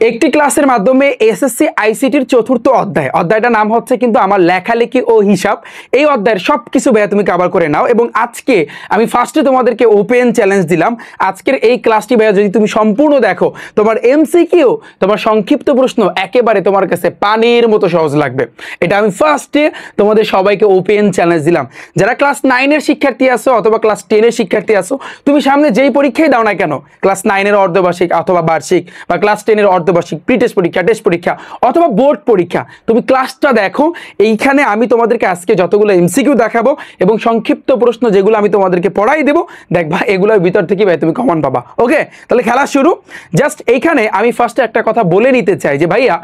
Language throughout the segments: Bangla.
একটি ক্লাসের মাধ্যমে এসএসসি আইসিটির চতুর্থ অধ্যায়টার নাম হচ্ছে কিন্তু আমার লেখালেখি ও হিসাব। এই অধ্যায়ের সব কিছু ভাইয়া তুমি কভার করে নাও। এবং আজকে আমি ফার্স্টে তোমাদেরকে ওপেন চ্যালেঞ্জ দিলাম, আজকের এই ক্লাসটি ভাইয়া যদি তুমি সম্পূর্ণ দেখো, তোমার এমসিকিউ, তোমার সংক্ষিপ্ত প্রশ্ন একেবারে তোমার কাছে পানির মতো সহজ লাগবে। এটা আমি ফার্স্টে তোমাদের সবাইকে ওপেন চ্যালেঞ্জ দিলাম। যারা ক্লাস 9-এর শিক্ষার্থী আছো অথবা ক্লাস 10-এর শিক্ষার্থী আছো, তুমি সামনে যেই পরীক্ষাই দাও না কেন, ক্লাস 9-এর অর্ধবার্ষিক অথবা বার্ষিক বা ক্লাস 10-এর অর্ধবার্ষিক প্রি টেস্ট পরীক্ষা, টেস্ট পরীক্ষা অথবা বোর্ড পরীক্ষা, তুমি ক্লাসটা দেখো। এইখানে আমি তোমাদেরকে আজকে যতগুলো এমসিকিউ দেখাবো এবং সংক্ষিপ্ত প্রশ্ন যেগুলো আমি তোমাদেরকে পড়াই দেবো, দেখবা এগুলোর ভিতর থেকে ভাই তুমি কমন পাবা। ওকে, তাহলে খেলা শুরু। জাস্ট এইখানে আমি ফার্স্টে একটা কথা বলে নিতে চাই যে ভাইয়া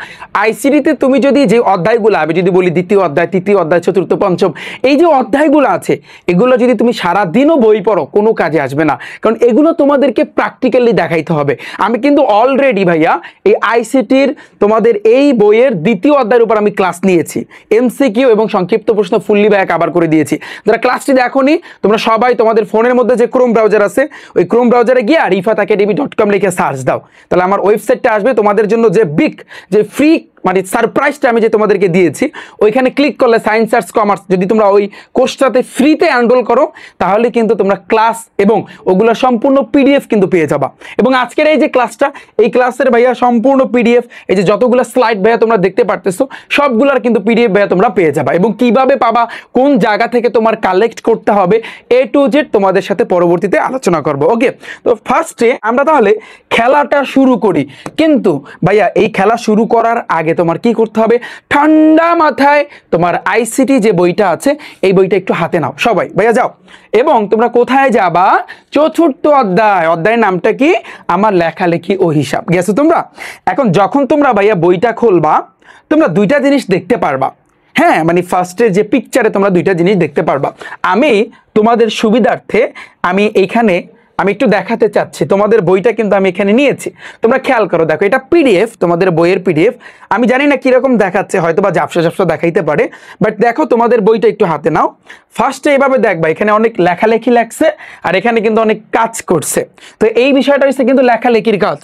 আইসিটিতে তুমি যদি যে অধ্যায়গুলো, আমি যদি বলি দ্বিতীয় অধ্যায়, তৃতীয় অধ্যায়, চতুর্থ, পঞ্চম, এই যে অধ্যায়গুলো আছে এগুলো যদি তুমি সারাদিনও বই পড়ো কোনো কাজে আসবে না, কারণ এগুলো তোমাদেরকে প্র্যাকটিক্যালি দেখাইতে হবে। আমি কিন্তু অলরেডি ভাইয়া এই আইসিটির তোমাদের এই বইয়ের দ্বিতীয় অধ্যায়ের উপর আমি ক্লাস নিয়েছি, এমসিকিউ এবং সংক্ষিপ্ত প্রশ্ন ফুললি ভাইয়া কভার করে দিয়েছি। যারা ক্লাসটি দেখোনি তোমরা সবাই তোমাদের ফোনের মধ্যে যে ক্রোম ব্রাউজার আছে ওই ক্রোম ব্রাউজারে গিয়ে rifatacademy.com লিখে সার্চ দাও, তাহলে আমার ওয়েবসাইটটা আসবে। তোমাদের জন্য যে বিগ যে ফ্রি মানে সারপ্রাইজটা আমি যে তোমাদেরকে দিয়েছি, ওইখানে ক্লিক করলে সায়েন্স আর্টস কমার্স যদি তোমরা ওই কোর্সটাতে ফ্রিতে এনরোল করো তাহলে কিন্তু তোমরা ক্লাস এবং ওগুলো সম্পূর্ণ পিডিএফ কিন্তু পেয়ে যাবা। এবং আজকের এই যে ক্লাসটা, এই ক্লাসের ভাইয়া সম্পূর্ণ পিডিএফ, এই যে যতগুলো স্লাইড ভাইয়া তোমরা দেখতে পারতেছো সবগুলোর কিন্তু পিডিএফ ভাইয়া তোমরা পেয়ে যাবা। এবং কিভাবে পাবা, কোন জায়গা থেকে তোমার কালেক্ট করতে হবে, A to Z তোমাদের সাথে পরবর্তীতে আলোচনা করব। ওকে, তো ফার্স্টে আমরা তাহলে খেলাটা শুরু করি। কিন্তু ভাইয়া এই খেলা শুরু করার আগে তোমার কি করতে হবে, ঠান্ডা মাথায় তোমার আইসিটি যে বইটা আছে এই বইটা একটু হাতে নাও সবাই, ভাইয়া যাও। এবং তোমরা কোথায় যাবা, চতুর্থ অধ্যায়ের নামটা কি, আমার লেখালেখি ও হিসাব। গেছো তোমরা? এখন যখন তোমরা ভাইয়া বইটা খুলবা তোমরা দুইটা জিনিস দেখতে পারবা। হ্যাঁ, মানে ফার্স্টের যে পিকচারে তোমরা দুইটা জিনিস দেখতে পারবা। আমি তোমাদের সুবিধার্থে আমি এইখানে আমি একটু দেখাতে চাচ্ছি, তোমাদের বইটা কিন্তু আমি এখানে নিয়েছি, তোমরা খেয়াল করো। দেখো এটা পিডিএফ, তোমাদের বইয়ের পিডিএফ। আমি জানি না কিরকম দেখাচ্ছে, হয়তো বা ঝাপসা ঝাপসা দেখাইতে পারে, বাট দেখো তোমাদের বইটা একটু হাতে নাও। ফার্স্টে এইভাবে দেখবা, এখানে অনেক লেখালেখি লাগছে আর এখানে কিন্তু অনেক কাজ করছে। তো এই বিষয়টা হচ্ছে কিন্তু লেখালেখির কাজ।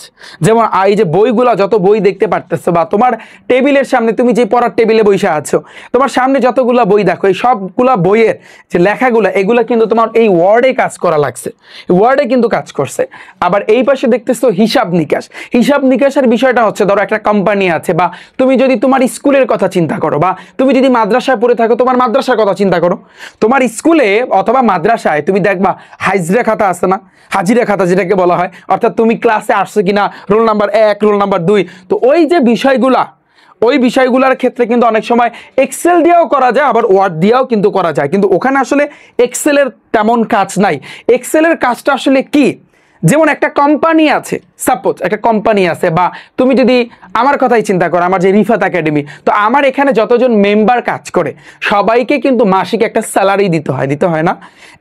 যেমন এই যে বইগুলা, যত বই দেখতে পারতেছো বা তোমার টেবিলের সামনে, তুমি যে পড়ার টেবিলে বসে আছো, তোমার সামনে যতগুলা বই দেখো, এই সবগুলা বইয়ের যে লেখাগুলা এগুলা কিন্তু তোমার এই ওয়ার্ডে কাজ করা লাগছে, ওয়ার্ডে কিন্তু কাজ করছে। আবার এই পাশে দেখতেছো হিসাব নিকাশ। হিসাব নিকাশের বিষয়টা হচ্ছে, ধরো একটা কোম্পানি আছে, বা তুমি যদি তোমার স্কুলের কথা চিন্তা করো, বা তুমি যদি মাদ্রাসায় পড়ে থাকো তোমার মাদ্রাসার কথা চিন্তা করো, তোমার স্কুলে অথবা মাদ্রাসায় তুমি দেখবা হাজিরা খাতা আছে না, হাজিরা খাতা যেটাকে বলা হয়, অর্থাৎ তুমি ক্লাসে আসছো কিনা, রোল নাম্বার 1, রোল নাম্বার 2। তো ওই যে বিষয়গুলা, ওই বিষয়গুলোর ক্ষেত্রে কিন্তু অনেক সময় এক্সেল দিয়েও করা যায়, আবার ওয়ার্ড দিয়েও কিন্তু করা যায়। কিন্তু ওখানে আসলে এক্সেলের তেমন কাজ নাই। এক্সেলের কাজটা আসলে কি, যেমন একটা কোম্পানি আছে, সাপোজ একটা কোম্পানি আছে, বা তুমি যদি আমার কথাই চিন্তা করো, আমার যে রিফাত একাডেমি, তো আমার এখানে যতজন মেম্বার কাজ করে সবাইকে কিন্তু মাসিক একটা স্যালারি দিতে হয় না?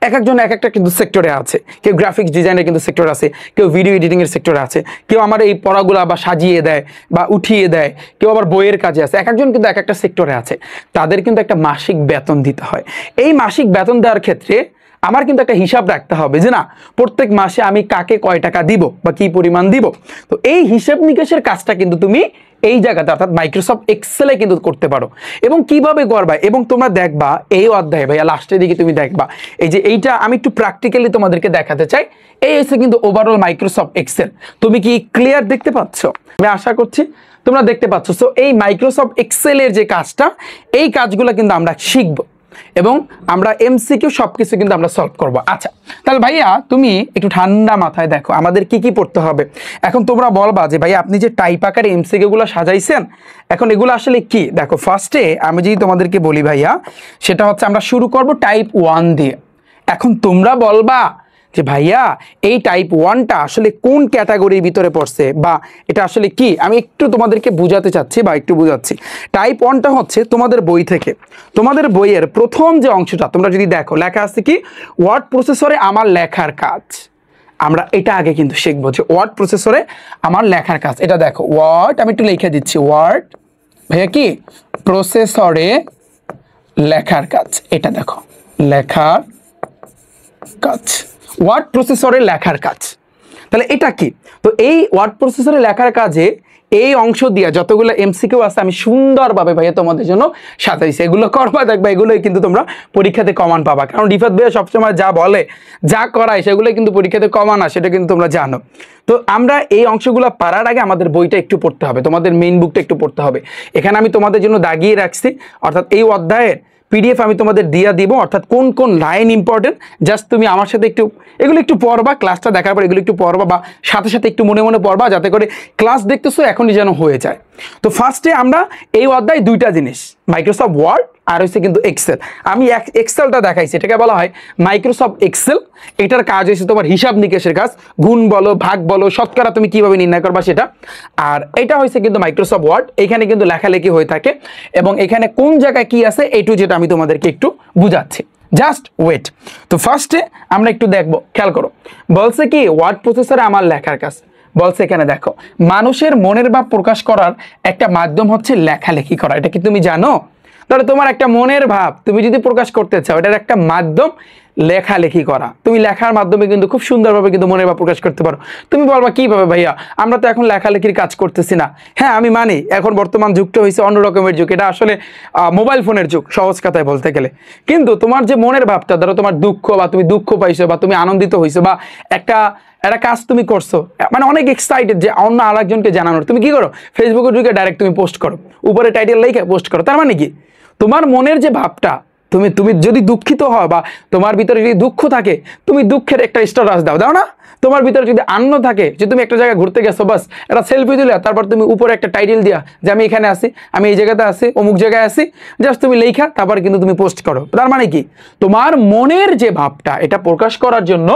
এক একজন এক একটা কিন্তু সেক্টরে আছে, কেউ গ্রাফিক্স ডিজাইনের কিন্তু সেক্টর আছে, কেউ ভিডিও এডিটিংয়ের সেক্টরে আছে, কেউ আমার এই পড়াগুলা বা সাজিয়ে দেয় বা উঠিয়ে দেয়, কেউ আবার বইয়ের কাজে আছে, এক একজন কিন্তু এক একটা সেক্টরে আছে। তাদের কিন্তু একটা মাসিক বেতন দিতে হয়। এই মাসিক বেতন দেওয়ার ক্ষেত্রে আমার কিন্তু একটা হিসাব রাখতে হবে যে না, প্রত্যেক মাসে আমি কাকে কয় টাকা দিব বা কি পরিমাণ দিব। তো এই হিসাব নিকাশের কাজটা কিন্তু তুমি এই জায়গাতে অর্থাৎ মাইক্রোসফট এক্সেলে কিন্তু করতে পারো। এবং কিভাবে করবা, এবং তোমরা দেখবা এই অধ্যায়ে ভাইয়া লাস্টের দিকে তুমি দেখবা এই যে এইটা আমি একটু প্র্যাকটিক্যালি তোমাদেরকে দেখাতে চাই। এই হচ্ছে কিন্তু ওভারঅল মাইক্রোসফট এক্সেল। তুমি কি ক্লিয়ার দেখতে পাচ্ছ? আমি আশা করছি তোমরা দেখতে পাচ্ছ। সো এই মাইক্রোসফট এক্সেলের যে কাজটা, এই কাজগুলো কিন্তু আমরা শিখবো এবং আমরা এমসিকিউ সবকিছু কিন্তু আমরা সলভ করব। আচ্ছা, তাহলে ভাইয়া তুমি একটু ঠান্ডা মাথায় দেখো আমাদের কি কি পড়তে হবে। এখন তোমরা বলবা যে ভাইয়া আপনি যে টাইপ আকারে এমসিকিউ গুলো সাজাইছেন, এখন এগুলো আসলে কি? দেখো ফার্স্টে আমি যদি তোমাদেরকে বলি ভাইয়া, সেটা হচ্ছে আমরা শুরু করব টাইপ 1 দিয়ে। এখন তোমরা বলবা যে ভাইয়া এই টাইপ 1টা আসলে কোন ক্যাটাগরির ভিতরে পড়ছে, বা এটা আসলে কি, আমি একটু তোমাদেরকে বুঝাতে চাচ্ছি বা একটু বুঝাচ্ছি। টাইপ 1টা হচ্ছে তোমাদের বই থেকে, তোমাদের বইয়ের প্রথম যে অংশটা তোমরা যদি দেখো, লেখা আছে কি, ওয়ার্ড প্রসেসরে আমার লেখার কাজ। আমরা এটা আগে কিন্তু শিখবো যে ওয়ার্ড প্রসেসরে আমার লেখার কাজ। এটা দেখো ওয়ার্ড, আমি একটু লিখে দিচ্ছি, ওয়ার্ড ভাইয়া কি, প্রসেসরে লেখার কাজ। এটা দেখো লেখার কাজ, ওয়ার্ড প্রসেসরে লেখার কাজ। তাহলে এটা কি? তো এই ওয়ার্ড প্রসেসরে লেখার কাজে এই অংশ দিয়ে যতগুলো এমসিকিউ আছে আমি সুন্দরভাবে ভাইয়া তোমাদের জন্য সাজাইছি, এগুলো করবা, দেখবা এগুলোই কিন্তু তোমরা পরীক্ষাতে কমান পাবা। কারণ রিফাত ভাইয়া সবসময় যা বলে যা করায় সেগুলো কিন্তু পরীক্ষাতে কমান আসে, সেটা কিন্তু তোমরা জানো। তো আমরা এই অংশগুলো পারার আগে আমাদের বইটা একটু পড়তে হবে, তোমাদের মেইন বুকটা একটু পড়তে হবে। এখানে আমি তোমাদের জন্য দাগিয়ে রাখছি, অর্থাৎ এই অধ্যায়ের পিডিএফ আমি তোমাদের দিয়ে দিব, অর্থাৎ কোন কোন লাইন ইম্পর্টেন্ট। জাস্ট তুমি আমার সাথে একটু এগুলো একটু পড়বা, ক্লাসটা দেখার পর এগুলো একটু পড়বা, বা সাথে সাথে একটু মনে মনে পড়বা, যাতে করে ক্লাস দেখতেছো এখনই যেন হয়ে যায়। তো ফার্স্টে আমরা এই অধ্যায় দুইটা জিনিস, মাইক্রোসফট ওয়ার্ড আর হচ্ছে কিন্তু এক্সেল। আমি এক্সেলটা দেখাইছি, এটাকে বলা হয় মাইক্রোসফট এক্সেল। এটার কাজ হচ্ছে তোমার হিসাব নিকেশের কাজ, গুণ বলো, ভাগ বলো, শতকরা তুমি কিভাবে নির্ণয় করবা সেটা। আর এটা হচ্ছে কিন্তু মাইক্রোসফট ওয়ার্ড, এখানে কিন্তু লেখালেখি হয়ে থাকে, এবং এখানে কোন জায়গায় কি আছে এইটু যেটা আমি তোমাদেরকে একটু বুঝাচ্ছি, জাস্ট ওয়েট। তো ফার্স্টে আমরা একটু দেখবো, খেয়াল করো, বলছে কি ওয়ার্ড প্রসেসরে আমার লেখার কাজ। বলছে এখানে দেখো, মানুষের মনের ভাব প্রকাশ করার একটা মাধ্যম হচ্ছে লেখালেখি করা। এটা কি তুমি জানো? তাহলে তোমার একটা মনের ভাব তুমি যদি প্রকাশ করতে চাও, এটার একটা মাধ্যম লেখালেখি করা। তুমি লেখার মাধ্যমে কিন্তু খুব সুন্দরভাবে কিন্তু মনের ভাব প্রকাশ করতে পারো। তুমি বলবা কিভাবে ভাইয়া, আমরা তো এখন লেখালেখির কাজ করতেছি না। হ্যাঁ আমি মানি, এখন বর্তমান যুগটা হয়েছে অন্য রকমের যুগ, এটা আসলে মোবাইল ফোনের যুগ সহজ কথায় বলতে গেলে। কিন্তু তোমার যে মনের ভাবটা, ধরো তোমার দুঃখ, বা তুমি দুঃখ পাইছো, বা তুমি আনন্দিত হয়েছো, বা একটা কাজ তুমি করছো, মানে অনেক এক্সাইটেড যে অন্য আরেকজনকে জানানোর, তুমি কি করো, ফেসবুকে ঢুকে ডাইরেক্ট তুমি পোস্ট করো, উপরে টাইটেল লিখে পোস্ট করো। তার মানে কি, তোমার মনের যে ভাবটা, তুমি যদি দুঃখিত হও বা তোমার ভিতরে যদি দুঃখ থাকে, তুমি দুঃখের একটা স্ট্যাটাস দাও না। তোমার ভিতরে যদি আনন্দ থাকে, যে তুমি একটা জায়গায় ঘুরতে গেছো, বাস একটা সেলফি দিলে, তারপর তুমি উপরে একটা টাইটেল দিয়া যে আমি এখানে আছি, আমি এই জায়গাতে আছি, অমুক জায়গায় আছি, জাস্ট তুমি লেখা, তারপর কিন্তু তুমি পোস্ট করো। তার মানে কি, তোমার মনের যে ভাবটা, এটা প্রকাশ করার জন্য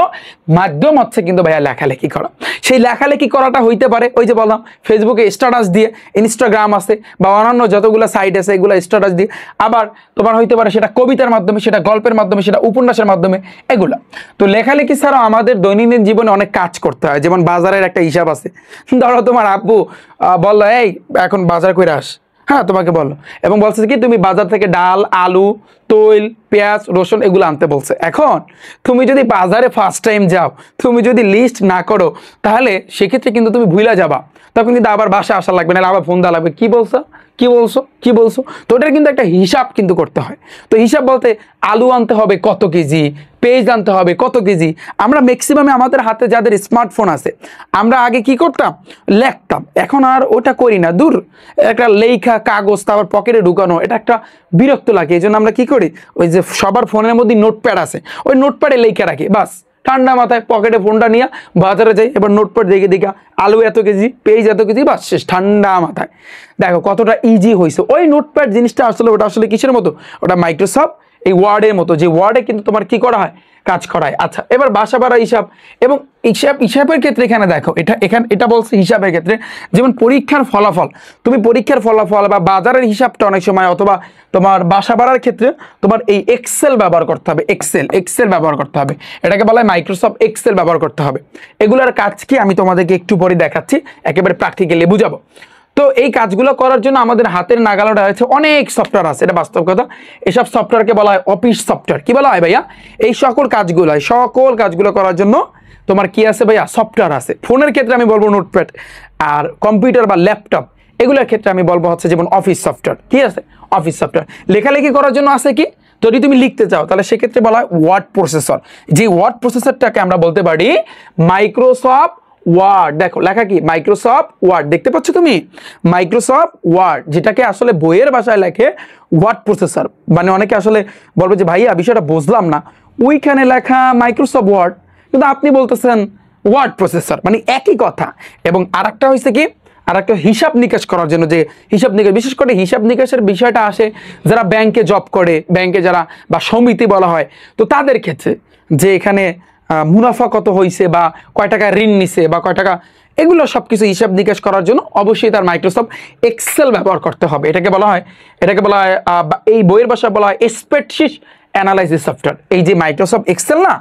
মাধ্যম হচ্ছে কিন্তু ভাইয়া লেখালেখি করা। সেই লেখালেখি করাটা হইতে পারে, ওই যে বললাম ফেসবুকে স্ট্যাটাস দিয়ে, ইনস্টাগ্রাম আছে বা অন্যান্য যতগুলো সাইট আছে এগুলো স্ট্যাটাস দিয়ে, আবার তোমার হইতে পারে সেটা কবিতার মাধ্যমে, সেটা গল্পের মাধ্যমে, সেটা উপন্যাসের মাধ্যমে, এগুলা। তো লেখালেখি ছাড়াও আমাদের দৈনন্দিন জীবনে অনেক কাজ করতে হয়। যেমন বাজারের একটা হিসাব আছে, ধরো তোমার আব্বু বললো এই এখন বাজার করে আস, হ্যাঁ তোমাকে বললো, এবং বলছে কি তুমি বাজার থেকে ডাল, আলু, তৈল, পেঁয়াজ, রসুন এগুলো আনতে বলছে। এখন তুমি যদি বাজারে ফার্স্ট টাইম যাও, তুমি যদি লিস্ট না করো, তাহলে সেক্ষেত্রে কিন্তু তুমি ভুলে যাবা, তখন কিন্তু আবার বাসায় আসা লাগবে, না আবার ফোন দেওয়া লাগবে, কি বলছো কি বলছো কি বলছো। তো ওটার কিন্তু একটা হিসাব কিন্তু করতে হয়। তো হিসাব বলতে আলু আনতে হবে কত কেজি, পেঁয়াজ আনতে হবে কত কেজি। আমরা ম্যাক্সিমামে আমাদের হাতে যাদের স্মার্টফোন আছে, আমরা আগে কি করতাম, লিখতাম, এখন আর ওটা করি না। দূর, একটা লেখা কাগজ তারপর পকেটে ঢুকানো, এটা একটা বিরক্ত লাগে। এই জন্য আমরা কি করি, ওই যে সবার ফোনের মধ্যে নোটপ্যাড আছে, ওই নোটপ্যাডে লেখা রাখি, বাস ঠান্ডা মাথায় পকেটে ফোনটা নিয়ে বাজারে যাই, এবার নোটপ্যাড দেখে দেখা আলু এত কেজি, পেঁয়াজ এত কেজি, বাস শেষ, ঠান্ডা মাথায়। দেখো কতটা ইজি হয়েছে। ওই নোটপ্যাড জিনিসটা আসলে, ওটা আসলে কিসের মতো, ওটা মাইক্রোসফট এই ওয়ার্ডের মতো, যে ওয়ার্ডে কিন্তু তোমার কি করা হয়, কাজ করায়। আচ্ছা, এবার বাসা বাড়া হিসাব, এবং হিসাবের ক্ষেত্রে এখানে দেখো, এটা বলছে হিসাবের ক্ষেত্রে, যেমন পরীক্ষার ফলাফল, তুমি পরীক্ষার ফলাফল বা বাজারের হিসাবটা অনেক সময়, অথবা তোমার বাসা বাড়ার ক্ষেত্রে তোমার এই এক্সেল ব্যবহার করতে হবে, এক্সেল ব্যবহার করতে হবে। এটাকে বলা হয় মাইক্রোসফট এক্সেল ব্যবহার করতে হবে। এগুলোর কাজ কি আমি তোমাদেরকে একটু পরে দেখাচ্ছি, একেবারে প্র্যাকটিক্যালি বুঝাবো। তো এই কাজগুলো করার জন্য আমাদের হাতের নাগালে রয়েছে অনেক সফটওয়্যার আছে, এটা বাস্তব কথা। এসব সফটওয়্যারকে বলা হয় অফিস সফটওয়্যার। কি বলা হয় ভাইয়া, এই সকল কাজগুলো করার জন্য তোমার কি আছে ভাইয়া, সফটওয়্যার আছে। ফোনের ক্ষেত্রে আমি বলবো নোটপ্যাড, আর কম্পিউটার বা ল্যাপটপ এগুলোর ক্ষেত্রে আমি বলবো হচ্ছে যেমন অফিস সফটওয়্যার। ঠিক আছে, অফিস সফটওয়্যার। লেখালেখি করার জন্য আছে কি, যদি তুমি লিখতে চাও তাহলে সেক্ষেত্রে বলা হয় ওয়ার্ড প্রসেসর। যে ওয়ার্ড প্রসেসরটাকে আমরা বলতে পারি মাইক্রোসফট ওয়ার্ড। দেখো লেখা কি, মাইক্রোসফট ওয়ার্ড, দেখতে পাচ্ছ তুমি, মাইক্রোসফট ওয়ার্ড, যেটাকে আসলে বইয়ের ভাষায় লেখে ওয়ার্ড প্রসেসর। মানে অনেকে আসলে বলবে যে ভাইয়া বিষয়টা বুঝলাম না, ওইখানে লেখা মাইক্রোসফট ওয়ার্ড, কিন্তু আপনি বলতেছেন ওয়ার্ড প্রসেসর, মানে একই কথা। এবং আরেকটা হয়েছে কি, আর একটা হিসাব নিকাশ করার জন্য, যে হিসাব নিকাশ, বিশেষ করে হিসাব নিকাশের বিষয়টা আসে যারা ব্যাংকে জব করে, ব্যাংকে যারা বা সমিতি বলা হয়, তো তাদের ক্ষেত্রে যে এখানে মুনাফা কত হয়েছে, বা কয় টাকা ঋণ নিছে, বা কয় টাকা, এগুলো সব কিছু হিসাব নিকাশ করার জন্য অবশ্যই তার মাইক্রোসফট এক্সেল ব্যবহার করতে হবে। এটাকে বলা হয় এই বইয়ের ভাষায় বলা হয় স্প্রেডশিট অ্যানালাইসিস সফটওয়্যার। এই যে মাইক্রোসফট এক্সেল না,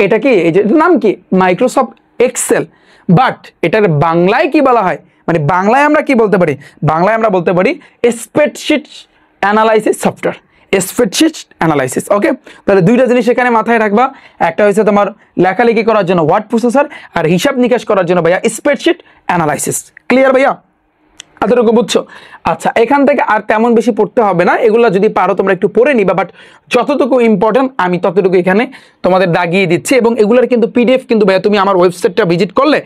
এটা কি, এই যে নাম কি, মাইক্রোসফট এক্সেল, বাট এটার বাংলায় কি বলা হয়, মানে বাংলায় আমরা কি বলতে পারি, বাংলায় আমরা বলতে পারি spreadsheet analysis software, spreadsheet analysis. Okay, তাহলে দুইটা জিনিস এখানে মাথায় রাখবা, একটা হচ্ছে তোমার লেখালেখি করার জন্য ওয়ার্ড প্রসেসর, আর হিসাব নিকাশ করার জন্য ভাইয়া স্প্রেডশিট অ্যানালাইসিস। ক্লিয়ার ভাইয়া? এতটুকু বুঝছো? আচ্ছা, এখান থেকে আর তেমন বেশি পড়তে হবে না, এগুলো যদি পারো তোমরা একটু পড়ে নিবা, বাট যতটুকু ইম্পর্টেন্ট আমি ততটুকু এখানে তোমাদের দাগিয়ে দিচ্ছি। এবং এগুলোর কিন্তু পিডিএফ কিন্তু ভাইয়া তুমি আমার ওয়েবসাইটটা ভিজিট করলে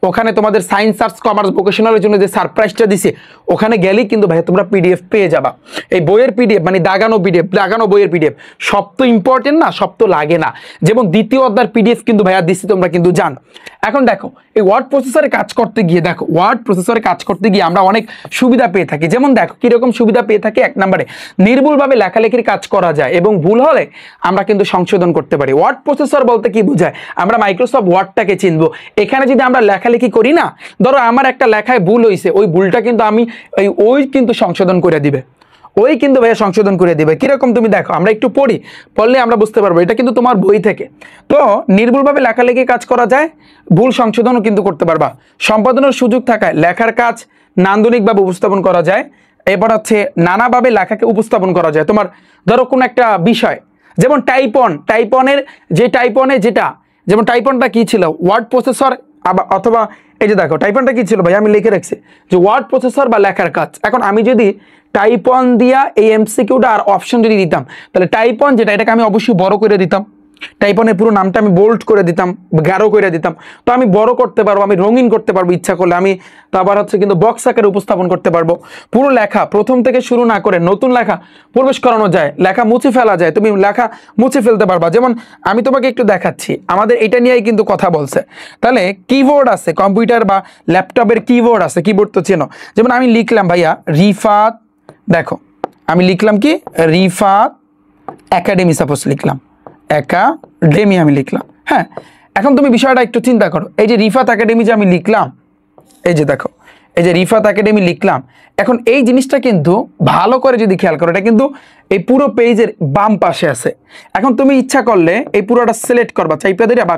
ওখানে তোমাদের সায়েন্স, আর্টস, কমার্স, ভোকেশনালের জন্য যে সারপ্রাইজটা দিছে ওখানে গেলেই কিন্তু ভাইয়া তোমরা পিডিএফ পেয়ে যাবা। এই বইয়ের পিডিএফ মানে দাগানো পিডিএফ, দাগানো বইয়ের পিডিএফ সব তো ইম্পর্টেন্ট না, সব তো লাগে না। যেমন দ্বিতীয় অধ্যায়ের পিডিএফ কিন্তু ভাইয়া দিচ্ছি, তোমরা কিন্তু জানো। এখন দেখো এই ওয়ার্ড প্রসেসরে কাজ করতে গিয়ে, দেখো ওয়ার্ড প্রসেসরে কাজ করতে গিয়ে আমরা অনেক সুবিধা পেয়ে থাকি। যেমন দেখো কিরকম সুবিধা পেয়ে থাকি। এক নম্বরে নির্ভুলভাবে লেখালেখির কাজ করা যায় এবং ভুল হলে আমরা কিন্তু সংশোধন করতে পারি। ওয়ার্ড প্রসেসর বলতে কি বোঝায়? আমরা মাইক্রোসফট ওয়ার্ডটাকে চিনবো। এখানে যদি আমরা লেখালেখি করি না, ধরো আমার একটা লেখায় ভুল হয়েছে, ওই ভুলটা কিন্তু আমি ওই কিন্তু সংশোধন করে দিবে, ওই কিন্তু ভাইয়া সংশোধন করে দিবে। কিরকম তুমি দেখো, আমরা একটু পড়ি, পড়লে আমরা বুঝতে পারবো। এটা কিন্তু তোমার বই থেকে। তো নির্ভুলভাবে লেখালেখি কাজ করা যায়, ভুল সংশোধনও কিন্তু করতে পারবা। সম্পাদনের সুযোগ থাকায় লেখার কাজ নান্দনিকভাবে উপস্থাপন করা যায়। এবার হচ্ছে নানাভাবে লেখাকে উপস্থাপন করা যায়। তোমার ধরো কোনো একটা বিষয়, যেমন টাইপনের যেটা, যেমন টাইপনটা কি ছিল? ওয়ার্ড প্রসেসর, অথবা এই যে দেখো টাইপনটা কি ছিল ভাই, আমি লিখে রাখছি যে ওয়ার্ড প্রসেসর বা লেখার কাজ। এখন আমি যদি টাইপন দিয়া এই এমসিকিউটা আর অপশন যদি দিতাম, তাহলে টাইপন যেটা, এটাকে আমি অবশ্যই বড় করে দিতাম। টাইপনের পুরো নামটা আমি বোল্ড করে দিতাম, গাঢ় করে দিতাম। তো আমি বড় করতে পারবো, আমি রঙিন করতে পারবো ইচ্ছা করলে। আমি তারপর হচ্ছে কিন্তু বক্স আকারে উপস্থাপন করতে পারবো। পুরো লেখা প্রথম থেকে শুরু না করে নতুন লেখা প্রবেশ করানো যায়, লেখা মুছে ফেলা যায়, তুমি লেখা মুছে ফেলতে পারবা। যেমন আমি তোমাকে একটু দেখাচ্ছি, আমাদের এটা নিয়েই কিন্তু কথা বলছে। তাহলে কিবোর্ড আছে, কম্পিউটার বা ল্যাপটপের কিবোর্ড আছে, কিবোর্ড তো চেনো। যেমন আমি লিখলাম ভাইয়া রিফাত, দেখো আমি লিখলাম কি রিফাত একাডেমি, সাপোজ লিখলাম একাডেমি, আমি লিখলাম। হ্যাঁ, এখন তুমি বিষয়টা একটু চিন্তা করো। এই যে রিফাত একাডেমি যে আমি লিখলাম, এই যে দেখো, এই যে রিফাত একাডেমি লিখলাম। এখন এই জিনিসটা কিন্তু ভালো করে যদি খেয়াল করো, এটা কিন্তু এই পুরো পেজের বাম পাশে আছে। এখন তুমি ইচ্ছা করলে এই পুরোটা সিলেক্ট করবা, চাইপা দিয়ে বা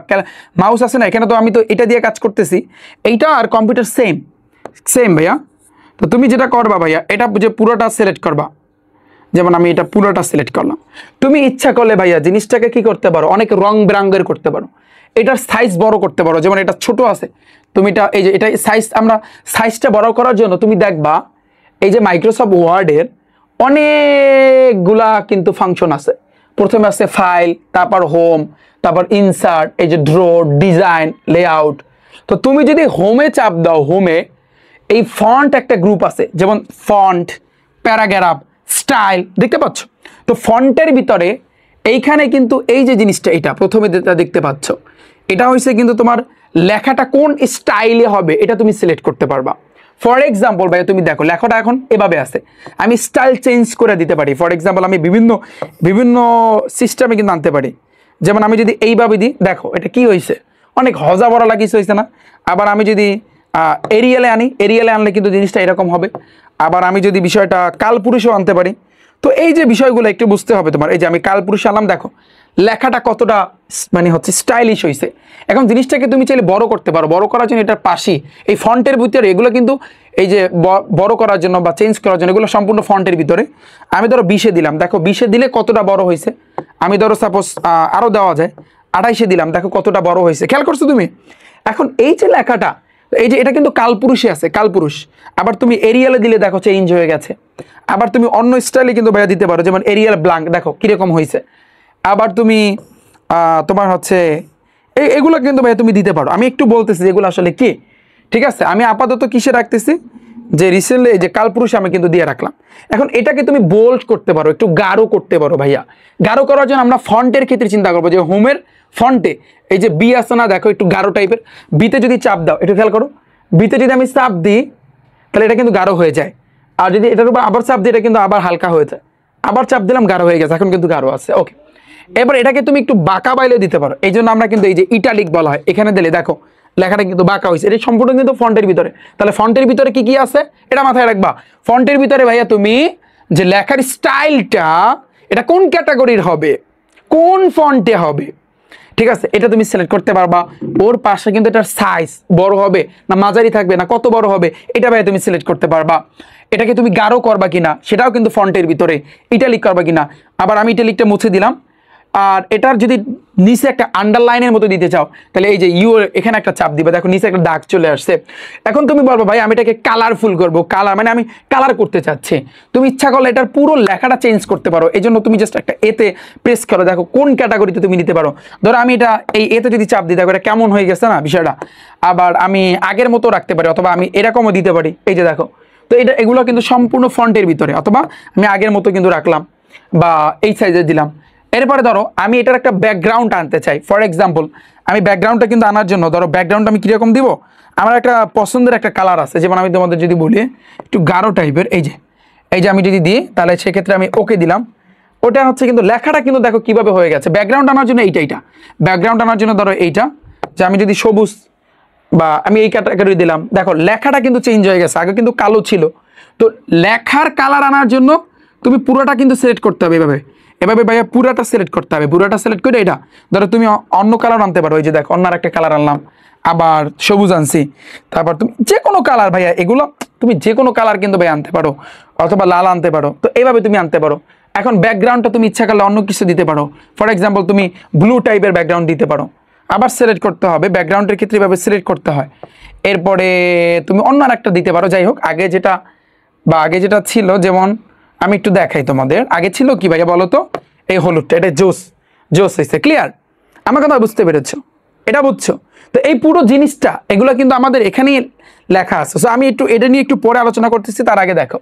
মাউস আছে না এখানে, তো আমি তো এটা দিয়ে কাজ করতেছি। এইটা আর কম্পিউটার সেম ভাইয়া। তো তুমি যেটা করবা ভাইয়া, এটা যে পুরোটা সিলেক্ট করবা। যেমন আমি এটা পুরোটা সিলেক্ট করলাম। তুমি ইচ্ছা করলে ভাইয়া জিনিসটাকে কি করতে পারো, অনেক রং বেরঙের করতে পারো। এটার সাইজ বড় করতে পারো, যেমন এটা ছোট আছে, তুমি এটা এই যে এটা সাইজ, আমরা সাইজটা বড় করার জন্য তুমি দেখবা এই যে মাইক্রোসফট ওয়ার্ডের অনেকগুলা কিন্তু ফাংশন আছে। প্রথমে আছে ফাইল, তারপর হোম, তারপর ইনসার্ট, এই যে ড্র, ডিজাইন, লেআউট। তো তুমি যদি হোমে চাপ দাও, হোমে এই ফন্ট একটা গ্রুপ আছে, যেমন ফন্ট, প্যারাগ্রাফ, স্টাইল, দেখতে পাচ্ছ? তো ফন্টের ভিতরে এইখানে কিন্তু এই যে জিনিসটা, এটা প্রথমে যেটা দেখতে পাচ্ছ, এটা হয়েছে কিন্তু তোমার লেখাটা কোন স্টাইলে হবে, এটা তুমি সিলেক্ট করতে পারবা। ফর এক্সাম্পল ভাই তুমি দেখো লেখাটা এখন এভাবে আছে, আমি স্টাইল চেঞ্জ করে দিতে পারি। ফর এক্সাম্পল আমি বিভিন্ন সিস্টেমে কিন্তু আনতে পারি। যেমন আমি যদি এইভাবে দিই, দেখো এটা কি হয়েছে, অনেক হজা বড়া লাগিয়েছে, হয়েছে না? আবার আমি যদি এরিয়ালে আনলে কিন্তু জিনিসটা এরকম হবে। আবার আমি যদি বিষয়টা কালপুরুষও আনতে পারি। তো এই যে বিষয়গুলো একটু বুঝতে হবে তোমার। এই যে আমি কালপুরুষ আনলাম, দেখো লেখাটা কতটা মানে হচ্ছে স্টাইলিশ হয়েছে। এখন জিনিসটাকে তুমি চাইলে বড় করতে পারো। বড় করার জন্য এটার পাশেই এই ফন্টের ভিতরে এগুলো কিন্তু এই যে বড় করার জন্য বা চেঞ্জ করার জন্য এগুলো সম্পূর্ণ ফন্টের ভিতরে। আমি ধরো 20-এ দিলাম, দেখো 20-এ দিলে কতটা বড় হয়েছে। আমি ধরো সাপোজ আরও দেওয়া যায়, 28-এ দিলাম, দেখো কতটা বড় হয়েছে। খেয়াল করছো তুমি? এখন এই যে লেখাটা, এই যে এটা কিন্তু কালপুরুষে আছে, কালপুরুষ। আবার তুমি এরিয়ালে দিলে দেখো চেঞ্জ হয়ে গেছে। আবার তুমি অন্য স্টাইলে কিন্তু ভাইয়া দিতে পারো, যেমন এরিয়াল ব্ল্যাঙ্ক, দেখো কিরকম হয়েছে। আবার তুমি তোমার হচ্ছে এগুলো কিন্তু ভাইয়া তুমি দিতে পারো। আমি একটু বলতেছি এগুলো আসলে কি, ঠিক আছে? আমি আপাতত কিসে রাখতেছি, যে রিসেন্টলি এই যে কালপুরুষে আমি কিন্তু দিয়ে রাখলাম। এখন এটাকে তুমি বোল্ড করতে পারো, একটু গাঢ় করতে পারো ভাইয়া। গাঢ় করার জন্য আমরা ফন্টের ক্ষেত্রে চিন্তা করবো, যে হোমের ফন্টে এই যে বি আছে না, দেখো একটু গাঢ় টাইপের। বিতে যদি চাপ দাও, একটু খেয়াল করো, বিতে যদি আমি চাপ দিই তাহলে এটা কিন্তু গাঢ় হয়ে যায়। আর যদি এটার উপর আবার চাপ দিই, এটা কিন্তু আবার হালকা হয়ে যায়। আবার চাপ দিলাম, গাঢ় হয়ে গেছে, এখন কিন্তু গাঢ় আছে। ওকে, এবার এটাকে তুমি একটু বাঁকা বাইলে দিতে পারো। এই জন্য আমরা কিন্তু এই যে ইটালিক বলা হয়, এখানে দিলে দেখো লেখাটা কিন্তু বাঁকা হয়েছে। এটা সম্পূর্ণ কিন্তু ফন্টের ভিতরে। তাহলে ফন্টের ভিতরে কি কি আছে এটা মাথায় রাখবা। ফন্টের ভিতরে ভাইয়া তুমি যে লেখার স্টাইলটা, এটা কোন ক্যাটাগরির হবে, কোন ফন্টে হবে, ঠিক আছে, এটা তুমি সিলেক্ট করতে পারবা। ওর পাশে কিন্তু এটার সাইজ বড় হবে না মাঝারি থাকবে না কত বড় হবে, এটা ভাই তুমি সিলেক্ট করতে পারবা। এটাকে তুমি গাঢ় করবা কিনা সেটাও কিন্তু ফন্টের ভিতরে, ইটালিক করবা কিনা। আবার আমি ইটালিকটা মুছে দিলাম, আর এটার যদি নিচে একটা আন্ডারলাইনের মতো দিতে চাও তাহলে এই যে ইউ এখানে একটা চাপ দিবে, দেখো নিচে একটা দাগ চলে আসছে। এখন তুমি বলবো ভাই আমি এটাকে কালারফুল করবো, কালার মানে আমি কালার করতে চাচ্ছি, তুমি ইচ্ছা করলে এটার পুরো লেখাটা চেঞ্জ করতে পারো। এই জন্য তুমি জাস্ট একটা এতে প্রেস করো, দেখো কোন ক্যাটাগরিতে তুমি নিতে পারো। ধরো আমি এটা এই এতে যদি চাপ দিই, দেখো এটা কেমন হয়ে গেছে না বিষয়টা। আবার আমি আগের মতো রাখতে পারি, অথবা আমি এরকমও দিতে পারি, এই যে দেখো। তো এটা এগুলো কিন্তু সম্পূর্ণ ফন্টের ভিতরে, অথবা আমি আগের মতো কিন্তু রাখলাম বা এই সাইজে দিলাম। এরপরে ধরো আমি এটার একটা ব্যাকগ্রাউন্ড আনতে চাই, ফর এক্সাম্পল আমি ব্যাকগ্রাউন্ডটা কিন্তু আনার জন্য ধরো ব্যাকগ্রাউন্ড আমি কীরকম দিব, আমার একটা পছন্দের একটা কালার আছে, যেমন আমি তোমাদের যদি বলি একটু গাঢ় টাইপের, এই যে আমি যদি দিই তাহলে সেক্ষেত্রে আমি ওকে দিলাম। ওটা হচ্ছে কিন্তু লেখাটা কিন্তু দেখো কীভাবে হয়ে গেছে। ব্যাকগ্রাউন্ড আনার জন্য এইটা ব্যাকগ্রাউন্ড আনার জন্য ধরো এইটা, যে আমি যদি সবুজ বা আমি এই ক্যাটাগরি দিলাম, দেখো লেখাটা কিন্তু চেঞ্জ হয়ে গেছে, আগে কিন্তু কালো ছিল। তো লেখার কালার আনার জন্য তুমি পুরোটা কিন্তু সিলেক্ট করতে হবে, এভাবে ভাইয়া পুরাটা সিলেক্ট করতে হবে। পুরাটা সিলেক্ট করে এটা ধরো তুমি অন্য কালার আনতে পারো, এই যে দেখো অন্য একটা কালার আনলাম, আবার সবুজ আনছি, তারপর তুমি যে কোনো কালার ভাইয়া, এগুলো তুমি যে কোনো কালার কিন্তু ভাই আনতে পারো, অথবা লাল আনতে পারো। তো এইভাবে তুমি আনতে পারো। এখন ব্যাকগ্রাউন্ডটা তুমি ইচ্ছা করলে অন্য কিছু দিতে পারো, ফর এক্সাম্পল তুমি ব্লু টাইপের ব্যাকগ্রাউন্ড দিতে পারো, আবার সিলেক্ট করতে হবে, ব্যাকগ্রাউন্ডের ক্ষেত্রে এভাবে সিলেক্ট করতে হয়। এরপরে তুমি অন্য আর একটা দিতে পারো। যাই হোক, আগে যেটা ছিল, যেমন আমি একটু দেখাই তোমাদের, আগে ছিল কি ভাইয়া বলো তো, এই হলুদটা, এটা জোস হয়েছে, ক্লিয়ার? আমার কথা বুঝতে পেরেছো? এটা বুঝছো? তো এই পুরো জিনিসটা এগুলো কিন্তু আমাদের এখানেই লেখা আছে। সো আমি একটু এটা নিয়ে একটু পরে আলোচনা করতেছি, তার আগে দেখো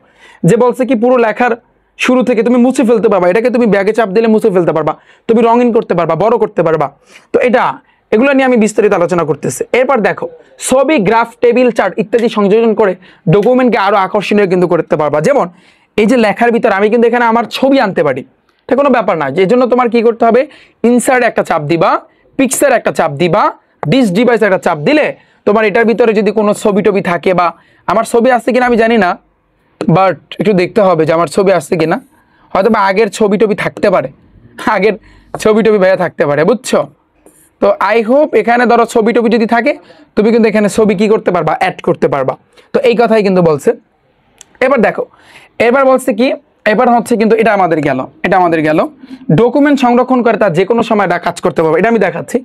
যে বলছে কি পুরো লেখার শুরু থেকে তুমি মুছে ফেলতে পারবা, এটাকে তুমি ব্যাগে চাপ দিলে মুছে ফেলতে পারবা, তুমি রঙিন করতে পারবা, বড় করতে পারবা। তো এগুলো নিয়ে আমি বিস্তারিত আলোচনা করতেছি। এরপর দেখো ছবি, গ্রাফ, টেবিল, চার্ট ইত্যাদি সংযোজন করে ডকুমেন্টকে আরো আকর্ষণীয় কিন্তু করতে পারবা। যেমন এই যে লেখার ভিতর আমি কিন্তু এখানে আমার ছবি আনতে পারি, এটা কোনো ব্যাপার না। যে জন্য তোমার কি করতে হবে, ইনসার্ট একটা চাপ দিবা, পিকচার একটা চাপ দিবা, দিস ডিভাইস একটা চাপ দিলে তোমার এটার ভিতরে যদি কোনো ছবি টবি থাকে, বা আমার ছবি আসছে কিনা আমি জানি না, বাট একটু দেখতে হবে যে আমার ছবি আসছে কিনা, হয়তো বা আগের ছবি টবি থাকতে পারে, আগের ছবি টবি ভাইয়া থাকতে পারে, বুঝছো? তো আই হোপ এখানে ধরো ছবি টবি যদি থাকে তুমি কিন্তু এখানে ছবি কি করতে পারবা, অ্যাড করতে পারবা। তো এই কথাই কিন্তু বলছে। এবার দেখো, এবার বলছে কি, এবার হচ্ছে কিন্তু এটা আমাদের গেল ডকুমেন্ট সংরক্ষণ করে তার যে কোনো সময় কাজ করতে পারবে, এটা আমি দেখাচ্ছি।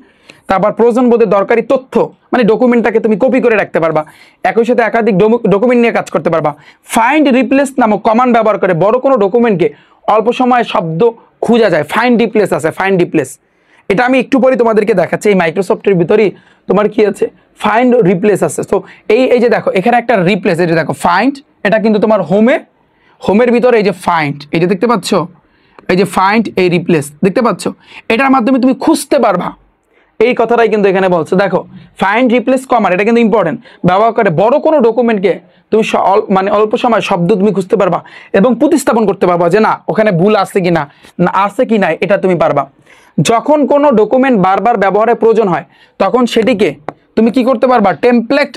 তারপর প্রয়োজন বোধে দরকারি তথ্য, মানে ডকুমেন্টটাকে তুমি কপি করে রাখতে পারবা, একই সাথে একাধিক ডকুমেন্ট নিয়ে কাজ করতে পারবা। ফাইন্ড রিপ্লেস নামক কমান্ড ব্যবহার করে বড় কোনো ডকুমেন্টকে অল্প সময়ে শব্দ খোঁজা যায়। ফাইন্ড রিপ্লেস আছে, ফাইন্ড রিপ্লেস, এটা আমি একটু পরে তোমাদেরকে দেখাচ্ছি। এই মাইক্রোসফটের ভিতরেই তোমার কি আছে, ফাইন্ড রিপ্লেস আছে। তো এই যে দেখো এখানে একটা রিপ্লেস, এটা দেখো ফাইন্ড, এটা কিন্তু তোমার হোমের ভিতরে এই যে ফাইন্ড, এই যে দেখতে পাচ্ছ, এই যে ফাইন্ড, এই রিপ্লেস দেখতে পাচ্ছ, এটার মাধ্যমে তুমি খুঁজতে পারবা। এই কথাটাই কিন্তু এখানে বলছে, দেখো ফাইন্ড রিপ্লেস কমান্ড, এটা কিন্তু ইম্পর্টেন্ট, ব্যবহার করে বড় কোনো ডকুমেন্টকে তুমি মানে অল্প সময় শব্দ তুমি খুঁজতে পারবা এবং প্রতিস্থাপন করতে পারবা, যে না ওখানে ভুল আছে কি না, আছে কি না, এটা তুমি পারবা। যখন কোনো ডকুমেন্ট বারবার ব্যবহারের প্রয়োজন হয় তখন সেটিকে তুমি কি করতে পারবা, টেমপ্লেট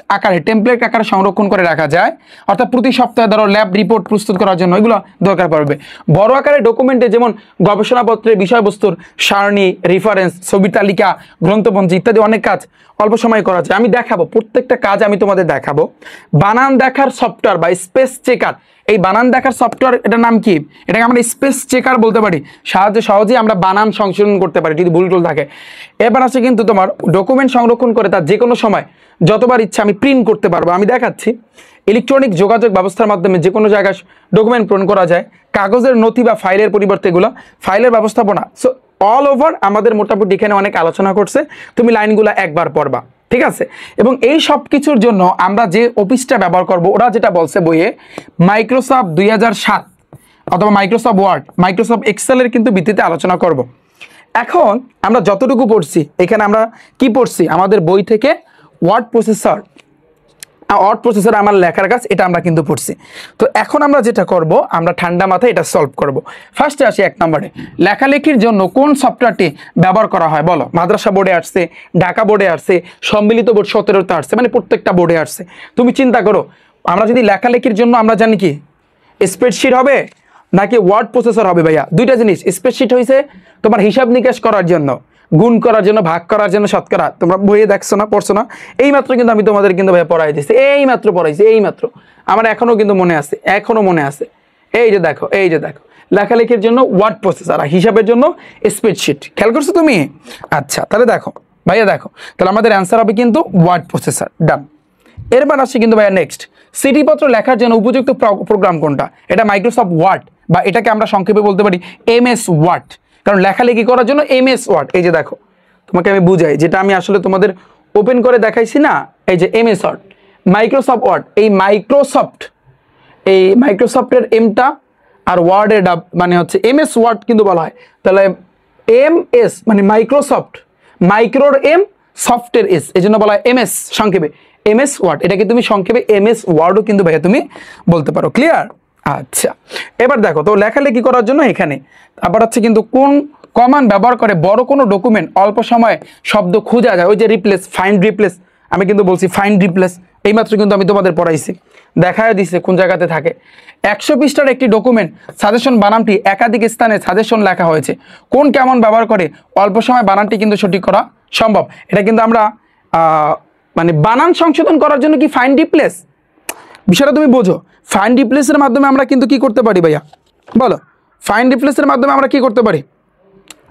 আকারে সংরক্ষণ করে রাখা যায়। অর্থাৎ প্রতি সপ্তাহে ধরো ল্যাব রিপোর্ট প্রস্তুত করার জন্য এগুলো দরকার পড়বে। বড় আকারে ডকুমেন্টে যেমন গবেষণাপত্রের বিষয়বস্তুর সারণী, রেফারেন্স, ছবি তালিকা, গ্রন্থপঞ্জি ইত্যাদি অনেক কাজ অল্প সময়ে করা যায়। আমি দেখাবো, প্রত্যেকটা কাজ আমি তোমাদের দেখাবো। বানান দেখার সফটওয়্যার বা স্পেস চেকার, এই বানান দেখার সফটওয়্যার, এটার নাম কি, এটাকে আমরা স্পেস চেকার বলতে পারি। সহজেই আমরা বানান সংশোধন করতে পারি যদি ভুল টুল থাকে। এবার আছে কিন্তু তোমার ডকুমেন্ট সংরক্ষণ করে তার যে কোনো সময় যতবার ইচ্ছা আমি প্রিন্ট করতে পারবো। আমি দেখাচ্ছি, ইলেকট্রনিক যোগাযোগ ব্যবস্থার মাধ্যমে যে কোনো জায়গায় ডকুমেন্ট প্রিন্ট করা যায়, কাগজের নথি বা ফাইলের পরিবর্তে এগুলো ফাইলের ব্যবস্থাপনা। সো অল ওভার আমাদের মোটামুটি এখানে অনেক আলোচনা করছে, তুমি লাইনগুলো একবার পড়বা, ঠিক আছে? এবং এই সব কিছুর জন্য আমরা যে অফিসটা ব্যবহার করব, ওরা যেটা বলছে বইয়ে, মাইক্রোসফট 2007 অথবা মাইক্রোসফট ওয়ার্ড, মাইক্রোসফট এক্সেলের কিন্তু ভিত্তিতে আলোচনা করব। এখন আমরা যতটুকু পড়ছি, এখানে আমরা কি পড়ছি, আমাদের বই থেকে ওয়ার্ড প্রসেসর আমার লেখার কাজ, এটা আমরা কিন্তু পড়ছি। তো এখন আমরা যেটা করব, আমরা ঠান্ডা মাথায় এটা সলভ করব। ফার্স্টে আসি 1 নম্বরে, লেখালেখির জন্য কোন সফটওয়্যারটি ব্যবহার করা হয় বলো? মাদ্রাসা বোর্ডে আসছে, ঢাকা বোর্ডে আসছে, সম্মিলিত বোর্ড 17তে আসছে, মানে প্রত্যেকটা বোর্ডে আসছে। তুমি চিন্তা করো, আমরা যদি লেখালেখির জন্য আমরা জানি কি স্প্রেডশিট হবে নাকি ওয়ার্ড প্রসেসর হবে ভাইয়া? দুইটা জিনিস। স্প্রেডশিট হয়েছে তোমার হিসাব নিকাশ করার জন্য, গুণ করার জন্য, ভাগ করার জন্য, শতকরা, তোমরা বইয়ে দেখছো না, পড়ছো না? এই মাত্র কিন্তু আমি তোমাদের কিন্তু ভাইয়া পড়াই দিচ্ছি, এই মাত্র পড়াইছি, এই মাত্র আমার এখনো কিন্তু মনে আছে, এই যে দেখো লেখালেখির জন্য ওয়ার্ড প্রসেসর, আর হিসাবের জন্য স্প্রেডশিট। খেয়াল করছো তুমি? আচ্ছা, তাহলে দেখো ভাইয়া, দেখো তাহলে আমাদের অ্যান্সার হবে কিন্তু ওয়ার্ড প্রসেসর। ডান। এরপর আসছে কিন্তু ভাইয়া নেক্সট, চিঠিপত্র লেখার জন্য উপযুক্ত প্রোগ্রাম কোনটা? এটা মাইক্রোসফট ওয়ার্ড, বা এটাকে আমরা সংক্ষেপে বলতে পারি MS ওয়ার্ড, কারণ লেখালেখি করার জন্য MS ওয়ার্ড। এই যে দেখো, তোমাকে আমি বুঝাই, যেটা আমি আসলে তোমাদের ওপেন করে দেখাইছি না, এই যে MS ওয়ার্ড, মাইক্রোসফট ওয়ার্ড, এই মাইক্রোসফটের এমটা আর ওয়ার্ডের মানে হচ্ছে MS ওয়ার্ড কিন্তু বলা হয়। তাহলে MS মানে মাইক্রোসফট, মাইক্রোর M, সফটের S, এই জন্য বলা হয় MS সংক্ষেপে MS ওয়ার্ড। এটাকে তুমি সংক্ষেপে MS ওয়ার্ডও কিন্তু ভাইয়া তুমি বলতে পারো। ক্লিয়ার? আচ্ছা, এবার দেখো তো লেখালেখি করার জন্য এখানে আবার হচ্ছে কিন্তু কোন কমান্ড ব্যবহার করে বড় কোনো ডকুমেন্ট অল্প সময়ে শব্দ খোঁজা যায়? ওই যে রিপ্লেস, ফাইন্ড রিপ্লেস, আমি কিন্তু বলছি ফাইন্ড রিপ্লেস, এইমাত্র কিন্তু আমি তোমাদের পড়াইছি, দেখায় দিছে কোন জায়গাতে থাকে। 100 পৃষ্ঠার একটি ডকুমেন্ট সাজেশন বানানটি একাধিক স্থানে সাজেশন লেখা হয়েছে, কোন কেমন ব্যবহার করে অল্প সময় বানানটি কিন্তু সঠিক করা সম্ভব? এটা কিন্তু আমরা মানে বানান সংশোধন করার জন্য কি ফাইন্ড রিপ্লেস, বিষয়টা তুমি বোঝো। ফাইন্ড রিপ্লেসের মাধ্যমে আমরা কিন্তু কি করতে পারি ভাইয়া, বলো? ফাইন্ড রিপ্লেসের মাধ্যমে আমরা কি করতে পারি?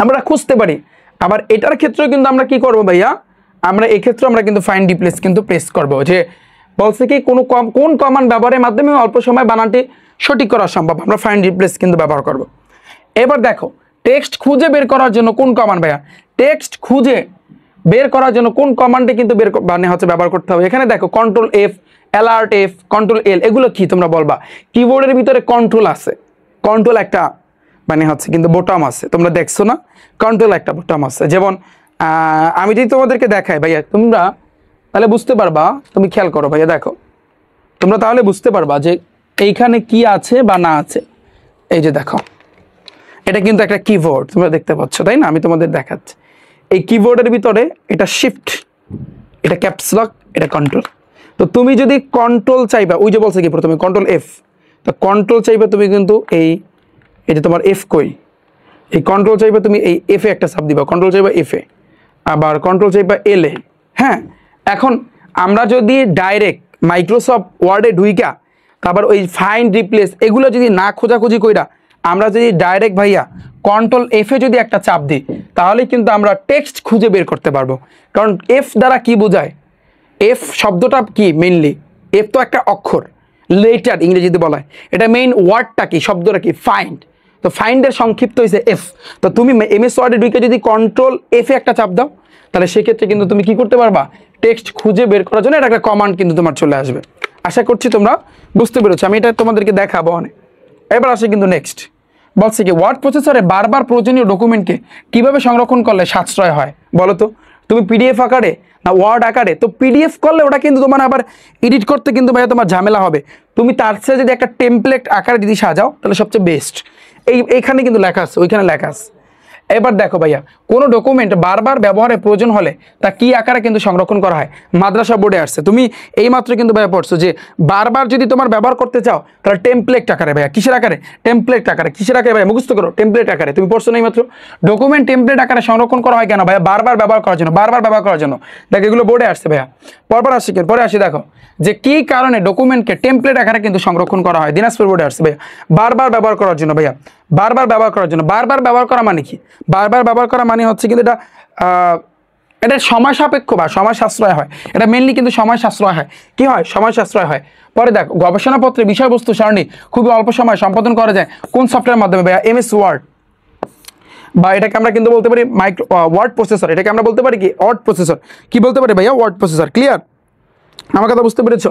আমরা খুঁজতে পারি। আবার এটার ক্ষেত্রেও কিন্তু আমরা কি করব ভাইয়া, আমরা এক্ষেত্রে আমরা কিন্তু ফাইন্ড রিপ্লেস কিন্তু প্রেস করব, যে বলছে কি কোন কমান্ড ব্যবহারের মাধ্যমে অল্প সময় বানানটি সঠিক করা সম্ভব, আমরা ফাইন্ড রিপ্লেস কিন্তু ব্যবহার করব। এবার দেখো, টেক্সট খুঁজে বের করার জন্য কোন কমান্ড ভাইয়া? টেক্সট খুঁজে বের করার জন্য কোন কমান্ডে কিন্তু মানে হচ্ছে ব্যবহার করতে হবে? এখানে দেখো control F, alert F, control L, এগুলো কি তোমরা বলবা? কিবোর্ডের ভিতরে কন্ট্রোল আছে, কন্ট্রোল একটা মানে হচ্ছে কিন্তু বোতাম আছে, তোমরা দেখছো না? কন্ট্রোল একটা বোতাম আছে। যেমন আমি যদি তোমাদেরকে দেখাই ভাইয়া, তোমরা তাহলে বুঝতে পারবা, তুমি খেয়াল করো ভাইয়া, দেখো তোমরা তাহলে বুঝতে পারবা যে এইখানে কি আছে বা না আছে। এই যে দেখো, এটা কিন্তু একটা কিবোর্ড, তোমরা দেখতে পাচ্ছ তাই না? আমি তোমাদের দেখাচ্ছি, এই কিবোর্ডের ভিতরে এটা শিফট, এটা ক্যাপস লক, এটা কন্ট্রোল। তো তুমি যদি কন্ট্রোল চাইবা, ওই যে বলছে কি প্রথমে কন্ট্রোল F, তো কন্ট্রোল চাইবা তুমি কিন্তু এই যে তোমার F কই, এই কন্ট্রোল চাইবা তুমি এই F এ একটা চাপ দিবা, কন্ট্রোল চাইবা F এ, আবার কন্ট্রোল চাইবা L এ। হ্যাঁ, এখন আমরা যদি ডাইরেক্ট মাইক্রোসফট ওয়ার্ডে ঢুইকা তারপর ওই ফাইন্ড রিপ্লেস এগুলো যদি না খোঁজাখুঁজি কইরা আমরা যদি ডাইরেক্ট ভাইয়া কন্ট্রোল F এ যদি একটা চাপ দিই, তাহলে কিন্তু আমরা টেক্সট খুঁজে বের করতে পারবো। কারণ F দ্বারা কি বোঝায়? F শব্দটা কি মেইনলি? F তো একটা অক্ষর, লেটার ইংরেজিতে বলা হয়। এটা মেইন ওয়ার্ডটা কি, শব্দটা কি? ফাইন্ড। তো ফাইন্ডের সংক্ষিপ্ত হয়েছে F। তো তুমি MS ওয়ার্ডে ঢুকে যদি কন্ট্রোল F এ একটা চাপ দাও, তাহলে সেক্ষেত্রে কিন্তু তুমি কি করতে পারবা? টেক্সট খুঁজে বের করার জন্য এটা একটা কমান্ড কিন্তু তোমার চলে আসবে। আশা করছি তোমরা বুঝতে পেরেছো, আমি এটা তোমাদেরকে দেখাবো অনেক। এবার আসে কিন্তু নেক্সট, বলছে কি ওয়ার্ড প্রসেসরে বারবার প্রয়োজনীয় ডকুমেন্টকে কিভাবে সংরক্ষণ করলে সাশ্রয় হয় বলো তো? তুমি PDF আকারে না ওয়ার্ড আকারে? তো PDF করলে ওটা কিন্তু তোমার আবার এডিট করতে কিন্তু ভাইয়া তোমার ঝামেলা হবে। তুমি তার চেয়ে যদি একটা টেমপ্লেট আকারে যদি সাজাও, তাহলে সবচেয়ে বেস্ট। এইখানে কিন্তু লেখা আছে, ওইখানে লেখা আছে। এবার দেখো ভাইয়া, কোনো ডকুমেন্ট বারবার ব্যবহারের প্রয়োজন হলে তা কি আকারে কিন্তু সংরক্ষণ করা হয়? মাদ্রাসা বোর্ডে আসছে, তুমি এইমাত্র কিন্তু ভাইয়া পড়ছো যে বারবার যদি তোমার ব্যবহার করতে চাও তাহলে টেমপ্লেট আকারে। ভাইয়া কিসের আকারে? টেমপ্লেট আকারে। কিসের আকারে ভাইয়া? মুখস্থ করো, টেমপ্লেট আকারে। তুমি পড়ছো না এইমাত্র? ডকুমেন্ট টেমপ্লেট আকারে সংরক্ষণ করা হয় কেন ভাইয়া? বারবার ব্যবহার করার জন্য, বারবার ব্যবহার করার জন্য। দেখো এগুলো বোর্ডে আসছে ভাইয়া, পরপর আসছে। পরে আসি দেখো যে কি কারণে ডকুমেন্টকে টেমপ্লেট আকারে কিন্তু সংরক্ষণ করা হয়। দিনাজপুর বোর্ডে আসছে ভাইয়া, বারবার ব্যবহার করার জন্য। ভাইয়া বারবার ব্যবহার করার জন্য। বারবার ব্যবহার করা মানে কি? বারবার ব্যবহার করা মানে হচ্ছে কিন্তু এটা সময় সাপেক্ষ বা সময় সাশ্রয় হয়। এটা মেনলি কিন্তু সময় সাশ্রয় হয়। কি হয়? সময় সাশ্রয় হয়। পরে দেখো, গবেষণাপত্রে বিষয়বস্তু সারণী খুবই অল্প সময় সম্পাদন করা যায় কোন সফটওয়্যারের মাধ্যমে ভাইয়া? MS ওয়ার্ড, বা এটাকে আমরা কিন্তু বলতে পারি ওয়ার্ড প্রসেসর। এটাকে আমরা বলতে পারি কি? Word processor. কি বলতে পারি ভাইয়া? Word processor. ক্লিয়ার? আমার কথা বুঝতে পেরেছো?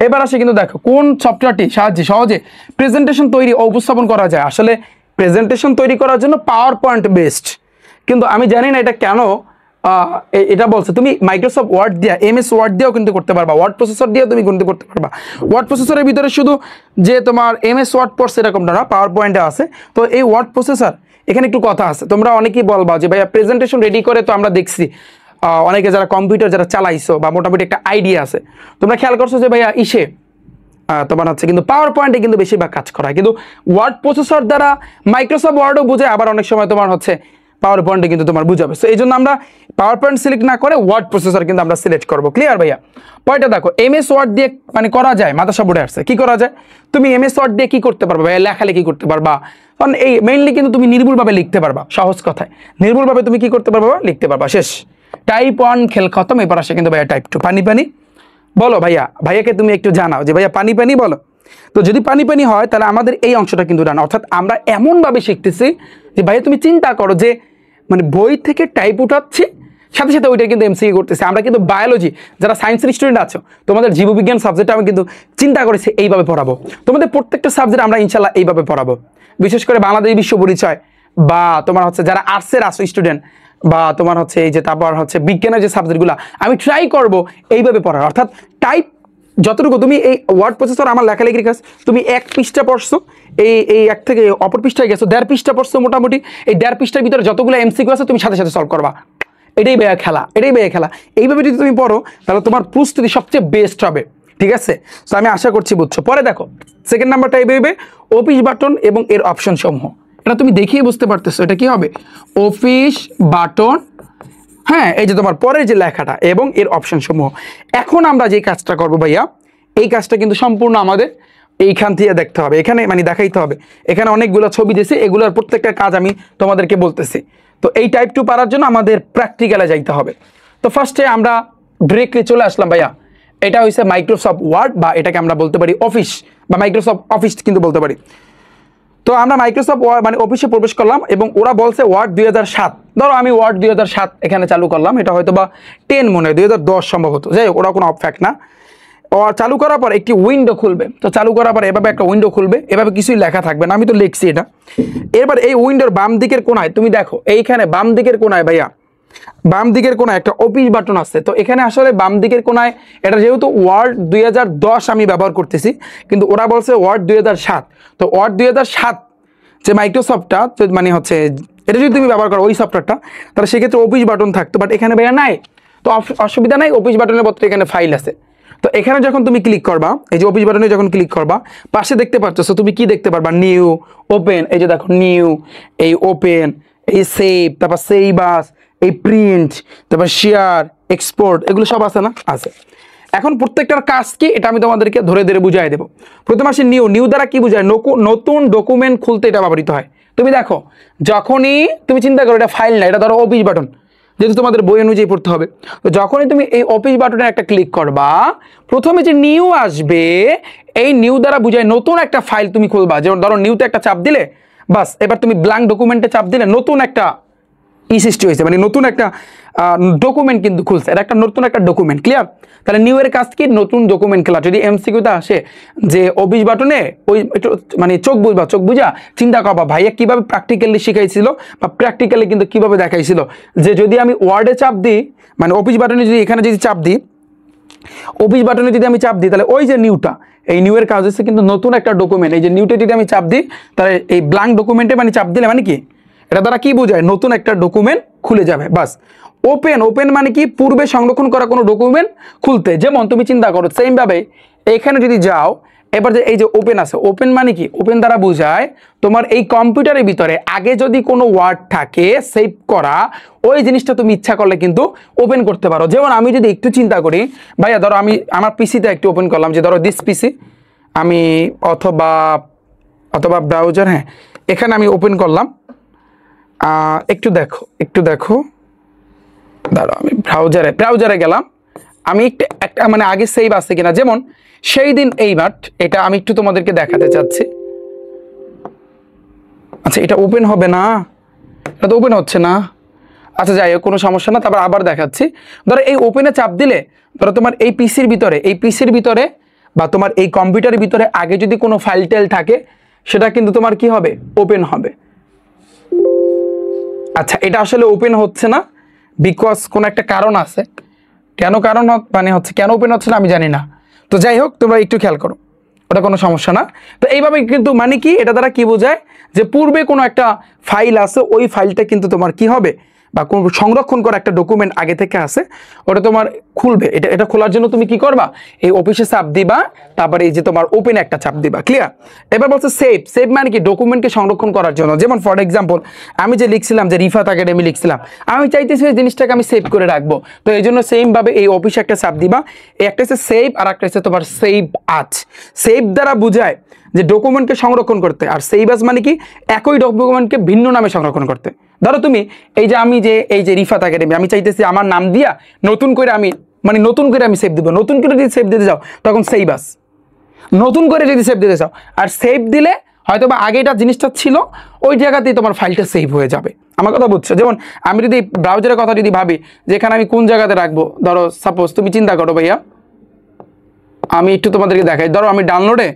এবার আসে কিন্তু দেখো কোন সফটওয়্যারটি সাহায্যে সহজে প্রেজেন্টেশন তৈরি ও উপস্থাপন করা যায়। আসলে প্রেজেন্টেশন তৈরি করার জন্য পাওয়ার পয়েন্ট বেস্ট, কিন্তু আমি জানি না এটা কেন এটা বলছে। তুমি মাইক্রোসফট ওয়ার্ড দিয়ে, MS ওয়ার্ড দিয়েও কিন্তু করতে পারবা, ওয়ার্ড প্রসেসর দিয়েও তুমি কিন্তু করতে পারবা। ওয়ার্ড প্রসেসরের ভিতরে শুধু যে তোমার MS ওয়ার্ড পড়ছে এরকমটা না, পাওয়ার পয়েন্টে আছে। তো এই ওয়ার্ড প্রসেসর, এখানে একটু কথা আছে। তোমরা অনেকেই বলবা যে ভাইয়া প্রেজেন্টেশন রেডি করে তো আমরা দেখছি অনেকে যারা কম্পিউটার যারা চালাইছো বা মোটামুটি একটা আইডিয়া আছে, তোমরা খেয়াল করছো যে ভাইয়া তোমার হচ্ছে কিন্তু পাওয়ার পয়েন্টে কিন্তু বেশিরভাগ কাজ করা হয়। কিন্তু ওয়ার্ড প্রসেসর দ্বারা মাইক্রোসফট ওয়ার্ডও বুঝে, আবার অনেক সময় তোমার হচ্ছে পাওয়ার পয়েন্টে কিন্তু তোমার বুঝাবে। সো এই জন্য আমরা পাওয়ার পয়েন্ট সিলেক্ট না করে ওয়ার্ড প্রসেসর কিন্তু আমরা সিলেক্ট করবো। ক্লিয়ার ভাইয়া? পয়েন্টটা দেখো, এমএস ওয়ার্ড দিয়ে মানে করা যায়, মাথা বোর্ডে আসছে কি করা যায়, তুমি এমএস ওয়ার্ড দিয়ে কি করতে পারবা ভাইয়া, লেখালেখি করতে পারবা। কারণ এই মেইনলি কিন্তু তুমি নির্ভুলভাবে লিখতে পারবা, সহজ কথায় নির্ভুলভাবে তুমি কি করতে পারবা, লিখতে পারবা। শেষ, টাইপ 1 খেল খতম। এবার আসে কিন্তু ভাইয়া টাইপ 2, পানি পানি। বলো ভাইয়া, ভাইয়াকে তুমি একটু জানাও যে ভাইয়া পানি পানি বলো। তো যদি পানি পানি হয় তাহলে আমাদের এই অংশটা কিন্তু ডান, অর্থাৎ আমরা এমনভাবে শিখতেছি যে ভাইয়া তুমি চিন্তা করো যে মানে বই থেকে টাইপ উঠাচ্ছি, সাথে সাথে ওইটা কিন্তু এমসিকিউ করতেছে। আমরা কিন্তু বায়োলজি, যারা সায়েন্সের স্টুডেন্ট আছো, তোমাদের জীববিজ্ঞান সাবজেক্টে আমি কিন্তু চিন্তা করেছি এইভাবে পড়াবো। তোমাদের প্রত্যেকটা সাবজেক্ট আমরা ইনশাল্লাহ এইভাবে পড়াবো। বিশেষ করে বাংলাদেশ বিশ্ব পরিচয় বা তোমার হচ্ছে যারা আর্টসের আসো স্টুডেন্ট, বা তোমার হচ্ছে এই যে তারপর হচ্ছে বিজ্ঞানের যে সাবজেক্টগুলো, আমি ট্রাই করব এইভাবে পড়ার। অর্থাৎ টাইপ যতটুকু তুমি এই ওয়ার্ড প্রসেসর আমার লেখালেখির কাজ, তুমি 1 পৃষ্ঠা পড়ছো, এই এক থেকে অপর পৃষ্ঠায় গেছো, 1.5 পৃষ্ঠা পড়ছো মোটামুটি, এই 1.5 পৃষ্ঠার ভিতরে যতগুলো এমসিকিউ আছে তুমি সাথে সাথে সলভ করবা। এটাই ভাইয়া খেলা, এটাই ভাইয়া খেলা। এইভাবে যদি তুমি পড়ো তাহলে তোমার প্রস্তুতি সবচেয়ে বেস্ট হবে। ঠিক আছে? তো আমি আশা করছি বুঝছো। পরে দেখো সেকেন্ড নাম্বারটা এইভাবে অফিস বাটন এবং এর অপশন সমূহ, এটা তুমি দেখিয়ে বুঝতে পারতেছো এটা কি হবে, অফিস বাটন। হ্যাঁ, এই যে তোমার পরের যে লেখাটা এবং এর অপশন সমূহ। এখন আমরা যে কাজটা করবো ভাইয়া, এই কাজটা কিন্তু সম্পূর্ণ আমাদের এইখান থেকে দেখতে হবে, এখানে মানে দেখাইতে হবে। এখানে অনেকগুলো ছবি দিয়েছে, এগুলোর প্রত্যেকটা কাজ আমি তোমাদেরকে বলতেছি। তো এই টাইপ 2 পারার জন্য আমাদের প্র্যাকটিক্যালে যাইতে হবে। তো ফার্স্টে আমরা ডিরেক্টলি চলে আসলাম ভাইয়া, এটা হচ্ছে মাইক্রোসফট ওয়ার্ড, বা এটাকে আমরা বলতে পারি অফিস বা মাইক্রোসফট অফিস কিন্তু বলতে পারি। তো আমরা মাইক্রোসফট মানে অফিসে প্রবেশ করলাম এবং ওরা বলছে ওয়ার্ড 2007। ধরো আমি ওয়ার্ড 2007 এখানে চালু করলাম, এটা হয়তো বা 10 মনে হয়, 2010 সম্ভবত, যাই হোক ওরা কোনো ফ্যাক্ট না। চালু করার পর একটি উইন্ডো খুলবে। তো চালু করার পর এভাবে একটা উইন্ডো খুলবে, এভাবে কিছুই লেখা থাকবে না, আমি তো লিখছি এটা। এবার এই উইন্ডোর বাম দিকের কোনায় তুমি দেখো, এইখানে বাম দিকের কোনায় ভাইয়া, বাম দিকের কোনায় একটা অফিস বাটন আছে। তো এখানে আসলে বাম দিকের কোনায়, এটা যেহেতু ওয়ার্ড 2010 আমি ব্যবহার করতেছি, কিন্তু ওরা বলছে ওয়ার্ড 2007। তো ওয়ার্ড 2007 যে মাইক্রোসফটটা মানে হচ্ছে এটা যদি তুমি ব্যবহার করো ওই সফটওয়্যারটা, তাহলে সেক্ষেত্রে অফিস বাটন থাকতো, বাট এখানে ভাইয়া নাই। তো অসুবিধা নাই, অফিস বাটনের পত্র এখানে ফাইল আছে। তো এখানে যখন তুমি ক্লিক করবা, এই যে অফিস বাটনে যখন ক্লিক করবা, পাশে দেখতে পাচ্ছ তুমি কি দেখতে পারবা, নিউ, ওপেন। এই যে দেখো নিউ, এই ওপেন, এই সেভ, তারপর সেইবাস, এই প্রিন্ট, তারপর শেয়ার, এক্সপোর্ট, এগুলো সব আছে না? আছে। এখন প্রত্যেকটার কাজ কি এটা আমি তোমাদেরকে ধরে ধরে বুঝাই দেবো। প্রথমে আসে নিউ। নিউ দ্বারা কি বোঝায়, নতুন ডকুমেন্ট খুলতে এটা ব্যবহৃত হয়। তুমি দেখো যখনই তুমি চিন্তা করো এটা ফাইল না, এটা ধরো অফিস বাটন, যেহেতু তোমাদের বই অনুযায়ী পড়তে হবে। তো যখনই তুমি এই অফিস বাটনে একটা ক্লিক করবা, প্রথমে যে নিউ আসবে, এই নিউ দ্বারা বোঝায় নতুন একটা ফাইল তুমি খুলবা। যেমন ধরো নিউতে একটা চাপ দিলে, বাস এবার তুমি ব্ল্যাঙ্ক ডকুমেন্টে চাপ দিলে নতুন একটা সৃষ্টি হয়েছে, মানে নতুন একটা ডকুমেন্ট কিন্তু খুলছে, এটা একটা নতুন একটা ডকুমেন্ট। ক্লিয়ার? তাহলে নিউ এর কাজ কি, নতুন ডকুমেন্ট খোলা। যদি এমসিকিউতে আসে যে অফিস বাটনে, ওই একটু মানে চোখ বুঝা চিন্তা করবা ভাইয়া কিভাবে প্র্যাকটিক্যালি শিখাইছিল বা প্র্যাকটিক্যালি কিন্তু কিভাবে দেখাইছিল, যে যদি আমি ওয়ার্ডে চাপ দিই, মানে অফিস বাটনে যদি এখানে যদি চাপ দিই, অফিস বাটনে যদি আমি চাপ দিই, তাহলে ওই যে নিউটা, এই নিউ এর কাজ হচ্ছে কিন্তু নতুন একটা ডকুমেন্ট। এই যে নিউতে যদি আমি চাপ দিই, তাহলে এই ব্ল্যাঙ্ক ডকুমেন্টে মানে চাপ দিলে মানে কি, এটা দ্বারা কি বোঝায়, নতুন একটা ডকুমেন্ট খুলে যাবে। বাস। ওপেন, ওপেন মানে কি, পূর্বে সংরক্ষণ করা কোনো ডকুমেন্ট খুলতে। যেমন তুমি চিন্তা করো সেম ভাবে এখানে যদি যাও, এবার যে এই যে ওপেন আছে, ওপেন মানে কি, ওপেন দ্বারা বোঝায় তোমার এই কম্পিউটারের ভিতরে আগে যদি কোনো ওয়ার্ড থাকে সেভ করা, ওই জিনিসটা তুমি ইচ্ছা করলে কিন্তু ওপেন করতে পারো। যেমন আমি যদি একটু চিন্তা করি ভাইয়া, ধরো আমি আমার পিসিতে একটু ওপেন করলাম, যে ধরো দিস পিসি আমি, অথবা ব্রাউজার, হ্যাঁ এখানে আমি ওপেন করলাম। একটু দেখো দাঁড়াও, আমি ব্রাউজারে গেলাম। আমি একটা মানে আগে সেভ আছে কিনা, যেমন সেই দিন এইবার, এটা আমি একটু তোমাদেরকে দেখাতে চাচ্ছি। আচ্ছা এটা ওপেন হবে না, এটা তো ওপেন হচ্ছে না। আচ্ছা যাই হোক, কোনো সমস্যা না, তারপর আবার দেখাচ্ছি। ধরো এই ওপেনে চাপ দিলে, ধরো তোমার এই পিসির ভিতরে বা তোমার এই কম্পিউটারের ভিতরে আগে যদি কোনো ফাইল টাইল থাকে, সেটা কিন্তু তোমার কি হবে, ওপেন হবে। আচ্ছা এটা আসলে ওপেন হচ্ছে না, বিকজ কোনো একটা কারণ আছে। কেন ওপেন হচ্ছে না আমি জানি না। তো যাই হোক, তোমরা একটু খেয়াল করো, ওটা কোনো সমস্যা না। তো এইভাবে কিন্তু মানে কি, এটা দ্বারা কি বোঝায়, যে পূর্বে কোনো একটা ফাইল আছে, ওই ফাইলটা কিন্তু তোমার কি হবে, বা কোন সংরক্ষণ করা একটা ডকুমেন্ট আগে থেকে আছে, ওটা তোমার খুলবে। এটা খোলার জন্য তুমি কি করবা, এই অফিসে চাপ দিবা, তারপরে এই যে তোমার ওপেন একটা চাপ দিবা। ক্লিয়ার? এবার বলছে সেভ মানে কি ডকুমেন্টকে সংরক্ষণ করার জন্য। যেমন ফর এক্সাম্পল আমি যে লিখছিলাম যে রিফাত একাডেমি লিখছিলাম, আমি চাইতেছি এই জিনিসটাকে আমি সেভ করে রাখবো, তো এই জন্য সেম ভাবে এই অফিসে একটা চাপ দিবা। একটা হচ্ছে সেভ আর একটা হচ্ছে তোমার সেভ আজ। সেভ দ্বারা বোঝায় যে ডকুমেন্টকে সংরক্ষণ করতে, আর সেভ আজ মানে কি একই ডকুমেন্টকে ভিন্ন নামে সংরক্ষণ করতে। ধরো তুমি এই যে রিফাত একাডেমি, আমি চাইতেছি আমার নাম দিয়া নতুন করে আমি সেভ দিব। নতুন করে যদি সেভ দিতে যাও তখন সেভ আজ, নতুন করে যদি সেভ দিতে চাও। আর সেভ দিলে হয়তো বা আগেটা জিনিসটা ছিল ওই জায়গাতেই তোমার ফাইলটা সেভ হয়ে যাবে। আমার কথা বুঝছো? যেমন আমি যদি ব্রাউজারের কথা যদি ভাবি যে এখানে আমি কোন জায়গাতে রাখবো, ধরো সাপোজ তুমি চিন্তা করো ভাইয়া, আমি একটু তোমাদেরকে দেখাই। ধরো আমি ডাউনলোডে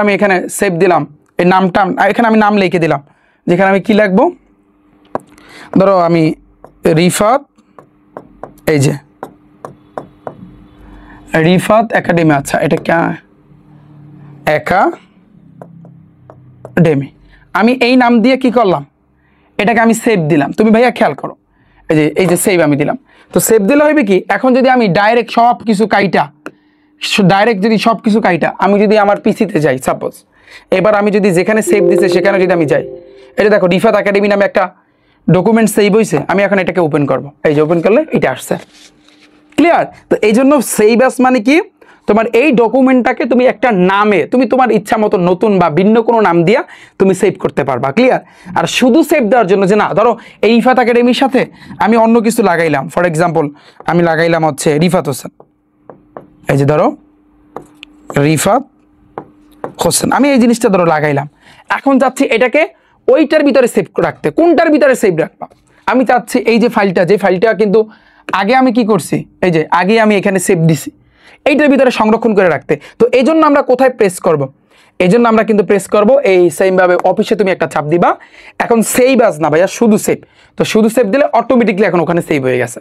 আমি এখানে সেভ দিলাম এই নামটা, এখানে আমি নাম লিখে দিলাম, যেখানে আমি কি লিখবো, ধরো আমি রিফাত, এই যে রিফাত একাডেমি। আচ্ছা এটা একাডেমি, আমি এই নাম দিয়ে কি করলাম, এটাকে আমি সেভ দিলাম। তুমি ভাইয়া খেয়াল করো, এই যে সেভ আমি দিলাম। তো সেভ দিলে হবে কি, এখন যদি আমি ডাইরেক্ট সব কিছু কাইটা আমি যদি আমার পিসিতে যাই সাপোজ, এবার আমি যদি যেখানে সেভ দিছে সেখানে যদি আমি যাই, এটা দেখো রিফাত একাডেমি নামে একটা ডকুমেন্ট সেভ হয়েছে। আমি এখন এটাকে ওপেন করব, এই যে ওপেন করলে এটা আসছে। ক্লিয়ার? তো এই জন্য সেভ আস মানে কি, তোমার এই ডকুমেন্টটাকে তুমি একটা নামে, তুমি তোমার ইচ্ছা মতো নতুন বা ভিন্ন কোনো নাম দিয়া তুমি সেভ করতে পারবা। ক্লিয়ার? আর শুধু সেভ দেওয়ার জন্য যে না, ধরো এই রিফাত একাডেমির সাথে আমি অন্য কিছু লাগাইলাম, ফর এক্সাম্পল আমি লাগাইলাম হচ্ছে রিফাত হোসেন, এই যে ধরো রিফাত হোসেন, আমি এই জিনিসটা ধরো লাগাইলাম। এখন চাচ্ছি এটাকে ওইটার ভিতরে সেভ রাখতে। কোনটার ভিতরে সেভ রাখবা? আমি চাচ্ছি এই যে ফাইলটা কিন্তু আগে আমি কি করছি, এই যে আগে আমি এখানে সেভ দিছি, এইটার ভিতরে সংরক্ষণ করে রাখতে। তো এই জন্য আমরা কোথায় প্রেস করব? এই জন্য আমরা কিন্তু প্রেস করব এই সেম ভাবে অফিসে তুমি একটা চাপ দিবা। এখন সেভ আজ না ভাইয়া, শুধু সেভ। তো শুধু সেভ দিলে অটোমেটিকলি এখন ওখানে সেভ হয়ে গেছে।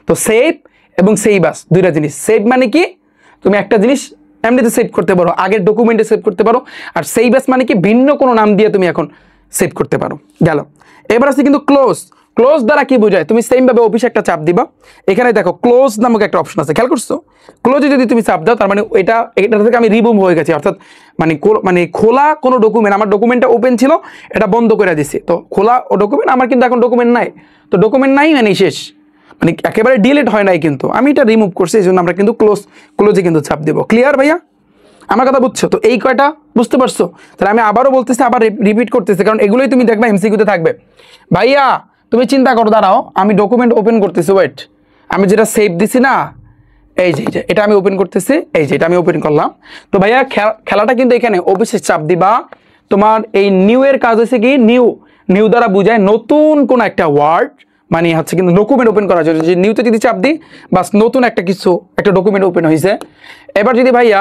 তো সেভ এবং সেভ আজ দুইটা জিনিস। সেভ মানে কি, তুমি একটা জিনিস এমনিতে সেভ করতে পারো, আগের ডকুমেন্টে সেভ করতে পারো। আর সেভ আস মানে কি ভিন্ন কোনো নাম দিয়ে তুমি এখন সেভ করতে পারো। গেল। এবার আছে কিন্তু ক্লোজ দ্বারা কি বোঝায়, তুমি সেম ভাবে অফিসে একটা চাপ দিবা, এখানে দেখো ক্লোজ নামক একটা অপশন আছে, খেয়াল করছো? ক্লোজে যদি তুমি চাপ দাও তার মানে এটা থেকে আমি রিমুভ হয়ে গেছি, অর্থাৎ মানে খোলা কোনো ডকুমেন্ট, আমার ডকুমেন্টটা ওপেন ছিল এটা বন্ধ করে দিছি। তো খোলা ও ডকুমেন্ট, আমার কিন্তু এখন ডকুমেন্ট নাই। তো ডকুমেন্ট নাই মানে শেষ, মানে একেবারে ডিলিট হয় নাই, কিন্তু আমি এটা রিমুভ করছি। এই জন্য আমরা কিন্তু ক্লোজে কিন্তু চাপ দেবো। ক্লিয়ার ভাইয়া? আমার কথা বুঝছো? তো এই কয়টা বুঝতে পারছো? তাহলে আমি আবারও বলতেছি, আবার রিপিট করতেছি, কারণ এগুলোই তুমি দেখবা এমসিকিউতে থাকবে। ভাইয়া তুমি চিন্তা করো, দাঁড়াও আমি ডকুমেন্ট ওপেন করতেছি, ওয়েট, আমি যেটা সেভ দিছি না, এই যে এটা আমি ওপেন করতেছি, এই যে এটা আমি ওপেন করলাম। তো ভাইয়া খেলাটা কিন্তু এখানে অফিসে চাপ দিবা। তোমার এই নিউ এর কাজ হচ্ছে কি, নিউ দ্বারা বোঝায় নতুন কোন একটা ওয়ার্ড, মানে হচ্ছে কিন্তু ডকুমেন্ট ওপেন করার জন্য। যে নিউতে যদি চাপ দিই, বাস নতুন একটা ডকুমেন্ট ওপেন হয়েছে। এবার যদি ভাইয়া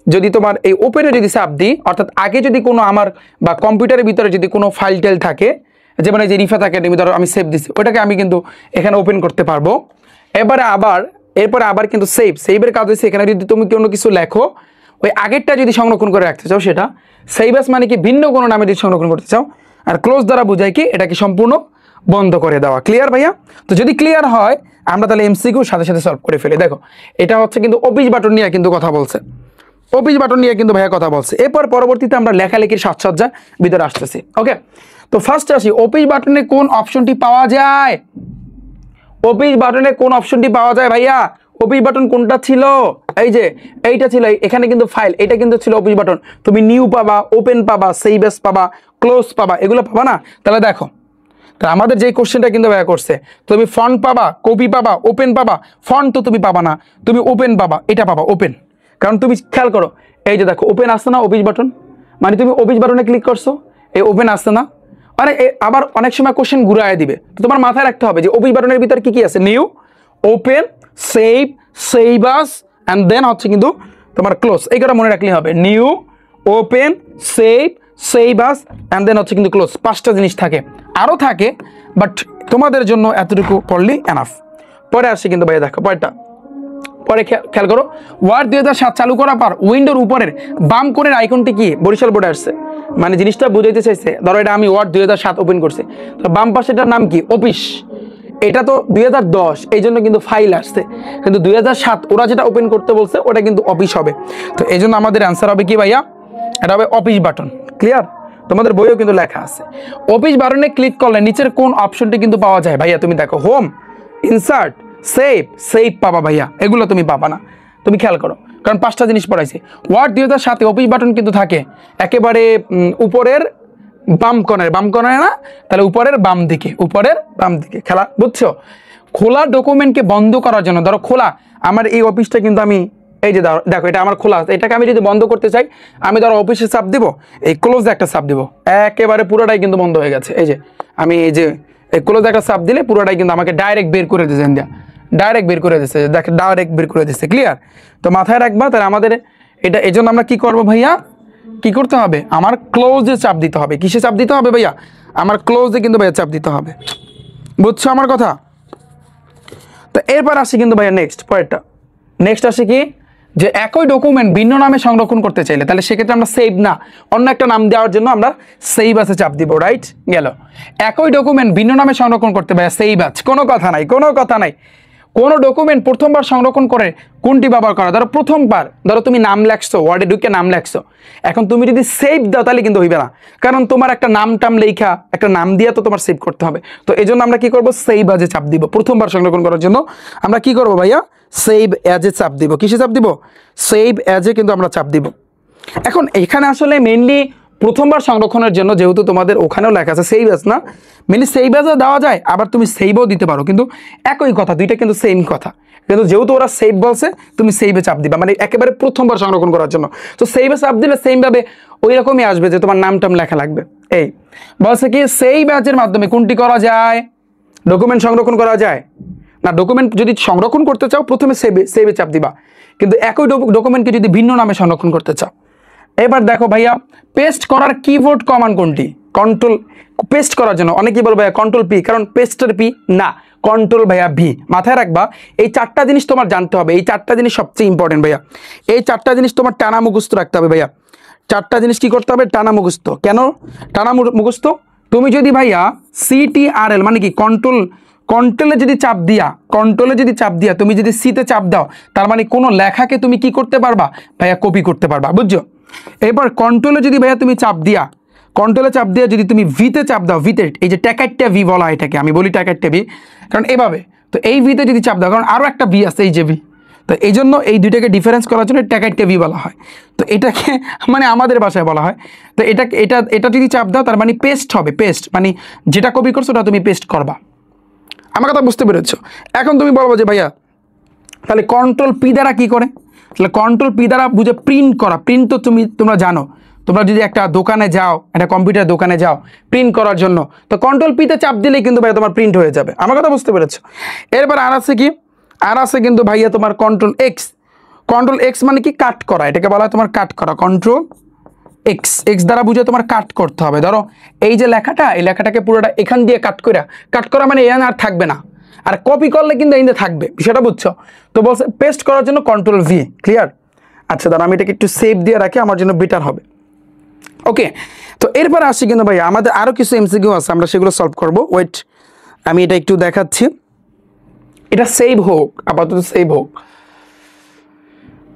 যদি তোমার এই ওপেনে যদি চাপ দিই, অর্থাৎ আগে যদি কোনো আমার বা কম্পিউটারের ভিতরে যদি কোনো ফাইল টাইল থাকে, যেমন এই যে রিফাত একাডেমি ধরো আমি সেভ দিচ্ছি, ওটাকে আমি কিন্তু এখানে ওপেন করতে পারবো। এরপরে আবার কিন্তু সেভের কাজ হচ্ছে, এখানে যদি তুমি কোনো কিছু লেখো, ওই আগেরটা যদি সংরক্ষণ করে রাখতে চাও সেটা সেভ আস মানে কি ভিন্ন কোনো নামে যদি সংরক্ষণ করতে চাও। আর ক্লোজ দ্বারা বোঝায় কি, এটাকে সম্পূর্ণ বন্ধ করে দেওয়া। ক্লিয়ার ভাইয়া? তো যদি ক্লিয়ার হয় আমরা তাহলে এমসিকিউ সাথে সাথে সলভ করে ফেলি। দেখো এটা হচ্ছে কিন্তু অফিস বাটন নিয়ে কিন্তু কথা বলছে, অফিস বাটন নিয়ে কিন্তু ভাইয়া কথা বলছে। এরপর পরবর্তীতে আমরা লেখালেখির সাজসজ্জা ভিতরে আসতেছি। ওকে, তো ফার্স্ট আসি, অফিস বাটনে কোন অপশনটি পাওয়া যায়? অফিস বাটনে কোন অপশনটি পাওয়া যায় ভাইয়া? অফিস বাটন কোনটা ছিল? এই যে এইটা ছিল, এখানে কিন্তু ফাইল, এটা কিন্তু ছিল অফিস বাটন। তুমি নিউ পাবা, ওপেন পাবা, সেভ এস পাবা, ক্লোজ পাবা, এগুলো পাবা না? তাহলে দেখো, তা আমাদের যে কোশ্চেনটা কিন্তু ভাইয়া করছে, তুমি ফন্ট পাবা, কপি পাবা, ওপেন পাবা। ফন্ট তো তুমি পাবা না, তুমি ওপেন পাবা, এটা পাবা ওপেন। কারণ তুমি খেয়াল করো, এই যে দেখো ওপেন আসছে না অফিস বাটন, মানে তুমি অফিস বাটনে ক্লিক করছো, এই ওপেন আসছে না? মানে আবার অনেক সময় কোশ্চেন ঘুরায় দিবে, তো তোমার মাথায় রাখতে হবে যে অফিস বাটনের ভিতরে কি কি আছে, new, open, save as and then হচ্ছে কিন্তু তোমার ক্লোজ। এই কথা মনে রাখলেই হবে, new, open, save as and then হচ্ছে কিন্তু ক্লোজ। 5টা জিনিস থাকে, আরও থাকে, বাট তোমাদের জন্য এতটুকু পড়লেই এনাফ। পরে আসছে কিন্তু ভাই দেখো পরে খেয়াল করো, ওয়ার্ড 2007 চালু করার পর উইন্ডোর উপরের বাম কোণের আইকনটি কি বরিশাল বোর্ডে আসছে, মানে জিনিসটা বুঝাইতে চাইছে। ধরো এটা আমি ওয়ার্ড 2007 ওপেন করছি, তো বাম পাশেটার নাম কি? অফিস। এটা তো 2010, এই জন্য কিন্তু ফাইল আসছে, কিন্তু 2007 ওরা যেটা ওপেন করতে বলছে ওটা কিন্তু অফিস হবে। তো এই জন্য আমাদের অ্যান্সার হবে কি ভাইয়া, এটা হবে অফিস বাটন। ক্লিয়ার? তোমাদের বইও কিন্তু লেখা আছে। অফিস বাটনে ক্লিক করলে নিচের কোন অপশনটি কিন্তু পাওয়া যায় ভাইয়া? তুমি দেখো, হোম, ইনসার্ট, সেভ পাবা ভাইয়া, এগুলো তুমি পাবা না। তুমি খেয়াল করো, কারণ 5টা জিনিস পড়াইছে। ওয়ার্ড 2007 অফিস বাটন কিন্তু থাকে একেবারে উপরের বাম কর্নারে না, তাহলে উপরের বাম দিকে, খেলা, বুঝছো? খোলা ডকুমেন্টকে বন্ধ করার জন্য, ধরো খোলা আমার এই অফিসটা কিন্তু আমি এই যে দেখো এটা আমার খোলা আছে, এটাকে আমি যদি বন্ধ করতে চাই, আমি ধরো অফিসে চাপ দিব, এই ক্লোজে একটা চাপ দিব, একেবারে পুরোটাই কিন্তু বন্ধ হয়ে গেছে। এই যে আমি এই যে এই ক্লোজে একটা চাপ দিলে পুরোটাই কিন্তু আমাকে ডাইরেক্ট বের করে দিয়েছে, ডাইরেক্ট বের করে দিচ্ছে। ক্লিয়ার? তো মাথায় রাখবা। তাহলে আমাদের এটা, এই জন্য আমরা কি করবো ভাইয়া, কি করতে হবে, আমার ক্লোজে চাপ দিতে হবে। কিসে চাপ দিতে হবে ভাইয়া? আমার ক্লোজে কিন্তু ভাইয়া চাপ দিতে হবে। বুঝছো আমার কথা? তো এরপর আসি কিন্তু ভাইয়া নেক্সট আসে কি, যে একই ডকুমেন্ট ভিন্ন নামে সংরক্ষণ করতে চাইলে, তাহলে সেক্ষেত্রে আমরা সেভ না, অন্য একটা নাম দেওয়ার জন্য আমরা সেভ আছে চাপ দিব। রাইট? গেল। একই ডকুমেন্ট ভিন্ন নামে সংরক্ষণ করতে ভাইয়া সেভ আছে, কোনো কথা নাই। কোনো ডকুমেন্ট প্রথমবার সংরক্ষণ করে কোনটি ব্যবহার করা? ধরো প্রথমবার, ধরো তুমি নাম লেখছো, ওয়ার্ডে ঢুকে নাম লেখছো, এখন তুমি যদি সেভ দাও তাহলে কিন্তু হইবে না, কারণ তোমার একটা নাম লেখা, একটা নাম দিয়ে তো তোমার সেভ করতে হবে। তো এই জন্য আমরা কি করবো, সেভ অ্যাজে চাপ দিব। প্রথমবার সংরক্ষণ করার জন্য আমরা কি করবো ভাইয়া, সেভ অ্যাজে চাপ দিব। কিসে চাপ দিব? সেভ অ্যাজে কিন্তু আমরা চাপ দিব। এখন এখানে আসলে মেইনলি প্রথমবার সংরক্ষণের জন্য, যেহেতু তোমাদের ওখানেও লেখা আছে সেভ অ্যাজ, না মেনলি সেভ অ্যাজও দেওয়া যায়, আবার তুমি সেভও দিতে পারো, কিন্তু একই কথা, দুইটা কিন্তু সেম কথা। কিন্তু যেহেতু ওরা সেভ বলছে, তুমি সেভে চাপ দিবা, মানে একেবারে প্রথমবার সংরক্ষণ করার জন্য। তো সেভে চাপ দিলে সেমভাবে ওই রকমই আসবে যে তোমার নাম লেখা লাগবে। এই বলছে কি, সেভ অ্যাজের মাধ্যমে কোনটি করা যায়? ডকুমেন্ট সংরক্ষণ করা যায় না। ডকুমেন্ট যদি সংরক্ষণ করতে চাও প্রথমে সেভে চাপ দিবা, কিন্তু একই ডকুমেন্টকে যদি ভিন্ন নামে সংরক্ষণ করতে চাও। এবার দেখো ভাইয়া, পেস্ট করার কিবোর্ড কমান্ড কোনটি? কন্ট্রোল। পেস্ট করার জন্য অনেকেই বলবে ভাইয়া কন্ট্রোল পি, কারণ পেস্টের পি না, কন্ট্রোল ভাইয়া ভি। মাথায় রাখবা, এই 4টা জিনিস তোমার জানতে হবে। এই 4টা জিনিস সবচেয়ে ইম্পর্টেন্ট ভাইয়া। এই 4টা জিনিস তোমার টানা মুখস্থ রাখতে হবে ভাইয়া। 4টা জিনিস কি করতে হবে? টানা মুখস্থ। কেন টানা মুখস্থ? তুমি যদি ভাইয়া CTRL মানে কি কন্ট্রোলে যদি চাপ দিয়া তুমি যদি সিতে চাপ দাও, তার মানে কোনো লেখাকে তুমি কি করতে পারবা ভাইয়া, কপি করতে পারবা। বুঝছো? এবার কন্ট্রোলে যদি ভাইয়া তুমি চাপ দিয়া যদি তুমি ভিতে চাপ দাও, ভিতে, এই যে ট্যাকাইটটা ভি বলা হয় এটাকে, আমি বলি ট্যাকাইটটা ভি, কারণ এভাবে। তো এই ভিতে যদি চাপ দাও, কারণ আরও একটা ভি আছে, এই যে ভি, তো এই জন্য এই দুইটাকে ডিফারেন্স করার জন্য ট্যাকাইটটা ভি বলা হয়। তো এটাকে মানে আমাদের ভাষায় বলা হয়। তো এটা যদি চাপ দাও, তার মানে পেস্ট হবে। পেস্ট মানে যেটা কপি করছো ওটা তুমি পেস্ট করবা। আমার কথা বুঝতে পেরেছো? এখন তুমি বলবো যে ভাইয়া তাহলে কন্ট্রোল পি দ্বারা কি করে? তাহলে কন্ট্রোল পি দ্বারা বুঝে প্রিন্ট করা। প্রিন্ট তো তোমরা জানো, তোমরা যদি একটা দোকানে যাও, একটা কম্পিউটার দোকানে যাও প্রিন্ট করার জন্য, তো কন্ট্রোল পিতে চাপ দিলেই কিন্তু ভাইয়া তোমার প্রিন্ট হয়ে যাবে। আমার কথা বুঝতে পেরেছো? এরপর আর আছে কি, কিন্তু ভাইয়া তোমার কন্ট্রোল এক্স মানে কি, কাট করা। এটাকে বলা হয় তোমার কাট করা। কন্ট্রোল এক্স দ্বারা বুঝে তোমার কাট করতে হবে। ধরো এই যে লেখাটা, এই লেখাটাকে পুরোটা এখান দিয়ে কাট করা মানে এখানে আর থাকবে না, আর কপি করলে কিন্তু এই থাকবে। বিষয়টা বুঝছো? তো বলছে পেস্ট করার জন্য কন্ট্রোল ভি। ক্লিয়ার? আচ্ছা, দাঁড়া আমি এটাকে একটু সেভ দিয়ে রাখি, আমার জন্য বেটার হবে। ওকে, তো এরপরে আসি কিন্তু ভাই আমাদের আরও কিছু এমসিকিউ আছে, আমরা সেগুলো সলভ করব। ওয়েট, আমি এটা একটু দেখাচ্ছি। এটা সেভ হোক, আপাতত সেভ হোক,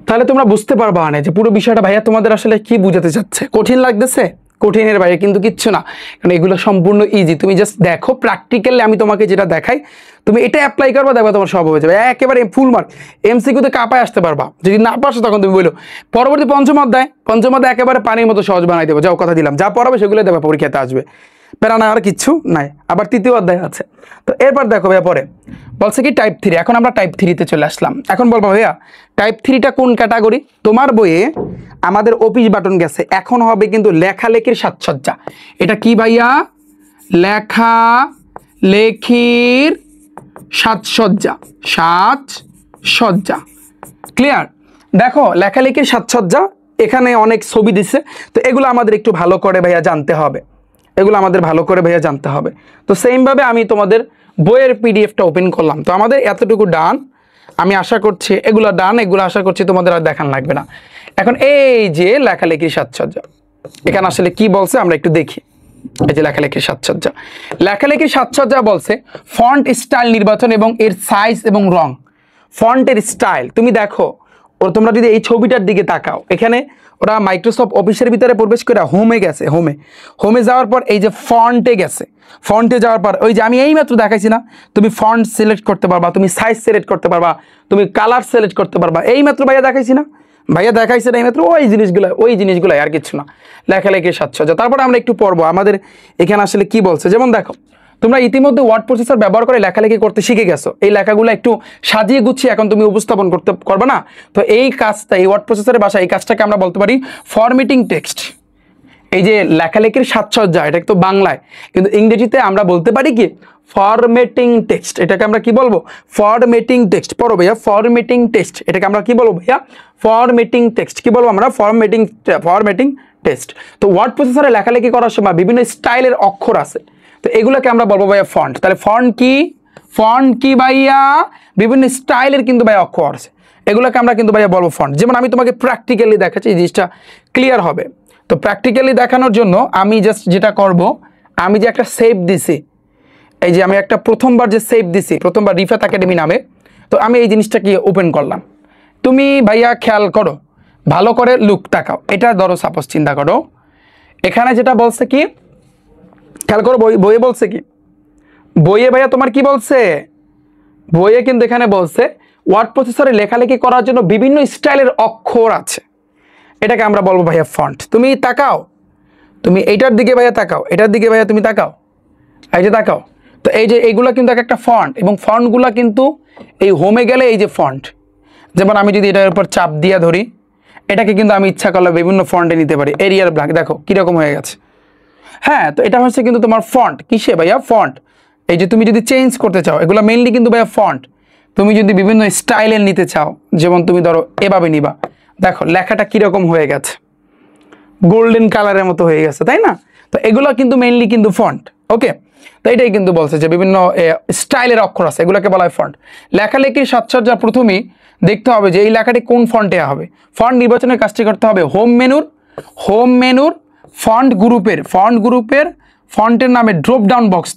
তাহলে তোমরা বুঝতে পারবা না যে পুরো বিষয়টা ভাইয়া তোমাদের আসলে কি বুঝাতে চাচ্ছে। কঠিন লাগতেছে? কঠিনের বাইরে কিন্তু কিচ্ছু না, কারণ এগুলো সম্পূর্ণ ইজি। তুমি জাস্ট দেখো প্র্যাকটিক্যালি, আমি তোমাকে যেটা দেখাই তুমি এটা অ্যাপ্লাই করবা, দেখবা তোমার সব হয়ে যাবে একেবারে ফুল মার্ক। এমসিকিউতে কাপায় আসতে পারবা। যদি না পারছো তখন তুমি বলো পরবর্তী পঞ্চম অধ্যায় একেবারে পানির মতো সহজ বানাই দেবো। যাও, কথা দিলাম, যা পড়াবে সেগুলো দেবে পরীক্ষাতে আসবে, প্যারা না আর কিচ্ছু নাই। আবার 3য় অধ্যায় আছে। তো এরপর দেখো ভাইয়া, পরে বলছে কি টাইপ 3। এখন আমরা টাইপ 3-তে চলে আসলাম। এখন বলবো ভাইয়া টাইপ 3টা কোন ক্যাটাগরি? তোমার বইয়ে আমাদের অফিস বাটন গেছে, এখন হবে কিন্তু লেখালেখির সাজসজ্জা। এটা কি ভাইয়া? লেখালেখির সাজসজ্জা। ক্লিয়ার? দেখো লেখালেখির সাজসজ্জা, এখানে অনেক ছবি দিচ্ছে, তো এগুলো আমাদের একটু ভালো করে ভাইয়া জানতে হবে। তো সেমভাবে আমি তোমাদের বইয়ের পিডিএফটা ওপেন করলাম। তো আমাদের এতটুকু ডান, আমি আশা করছি এগুলো ডান, এগুলো আশা করছি তোমাদের আর দেখান লাগবে না। এখন এই যে লেখালেখির সাজসজ্জা, এখানে আসলে কি বলছে আমরা একটু দেখি। এই যে লেখালেখির সাজসজ্জা, লেখালেখির সাজসজ্জা বলছে ফন্ট স্টাইল নির্বাচন এবং এর সাইজ এবং রং। ফন্টের স্টাইল তুমি দেখো, ও তোমরা যদি এই ছবিটার দিকে তাকাও, এখানে ওরা মাইক্রোসফট অফিসের ভিতরে প্রবেশ করে হোমে গেছে, হোমে যাওয়ার পর এই যে ফন্টে গেছে, ফন্টে যাওয়ার পর ওই যে আমি এইমাত্র দেখাইছি না, তুমি ফন্ট সিলেক্ট করতে পারবা, তুমি সাইজ সিলেক্ট করতে পারবা, তুমি কালার সিলেক্ট করতে পারবা, এইমাত্র ভাইয়া দেখাইছি না, ভাইয়া দেখাইছে না এইমাত্র, ওই জিনিসগুলো আর কিছু না, লেখালেখির সাজসজ্জা। তারপরে আমরা একটু পড়বো আমাদের এখানে আসলে কি বলছে। যেমন দেখো, তোমরা ইতিমধ্যে ওয়ার্ড প্রসেসর ব্যবহার করে লেখালেখি করতে শিখে গেছো, এই লেখাগুলো একটু সাজিয়ে গুছিয়ে এখন তুমি উপস্থাপন করতে পারবে না, তো এই কাজটা, এই ওয়ার্ড প্রসেসরের ভাষায় এই কাজটাকে আমরা বলতে পারি ফরম্যাটিং টেক্সট। এই যে লেখালেখির সাজসজ্জা, এটা তো বাংলায়, কিন্তু ইংরেজিতে আমরা বলতে পারি কি ফরম্যাটিং টেক্সট। এটাকে আমরা কি বলবো? Formatting text. পড়ো ভাইয়া, ফরম্যাটিং টেক্সট, এটাকে আমরা কি বলবো ভাইয়া? Formatting text. কি বলবো আমরা? Formatting text. তো ওয়ার্ড প্রসেসরে লেখালেখি করার সময় বিভিন্ন স্টাইলের অক্ষর আছে, তো এগুলোকে আমরা বলবো ভাইয়া ফন্ট। তাহলে ফন্ট কি ভাইয়া? বিভিন্ন স্টাইলের কিন্তু ভাইয়া অক্ষর আছে, এগুলোকে আমরা কিন্তু ভাইয়া বলবো ফন্ট। যেমন আমি তোমাকে প্র্যাকটিক্যালি দেখাচ্ছি, এই জিনিসটা ক্লিয়ার হবে। তো প্র্যাকটিক্যালি দেখানোর জন্য আমি জাস্ট যেটা করব, আমি যে একটা সেভ দিছি, এই যে আমি একটা প্রথমবার যে সেভ দিছি, প্রথমবার রিফাত একাডেমি নামে, তো আমি এই জিনিসটাকে ওপেন করলাম। তুমি ভাইয়া খেয়াল করো, ভালো করে লুক তাকাও, এটা ধরো সাপোজ চিন্তা করো, এখানে যেটা বলছে কি, খেয়াল করো, বইয়ে বলছে কি, বইয়ে ভাইয়া তোমার কি বলছে, বইয়ে কিন্তু এখানে বলছে ওয়ার্ড প্রসেসরে লেখালেখি করার জন্য বিভিন্ন স্টাইলের অক্ষর আছে, এটাকে আমরা বলবো ভাইয়া ফন্ট। তুমি তাকাও, তুমি এইটার দিকে ভাইয়া তাকাও, এটার দিকে ভাইয়া তুমি তাকাও, এই যে তাকাও, তো এই যে এইগুলা কিন্তু একটা ফন্ট, এবং ফন্টগুলা কিন্তু এই হোমে গেলে এই যে ফন্ট, যেমন আমি যদি এটার উপর চাপ দিয়ে ধরি, এটাকে কিন্তু আমি ইচ্ছা করলে বিভিন্ন ফন্টে নিতে পারি। এরিয়াল ব্ল্যাক দেখো কীরকম হয়ে গেছে, হ্যাঁ, তো এটা হচ্ছে কিন্তু তোমার ফন্ট। কিসে ভাইয়া? ফন্ট। এই যে তুমি যদি চেঞ্জ করতে চাও, এগুলো মেইনলি কিন্তু ভাইয়া ফন্ট। তুমি যদি বিভিন্ন স্টাইলের নিতে চাও, যেমন তুমি ধরো এভাবে নিবা, দেখো লেখাটা কীরকম হয়ে গেছে, গোল্ডেন কালারের মতো হয়ে গেছে, তাই না? তো এগুলো কিন্তু মেইনলি কিন্তু ফন্ট। ওকে, তো এটাই কিন্তু বলছে যে বিভিন্ন স্টাইলের অক্ষর আছে, এগুলোকে বলা হয় ফন্ট। লেখালেখির সাজসজ্জা প্রথমেই দেখতে হবে যে এই লেখাটি কোন ফন্টে হবে। ফন্ট নির্বাচনের কাজটি করতে হবে হোম মেনুর ফন্ট গ্রুপের ফন্টের নামে ড্রপ ডাউন বক্স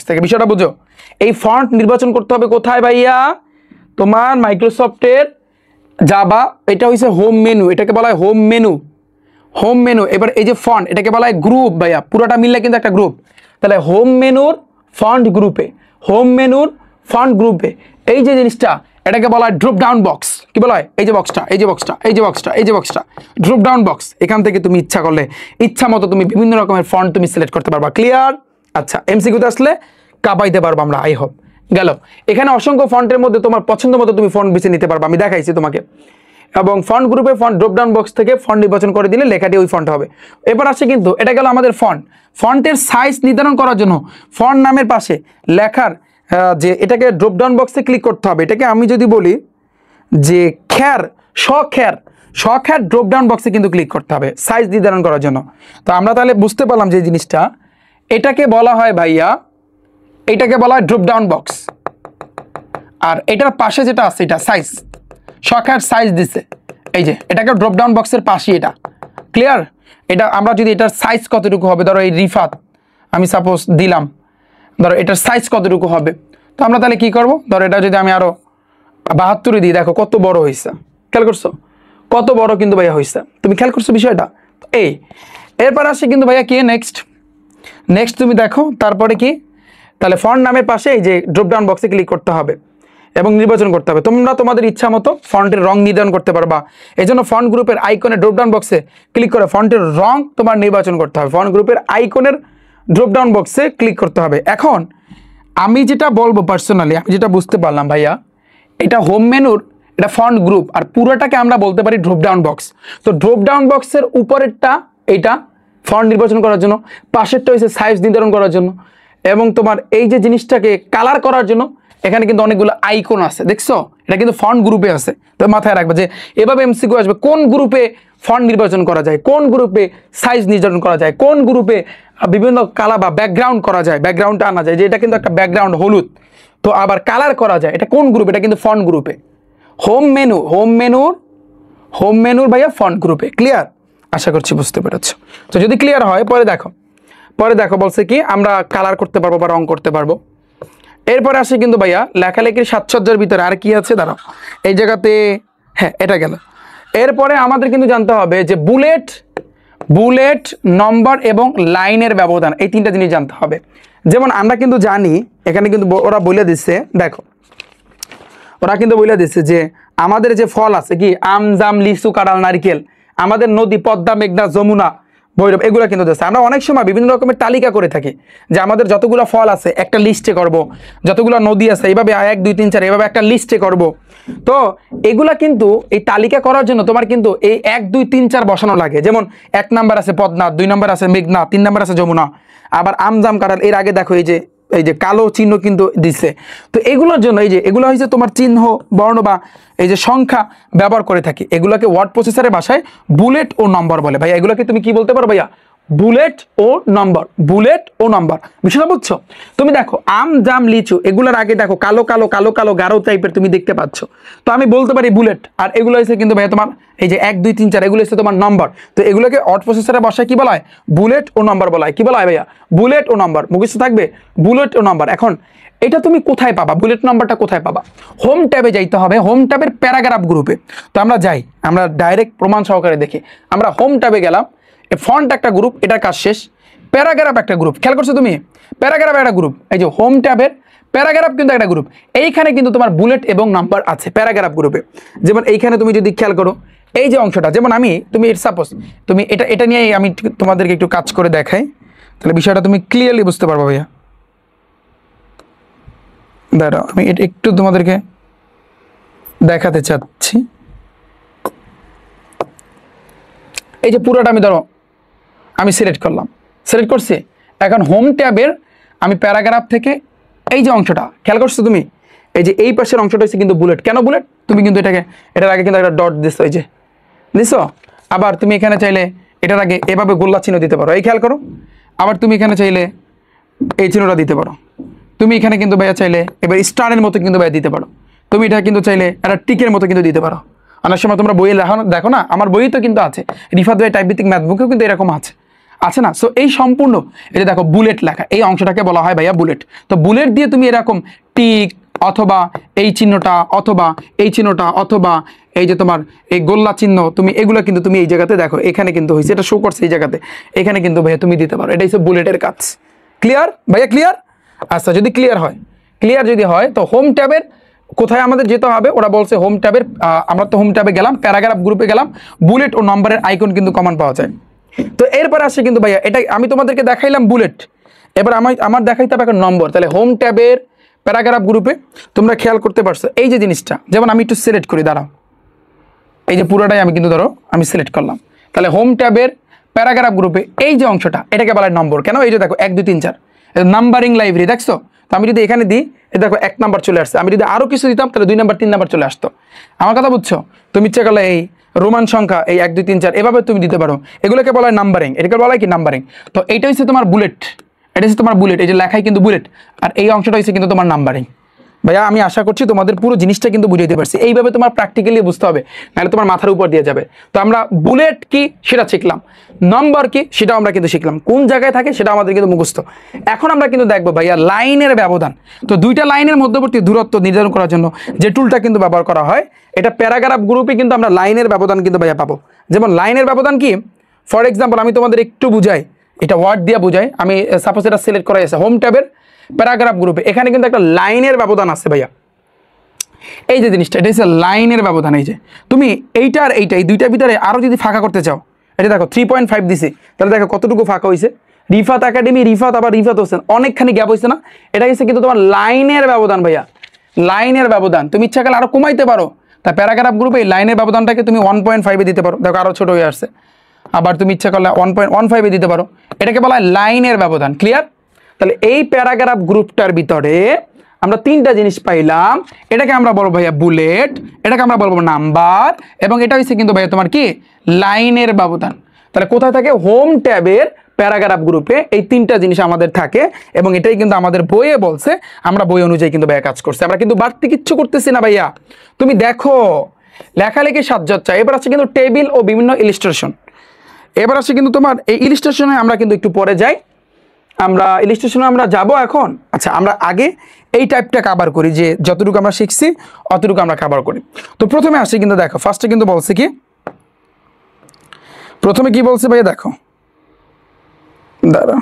থেকে বিষয়টা বুঝো। এই ফন্ট নির্বাচন করতে হবে কোথায় ভাইয়া? তোমার মাইক্রোসফটের জাভা, এটা হচ্ছে হোম মেনু, এটাকে বলা হয় হোম মেনু। এবার এই যে ফন্ট, এটাকে বলা হয় গ্রুপ ভাইয়া, পুরোটা মিললে কিন্তু একটা গ্রুপ। তাহলে হোম মেনুর ফন্ট গ্রুপে এই যে জিনিসটা, এটাকে বলা হয় ড্রপ ডাউন বক্স। কি বলা হয়? এই যে বক্সটা ড্রপ ডাউন বক্স। এখান থেকে তুমি ইচ্ছা মতো তুমি বিভিন্ন রকমের ফন্ট তুমি সিলেক্ট করতে পারবা। ক্লিয়ার? আচ্ছা, এমসিকিউতে আসলে কাঁপাইতে পারবো আমরা, আই হোপ। গেল, এখানে অসংখ্য ফন্টের মধ্যে তোমার পছন্দ মতো তুমি ফন্ট বেছে নিতে পারবা, আমি দেখাইছি তোমাকে। এবং ফন্ট গ্রুপে ড্রপ ডাউন বক্স থেকে ফন্ট নির্বাচন করে দিলে লেখাটি ওই ফন্ট হবে। এবার আসছে কিন্তু, এটা গেল আমাদের ফন্টের সাইজ নির্ধারণ করার জন্য ফন্ট নামের পাশে লেখার যে এটাকে ড্রপ ডাউন বক্সে ক্লিক করতে হবে। এটাকে আমি যদি বলি যে খ্যার ড্রপ ডাউন বক্সে কিন্তু ক্লিক করতে হবে সাইজ নির্ধারণ করার জন্য। তো আমরা তাহলে বুঝতে পারলাম যে জিনিসটা, এটাকে বলা হয় ভাইয়া, এটাকে বলা হয় ড্রপ ডাউন বক্স। আর এটার পাশে যেটা আছে, এটা সাইজ, শখের সাইজ দিছে, এই যে এটাকে ড্রপ ডাউন বক্সের পাশে, এটা ক্লিয়ার? এটা আমরা যদি এটার সাইজ কতটুকু হবে, ধরো এই রিফাত আমি সাপোজ দিলাম, ধরো এটার সাইজ কতটুকু হবে, তো আমরা তাহলে কি করব, ধরো এটা যদি আমি আরো 72 দিই, দেখো কত বড় হয়েছে, খেয়াল করছো কত বড় কিন্তু ভাইয়া হয়েছে, তুমি খেয়াল করছো বিষয়টা? এই এরপর আসে কিন্তু ভাইয়া কি নেক্সট তুমি দেখো, তারপরে কি, তাহলে ফন্ট নামের পাশে এই যে ড্রপ ডাউন বক্সে ক্লিক করতে হবে এবং নির্বাচন করতে হবে। তোমরা তোমাদের ইচ্ছা মতো ফন্টের রং নির্ধারণ করতে পারবা। এই জন্য ফন্ট গ্রুপের আইকনে ড্রপ ডাউন বক্সে ক্লিক করে ফন্টের রং তোমার নির্বাচন করতে হবে, ফন্ট গ্রুপের আইকনের ড্রপ ডাউন বক্সে ক্লিক করতে হবে। এখন আমি যেটা বলবো পার্সোনালি, আমি যেটা বুঝতে পারলাম ভাইয়া, এটা হোম মেনুর, এটা ফন্ট গ্রুপ, আর পুরোটাকে আমরা বলতে পারি ড্রপ ডাউন বক্স। তো ড্রপ ডাউন বক্সের উপরেরটা এইটা ফন্ট নির্বাচন করার জন্য, পাশেরটা হচ্ছে সাইজ নির্ধারণ করার জন্য, এবং তোমার এই যে জিনিসটাকে কালার করার জন্য এখানে কিন্তু অনেকগুলো আইকন আছে, দেখছো? এটা কিন্তু ফন্ট গ্রুপে আছে। তো মাথায় রাখবে যে এভাবে এমসিকিউ আসবে, কোন গ্রুপে ফন্ট নির্বাচন করা যায়, কোন গ্রুপে সাইজ নির্ধারণ করা যায়, কোন গ্রুপে বিভিন্ন কালার বা ব্যাকগ্রাউন্ড করা যায়, ব্যাকগ্রাউন্ডটা আনা যায়, যে এটা কিন্তু একটা ব্যাকগ্রাউন্ড হলুদ, তো আবার কালার করা যায়, এটা কোন গ্রুপে? এটা কিন্তু ফন্ট গ্রুপে। হোম মেনুর ভাইয়া ফন্ট গ্রুপে। ক্লিয়ার? আশা করছি বুঝতে পেরেছো। তো যদি ক্লিয়ার হয়, পরে দেখো পরে দেখো বলছে কি আমরা কালার করতে পারবো বা রং করতে পারবো। এরপরে আসে কিন্তু ভাইয়া লেখালেখির সাজসজ্জার ভিতরে আর কি আছে দাঁড়াও, এই জায়গাতে হ্যাঁ এটা গেল। এরপরে আমাদের কিন্তু জানতে হবে যে বুলেট নম্বর এবং লাইনের ব্যবধান, এই তিনটা জিনিস জানতে হবে। যেমন আমরা কিন্তু জানি এখানে কিন্তু ওরা বলে দিচ্ছে, দেখো ওরা কিন্তু বলে দিচ্ছে যে আমাদের যে ফল আছে কি আম জাম লিচু কাঁঠাল নারকেল, আমাদের নদী পদ্মা মেঘনা যমুনা ভৈরব, এগুলো কিন্তু দিচ্ছে। আমরা অনেক সময় বিভিন্ন রকমের তালিকা করে থাকি যে আমাদের যতগুলো ফল আছে একটা লিস্টে করব, যতগুলো নদী আছে এইভাবে 1 2 3 4 এইভাবে একটা লিস্টে করব। তো এগুলা কিন্তু এই তালিকা করার জন্য তোমার কিন্তু এই 1 2 3 4 বসানো লাগে। যেমন 1 নাম্বার আছে পদ্মা, 2 নাম্বার আছে মেঘনা, 3 নাম্বার আছে যমুনা, আবার আম জাম কাঁঠাল এর আগে দেখো এই যে কালো চিহ্ন কিন্তু দিচ্ছে। তো এগুলোর জন্য এই যে এগুলো হচ্ছে তোমার চিহ্ন বর্ণ বা এই যে সংখ্যা ব্যবহার করে থাকি, এগুলোকে ওয়ার্ড প্রসেসরের ভাষায় বুলেট ও নম্বর বলে। ভাইয়া এগুলোকে তুমি কি বলতে পারো ভাইয়া? বুলেট ও নম্বর, বুলেট ও নম্বর, বিষয়টা বুঝছো? তুমি দেখো আম জাম লিচু এগুলোর আগে দেখো কালো কালো কালো কালো গাঢ় টাইপের তুমি দেখতে পাচ্ছ, তো আমি বলতে পারি বুলেট। আর এগুলো হচ্ছে কিন্তু ভাইয়া তোমার এই যে 1 2 3 4 এগুলো হচ্ছে তোমার নম্বর। তো এগুলোকে ওয়ার্ড প্রসেসরের ভাষায় কি বলা হয়? বুলেট ও নম্বর বলা হয়। কি বলা হয় ভাইয়া? বুলেট ও নম্বর, মুখস্থ থাকবে বুলেট ও নম্বর। এখন এটা তুমি কোথায় পাবা? বুলেট নাম্বারটা কোথায় পাবা? হোম ট্যাবে যাইতে হবে, হোম ট্যাবের প্যারাগ্রাফ গ্রুপে। তো আমরা যাই, আমরা ডাইরেক্ট প্রমাণ সহকারে দেখি। আমরা হোম ট্যাবে গেলাম, ফন্ট একটা গ্রুপ, এটার কাজ শেষ। প্যারাগ্রাফ একটা গ্রুপ, খেয়াল করছো তুমি? প্যারাগ্রাফ একটা গ্রুপ, এই যে হোম ট্যাবের প্যারাগ্রাফ কিন্তু একটা গ্রুপ। এইখানে কিন্তু তোমার বুলেট এবং নাম্বার আছে প্যারাগ্রাফ গ্রুপে। যেমন এইখানে তুমি যদি খেয়াল করো এই যে অংশটা, যেমন তুমি সাপোজ তুমি এটা নিয়ে আমি তোমাদেরকে একটু কাজ করে দেখাই, তাহলে বিষয়টা তুমি ক্লিয়ারলি বুঝতে পারবো ভাইয়া। দাঁড়াও আমি এটা একটু তোমাদেরকে দেখাতে চাচ্ছি। এই যে পুরোটা আমি সিলেক্ট করলাম, সিলেক্ট করছি। এখন হোম ট্যাবের আমি প্যারাগ্রাফ থেকে এই যে অংশটা খেয়াল করছো তুমি, এই যে এই পাশের অংশটা হচ্ছে কিন্তু বুলেট। কেন বুলেট? তুমি কিন্তু এটার আগে কিন্তু একটা ডট দিছো, এই যে দিছো। আবার তুমি এখানে চাইলে এটার আগে এভাবে গোল্লা চিহ্ন দিতে পারো, এই খেয়াল করো। আবার তুমি এখানে চাইলে এই চিহ্নটা দিতে পারো। তুমি এখানে কিন্তু ভাইয়া চাইলে এবার স্টারের মতো কিন্তু ভাইয়া দিতে পারো। তুমি এটা কিন্তু চাইলে একটা টিকের মতো কিন্তু দিতে পারো। অনেক সময় তোমরা বইয়ে দেখো না, আমার বই তো কিন্তু আছে, রিফাত ভাই টাইপ ভিত্তিক ম্যাথ বুকেও কিন্তু এরকম আছে না? সো এই সম্পূর্ণ এটা দেখো বুলেট লেখা, এই অংশটাকে বলা হয় ভাইয়া বুলেট। তো বুলেট দিয়ে তুমি এরকম টিক অথবা এই চিহ্নটা অথবা এই চিহ্নটা অথবা এই যে তোমার এই গোল্লা চিহ্ন, তুমি এগুলো কিন্তু তুমি এই জায়গাতে দেখো এখানে কিন্তু হয়েছে, এটা শো করছে এই জায়গাতে, এখানে কিন্তু ভাইয়া তুমি দিতে পারো। এটা হচ্ছে বুলেটের কাজ। ক্লিয়ার ভাইয়া? ক্লিয়ার? আচ্ছা, যদি ক্লিয়ার যদি হয় তো হোম ট্যাবের কোথায় আমাদের যেতে হবে? ওরা বলছে হোম ট্যাবের, আমরা তো হোম ট্যাবে গেলাম, প্যারাগ্রাফ গ্রুপে গেলাম, বুলেট ও নম্বরের আইকন কিন্তু কমন পাওয়া যায়। তো এরপর আসে কিন্তু ভাইয়া এটা আমি তোমাদেরকে দেখাইলাম বুলেট, এবার আমার দেখাইতে হবে এখন নম্বর। তাহলে হোম ট্যাবের প্যারাগ্রাফ গ্রুপে তোমরা খেয়াল করতে পারছো এই যে জিনিসটা, যেমন আমি একটু সিলেক্ট করি, দাঁড়াও এই যে পুরোটাই আমি কিন্তু আমি সিলেক্ট করলাম। তাহলে হোম ট্যাবের প্যারাগ্রাফ গ্রুপে এই যে অংশটা এটাকে বলা হয় নম্বর। কেন? এই যে দেখো 1 2 3 4 নাম্বারিং লাইব্রেরি, দেখছো? তো আমি যদি এখানে দিই এই দেখো 1 নাম্বার চলে আসছে। আমি যদি আরো কিছু দিতাম তাহলে 2 নাম্বার 3 নাম্বার চলে আসতো। আমার কথা বুঝছো? তুমি ইচ্ছা করলে এই রোমান সংখ্যা এই 1 2 3 4 এভাবে তুমি দিতে পারো, এগুলোকে বলা হয় নাম্বারিং। এটাকে বলা হয় কি? নাম্বারিং। তো এইটা হচ্ছে তোমার বুলেট, এটা হচ্ছে তোমার বুলেট, এই যে লেখাই কিন্তু বুলেট, আর এই অংশটা হচ্ছে কিন্তু তোমার নাম্বারিং। ভাইয়া আমি আশা করছি তোমাদের পুরো জিনিসটা কিন্তু বুঝাইতে পারছি। এইভাবে তোমার প্র্যাকটিক্যালি বুঝতে হবে, নাহলে তোমার মাথার উপর দিয়ে যাবে। তো আমরা বুলেট কি সেটা শিখলাম, নম্বর কি সেটাও আমরা কিন্তু শিখলাম, কোন জায়গায় থাকে সেটা আমাদের কিন্তু মুখস্থ। এখন আমরা কিন্তু দেখবো ভাইয়া লাইনের ব্যবধান। তো দুইটা লাইনের মধ্যবর্তী দূরত্ব নির্ধারণ করার জন্য যে টুলটা কিন্তু ব্যবহার করা হয়, এটা প্যারাগ্রাফ গ্রুপে কিন্তু আমরা লাইনের ব্যবধান কিন্তু ভাইয়া পাবো। যেমন লাইনের ব্যবধান কি, ফর এক্সাম্পল আমি তোমাদের একটু বুঝাই, এটা ওয়ার্ড দিয়ে বুঝাই। আমি সাপোজ এটা সিলেক্ট করা আছে হোম ট্যাবের প্যারাগ্রাফ গ্রুপে, এখানে কিন্তু একটা লাইনের ব্যবধান আছে ভাইয়া। এই যে জিনিসটা এটা হচ্ছে লাইনের ব্যবধান। এই যে তুমি এইটা আর এইটা এই দুইটার ভিতরে আরো যদি ফাঁকা করতে চাও, এটা দেখো 3.5 দিছে, তাহলে দেখো কতটুকু ফাঁকা হয়েছে। রিফাত একাডেমি, রিফাত আবার রিফাত হোসেন, অনেকখানি গ্যাপ হয়েছে না? এটা হচ্ছে কিন্তু তোমার লাইনের ব্যবধান ভাইয়া, লাইনের ব্যবধান। তুমি ইচ্ছা করলে আরো কমাইতে পারো। তা প্যারাগ্রাফ গ্রুপে এই লাইনের ব্যবধানটাকে তুমি 1.5 দিতে পারো, দেখো আরো ছোট হয়ে আসছে। আবার তুমি ইচ্ছা করলে 1.15 দিতে পারো, এটাকে বলা হয় লাইনের ব্যবধান। ক্লিয়ার? তাহলে এই প্যারাগ্রাফ গ্রুপটার ভিতরে আমরা তিনটা জিনিস পাইলাম, এটাকে আমরা বলবো ভাইয়া বুলেট, এটাকে আমরা বলবো নাম্বার, এবং এটা হচ্ছে কিন্তু ভাইয়া তোমার কি লাইনের ব্যবধান। তাহলে কোথায় থাকে? হোম ট্যাবের প্যারাগ্রাফ গ্রুপে এই তিনটা জিনিস আমাদের থাকে, এবং এটাই কিন্তু আমাদের বইয়ে বলছে, আমরা বই অনুযায়ী কিন্তু ভাইয়া কাজ করছি, আমরা কিন্তু বাড়তি কিচ্ছু করতেছি না ভাইয়া। তুমি দেখো লেখালেখি সাজসজ্জা, এবার আছে কিন্তু টেবিল ও বিভিন্ন ইলিস্ট্রেশন। এবার আছে কিন্তু তোমার এই ইলিস্ট্রেশনে আমরা কিন্তু একটু পরে যাই। আমরা ইলাস্ট্রেশনে আমরা যাব এখন। আচ্ছা, আমরা আগে এই টাইপটা কভার করি, যে যতটুকু আমরা শিখছি অতটুকু আমরা কভার করি। তো প্রথমে আসি কিন্তু দেখো, ফার্স্টে কিন্তু বলছে কি, প্রথমে কি বলছে ভাইয়া দেখো, দাঁড়া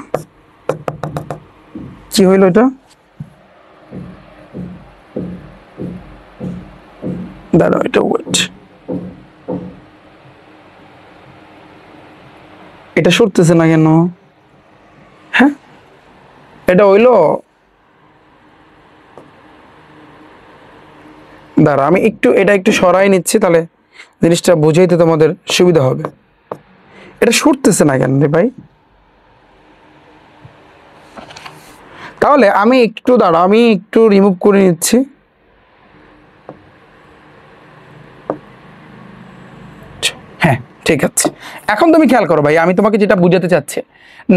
কি হইল এটা, দাঁড়া এটা ওয়েট, এটা সরতেছে না কেন? হ্যাঁ এটা হইলো, দাঁড়া আমি এটা একটু সরাই নিচ্ছি, তাহলে জিনিসটা বুঝাইতে তোমাদের সুবিধা হবে। এটা সরতেছে না কেন রে ভাই? তাহলে আমি একটু দাঁড়া, আমি একটু রিমুভ করে নিচ্ছি। হ্যাঁ ঠিক আছে, এখন তুমি খেয়াল করো ভাই, আমি তোমাকে যেটা বুঝাতে চাচ্ছি,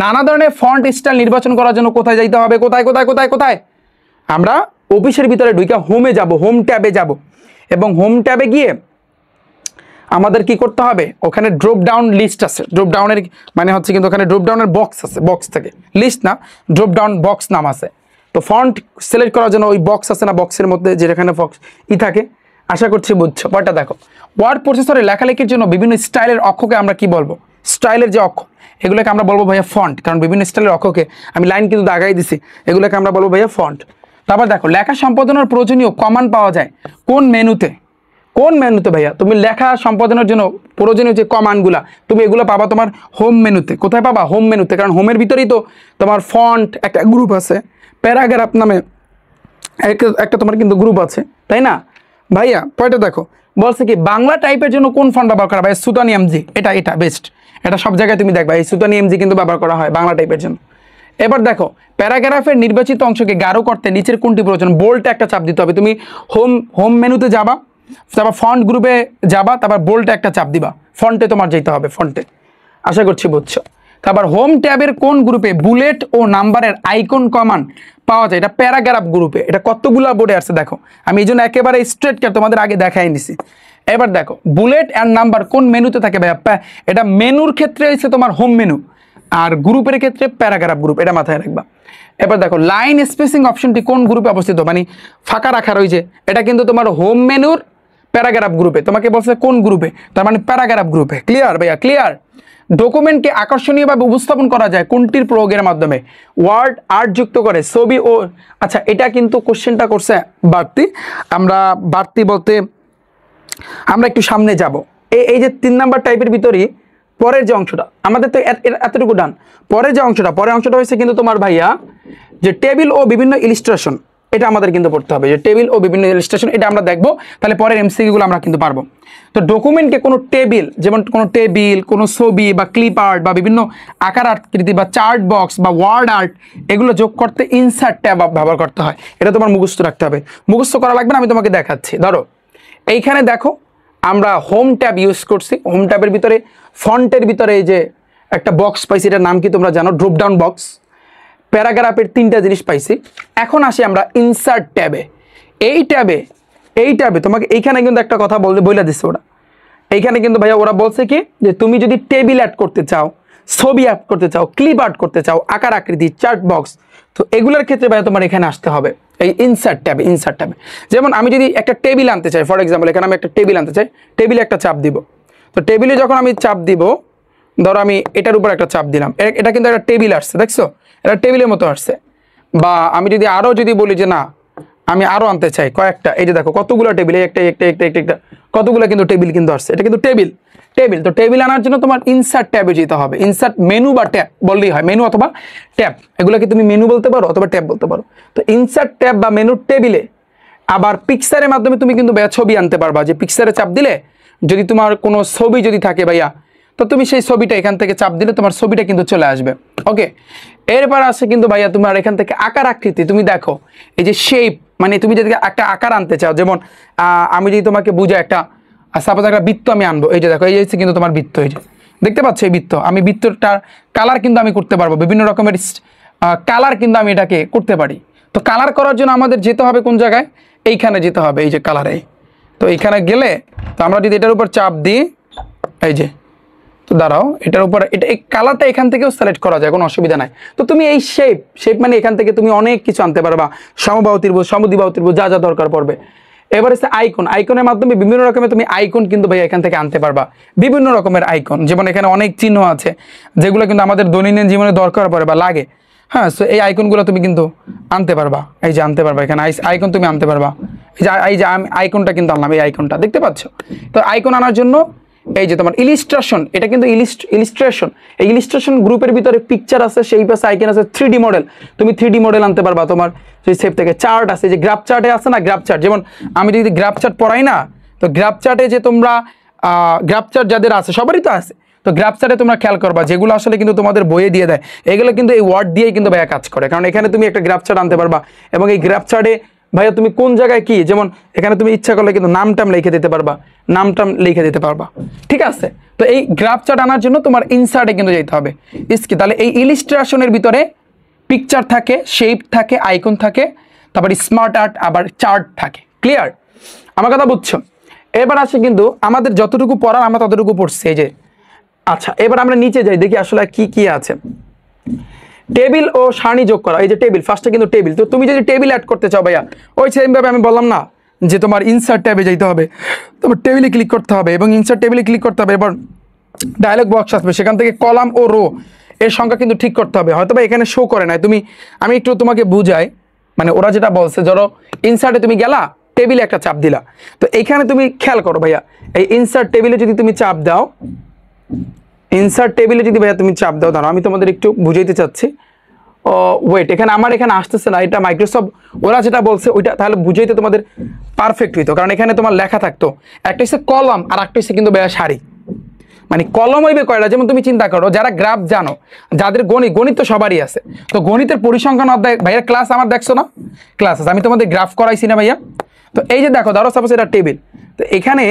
নানা ধরনের ফন্ট স্টাইল নির্বাচন করার জন্য কোথায় যাইতে হবে? কোথায় কোথায় কোথায় কোথায়? আমরা অফিসের ভিতরে ঢুকে হোমে যাব, হোম ট্যাবে যাব, এবং হোম ট্যাবে গিয়ে আমাদের কি করতে হবে? ওখানে ড্রপ ডাউন লিস্ট আছে, ড্রপ ডাউনের মানে হচ্ছে কিন্তু ওখানে ড্রপ ডাউনের বক্স আছে, বক্স থেকে লিস্ট না, ড্রপ ডাউন বক্স নাম আছে। তো ফন্ট সিলেক্ট করার জন্য ওই বক্স আছে না, বক্সের মধ্যে যেখানে বক্স থাকে, আশা করছি বুঝছো। পরটা দেখো, ওয়ার্ড প্রসেসরে লেখালেখির জন্য বিভিন্ন স্টাইলের অক্ষকে আমরা কি বলবো? স্টাইলের যে অক্ষ, এগুলোকে আমরা বলবো ভাইয়া ফন্ট, কারণ বিভিন্ন স্টাইলের অক্ষকে আমি লাইন কিন্তু দাগাই দিছি, এগুলোকে আমরা বলবো ভাইয়া ফন্ট। তারপর দেখো, লেখা সম্পাদনার প্রয়োজনীয় কমান্ড পাওয়া যায় কোন মেনুতে? কোন মেনুতে ভাইয়া? তুমি লেখা সম্পাদনের জন্য প্রয়োজনীয় যে কমান্ডগুলা, তুমি এগুলো পাবা তোমার হোম মেনুতে। কোথায় পাবা? হোম মেনুতে, কারণ হোমের ভিতরেই তো তোমার ফন্ট একটা গ্রুপ আছে, প্যারাগ্রাফ নামে একটা তোমার কিন্তু গ্রুপ আছে, তাই না ভাইয়া? পয়টা দেখো, বলছে কি বাংলা টাইপের জন্য কোন ফন্ট ব্যবহার করা ভাই? সুতানি এমজি, এটা বেস্ট, এটা সব জায়গায় তুমি দেখবা, এই সুতানি এমজি কিন্তু ব্যবহার করা হয় বাংলা টাইপের জন্য। এবার দেখো, প্যারাগ্রাফের নির্বাচিত অংশকে গাঢ় করতে নিচের কোনটি প্রয়োজন? বোল্ড একটা চাপ দিতে হবে। তুমি হোম মেনুতে যাবা, তারপর ফন্ট গ্রুপে যাবা, তারপর বোল্ড একটা চাপ দিবা, ফন্টে তোমার যেতে হবে, ফন্টে। আশা করছি বুঝছো। তারপর হোম ট্যাবের কোন গ্রুপে বুলেট ও নাম্বারের আইকন কমান্ড পাওয়া যায়? এটা প্যারাগ্রাফ গ্রুপে। এটা কতগুলা বোর্ডে আসছে দেখো, আমি এই জন্য একেবারে স্ট্রেট কাট তোমাদের আগে দেখাই নিছি। এবার দেখো, বুলেট অ্যান্ড নাম্বার কোন মেনুতে থাকে ভাইয়া? এটা মেনুর ক্ষেত্রে হচ্ছে তোমার হোম মেনু, আর গ্রুপের ক্ষেত্রে প্যারাগ্রাফ গ্রুপ, এটা মাথায় রাখবা। এবার দেখো, লাইন স্পেসিং অপশনটি কোন গ্রুপে অবস্থিত? মানে ফাঁকা রাখা রয়েছে, এটা কিন্তু তোমার হোম মেনুর প্যারাগ্রাফ গ্রুপে। তোমাকে বলছে কোন গ্রুপে, তার মানে প্যারাগ্রাফ গ্রুপে। ক্লিয়ার ভাইয়া? ক্লিয়ার। ডকুমেন্টকে আকর্ষণীয়ভাবে উপস্থাপন করা যায় কোনটির প্রয়োগের মাধ্যমে? ওয়ার্ড আর্ট যুক্ত করে ছবি ও, আচ্ছা এটা কিন্তু কোশ্চেনটা করছে বাড়তি, আমরা বাড়তি বলতে আমরা একটু সামনে যাব। এই যে 3 নাম্বার টাইপের ভিতরেই পরের যে অংশটা, আমাদের তো এতটুকু ডান, পরের অংশটা হয়েছে কিন্তু তোমার ভাইয়া যে টেবিল ও বিভিন্ন ইলিস্ট্রেশন, এটা আমাদের কিন্তু পড়তে হবে, যে টেবিল ও বিভিন্ন ইলিস্ট্রেশন, এটা আমরা দেখবো, তাহলে পরের এমসিকিউগুলো আমরা কিন্তু পারবো। তো ডকুমেন্টকে কোনো টেবিল, যেমন কোনো টেবিল, কোনো ছবি বা ক্লিপ আর্ট বা বিভিন্ন আকার আকৃতি বা চার্ট বক্স বা ওয়ার্ড আর্ট, এগুলো যোগ করতে ইনসার্ট ট্যাব ব্যবহার করতে হয়। এটা তোমার মুখস্থ রাখতে হবে, মুখস্থ করা লাগবে না, আমি তোমাকে দেখাচ্ছি। ধরো এইখানে দেখো, আমরা হোম ট্যাব ইউজ করছি, হোম ট্যাবের ভিতরে ফন্টের ভিতরে এই যে একটা বক্স পাইছি, এটার নাম কি তোমরা জানো? Drop down box. প্যারাগ্রাফের 3টা জিনিস পাইছি। এখন আসি আমরা ইনসার্ট ট্যাবে। এই ট্যাবে তোমাকে এইখানে কিন্তু একটা কথা বলে দিচ্ছে ওরা, এইখানে কিন্তু ভাইয়া ওরা বলছে কি, যে তুমি যদি টেবিল অ্যাড করতে চাও, ছবি অ্যাড করতে চাও, ক্লিপ আর্ট করতে চাও, আকার আকৃতি, চার্ট বক্স, তো এগুলোর ক্ষেত্রে ভাইয়া তোমার এখানে আসতে হবে এই ইনসার্ট ট্যাবে। যেমন আমি যদি একটা টেবিল আনতে চাই, ফর এক্সাম্পল এখানে আমি একটা টেবিল আনতে চাই, টেবিলে একটা চাপ দিব। তো টেবিলে যখন আমি চাপ দিব, ধরো আমি এটার উপর একটা চাপ দিলাম, এটা কিন্তু একটা টেবিল আসছে, দেখছো? এটা টেবিলের মতো আসছে। বা আমি যদি আরও বলি যে না আমি আরও আনতে চাই কয়েকটা, এই যে দেখো কতগুলো টেবিল, একটা কতগুলো কিন্তু টেবিল কিন্তু আসছে, এটা কিন্তু টেবিল। তো টেবিল আনার জন্য তোমার ইনসার্ট ট্যাবে যেতে হবে। ইনসার্ট মেনু বা ট্যাব বললেই হয়, মেনু অথবা ট্যাব, এগুলোকে তুমি মেনু বলতে পারো অথবা ট্যাব বলতে পারো। তো ইনসার্ট ট্যাব বা মেনু টেবিলে আবার পিকচারের মাধ্যমে তুমি কিন্তু ছবি আনতে পারবা, যে পিকচারে চাপ দিলে যদি তোমার কোনো ছবি যদি থাকে ভাইয়া, তো তুমি সেই ছবিটা এখান থেকে চাপ দিলে তোমার ছবিটা কিন্তু চলে আসবে। ওকে, এরপর আসে কিন্তু ভাইয়া তোমার এখান থেকে আকার আকৃতি। তুমি দেখো এই যে শেপ, মানে তুমি যদি একটা আকার আনতে চাও, যেমন আমি যদি তোমাকে বুঝাই একটা সাপোজ একটা বৃত্ত আমি আনবো, এই যে দেখো এই হচ্ছে কিন্তু তোমার বৃত্ত, এই যে দেখতে পাচ্ছ এই বৃত্ত, আমি বৃত্তটার কালার কিন্তু আমি করতে পারবো, বিভিন্ন রকমের কালার কিন্তু আমি এটাকে করতে পারি। তো কালার করার জন্য আমাদের যেতে হবে কোন জায়গায়? এইখানে যেতে হবে, এই যে কালারে। তো এইখানে গেলে, তো আমরা যদি এটার উপর চাপ দিই, এই যে তো দাঁড়াও, এটার উপর এটা এই কালারটা এখান থেকেও সিলেক্ট করা যায়, কোনো অসুবিধা নাই। তো তুমি এই শেপ মানে এখান থেকে তুমি অনেক কিছু আনতে পারবা, সমবাহু ত্রিভুজ, সমদ্বিবাহু ত্রিভুজ, যা যা দরকার পড়বে। এবার হচ্ছে আইকনের মাধ্যমে বিভিন্ন রকমের তুমি আইকন কিন্তু ভাই এখান থেকে আনতে পারবা, বিভিন্ন রকমের আইকন, যেমন এখানে অনেক চিহ্ন আছে যেগুলো কিন্তু আমাদের দৈনন্দিন জীবনে দরকার পড়ে বা লাগে। হ্যাঁ, সো এই আইকনগুলো তুমি কিন্তু আনতে পারবা, এই যে আনতে পারবা, এখানে আইকন তুমি আনতে পারবা। এই যে আমি আইকনটা কিন্তু আনলাম, এই আইকনটা দেখতে পাচ্ছ। তো আইকন আনার জন্য এই যে তোমার ইলিস্ট্রেশন, এটা কিন্তু ইলিস্ট্রেশন, এই ইলিস্ট্রেশন গ্রুপের ভিতরে পিকচার আছে, সেই পাশে আইকন আছে 3D মডেল, তুমি 3D মডেল আনতে পারবা। তোমার সেই সেভ থেকে চার্ট আছে, যে গ্রাফ চার্টে আছে না, গ্রাফ চার্ট, যেমন আমি যদি গ্রাফ চার্ট পড়াই না, তো গ্রাফ চার্টে যে তোমরা গ্রাফ চার্ট যাদের আছে সবারই তো আছে, তো গ্রাফ চার্টে তোমরা খেয়াল করবা, যেগুলো আসলে কিন্তু তোমাদের বইয়ে দিয়ে দেয়, এগুলো কিন্তু এই ওয়ার্ড দিয়েই কিন্তু ভাইয়া কাজ করে, কারণ এখানে তুমি একটা গ্রাফ চার্ট আনতে পারবা, এবং এই গ্রাফ চার্টে ভাইয়া তুমি কোন জায়গায় কি, যেমন এখানে তুমি ইচ্ছা করলে কিন্তু নামটাম লিখে দিতে পারবা, নামটাম লিখে দিতে পারবা, ঠিক আছে। তো এই গ্রাফ চার্ট আনার জন্য তোমার ইনসার্টে কিন্তু যেতে হবে, ইসকি তাহলে এই ইলিস্ট্রেশনের ভিতরে পিকচার থাকে, শেপ থাকে, আইকন থাকে, তারপর স্মার্ট আর্ট, আবার চার্ট থাকে। ক্লিয়ার? আমার কথা বুঝছো? এবার আসে কিন্তু আমাদের যতটুকু পড়ার আমরা ততটুকু পড়ছি, এই যে। আচ্ছা, এবার আমরা নিচে যাই, দেখি আসলে কি কি আছে। টেবিল ও সারণী যোগ করা, এই যে টেবিল, ফার্স্টে কিন্তু টেবিল। তো তুমি যদি টেবিল অ্যাড করতে চাও ভাইয়া, ওই সেম ভাবে আমি বললাম না যে তোমার ইনসার্ট ট্যাবে যেতে হবে, তোমার টেবিলে ক্লিক করতে হবে, এবং ইনসার্ট টেবিলে ক্লিক করতে হবে। এবার ডায়লগ বক্স আসবে, সেখান থেকে কলাম ও রো এর সংখ্যা কিন্তু ঠিক করতে হবে, হয়তো বা এখানে শো করে নাই। আমি একটু তোমাকে বুঝাই, মানে ওরা যেটা বলছে, ধরো ইনসার্টে তুমি গেলা, টেবিলে একটা চাপ দিলা, তো এইখানে তুমি খেয়াল করো ভাইয়া, এই ইনসার্ট টেবিলে যদি তুমি চাপ দাও, ইনসার্ট টেবিলে যদি ভাইয়া তুমি চাপ দাও, দাঁড়াও আমি তোমাদের একটু বুঝাইতে চাচ্ছি। ওয়েট, আমার এখানে আসতেছে না, এটা মাইক্রোসফট ওরা যেটা বলছে ওইটা তাহলে বুঝাইতে তোমাদের পারফেক্ট হইতো, কারণ এখানে তোমার লেখা থাকতো, একটা হচ্ছে কলাম আর একটা হচ্ছে কিন্তু ভাইয়া সারি। মানে কলম হইবে কয়টা, যেমন তুমি চিন্তা করো, যারা গ্রাফ জানো, যাদের গণিত তো সবারই আছে, তো গণিতের পরিসংখ্যান অধ্যায় ভাইয়া ক্লাস আমার দেখছো না, ক্লাস আছে, আমি তোমাদের গ্রাফ করাইছি না ভাইয়া। তো এই যে দেখো, ধরো সাপোজ এটা টেবিল, তো এখানে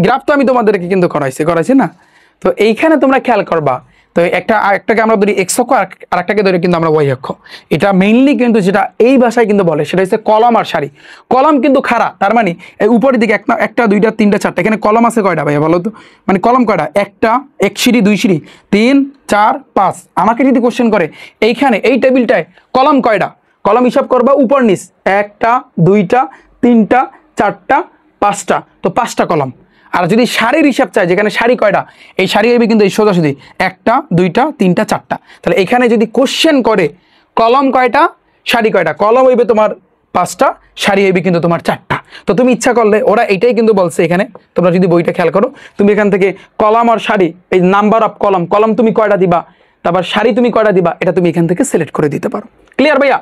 গ্রাফ তো আমি তোমাদেরকে কিন্তু করাইছি না। তো এইখানে তোমরা খেয়াল করবা, তো একটাকে আমরা ধরি এক্স অক্ষ, আর একটাকে ধরি কিন্তু আমরা ওয়াই অক্ষ। এটা মেইনলি কিন্তু যেটা এই ভাষায় কিন্তু বলে সেটা হচ্ছে কলম আর সারি। কলম কিন্তু খাড়া, তার মানে এই উপরের দিকে একটা দুইটা তিনটা চারটা, এখানে কলম আছে কয়টা ভাইয়া বলো তো, মানে কলম কয়টা, এক সিঁড়ি, দুই সিঁড়ি, 3 4 5। আমাকে যদি কোশ্চেন করে এইখানে এই টেবিলটায় কলম কয়টা, কলম হিসাব করবা উপর নিচ, 1টা 2টা 3টা 4টা 5টা, তো 5টা কলম। আর যদি সারির হিসাব চাই, যেখানে সারি কয়টা, এই সারি হইবে কিন্তু এই সোজাসুজি 1টা 2টা 3টা 4টা। তাহলে এখানে যদি কোশ্চেন করে কলম কয়টা, সারি কয়টা, কলম হইবে তোমার 5টা, সারি হইবে কিন্তু তোমার 4টা। তো তুমি ইচ্ছা করলে, ওরা এটাই কিন্তু বলছে এখানে, তোমরা যদি বইটা খেয়াল করো, তুমি এখান থেকে কলম আর সারি, এই নাম্বার অফ কলম তুমি কয়টা দিবা, তারপর সারি তুমি কয়টা দিবা, এটা তুমি এখান থেকে সিলেক্ট করে দিতে পারো। ক্লিয়ার ভাইয়া?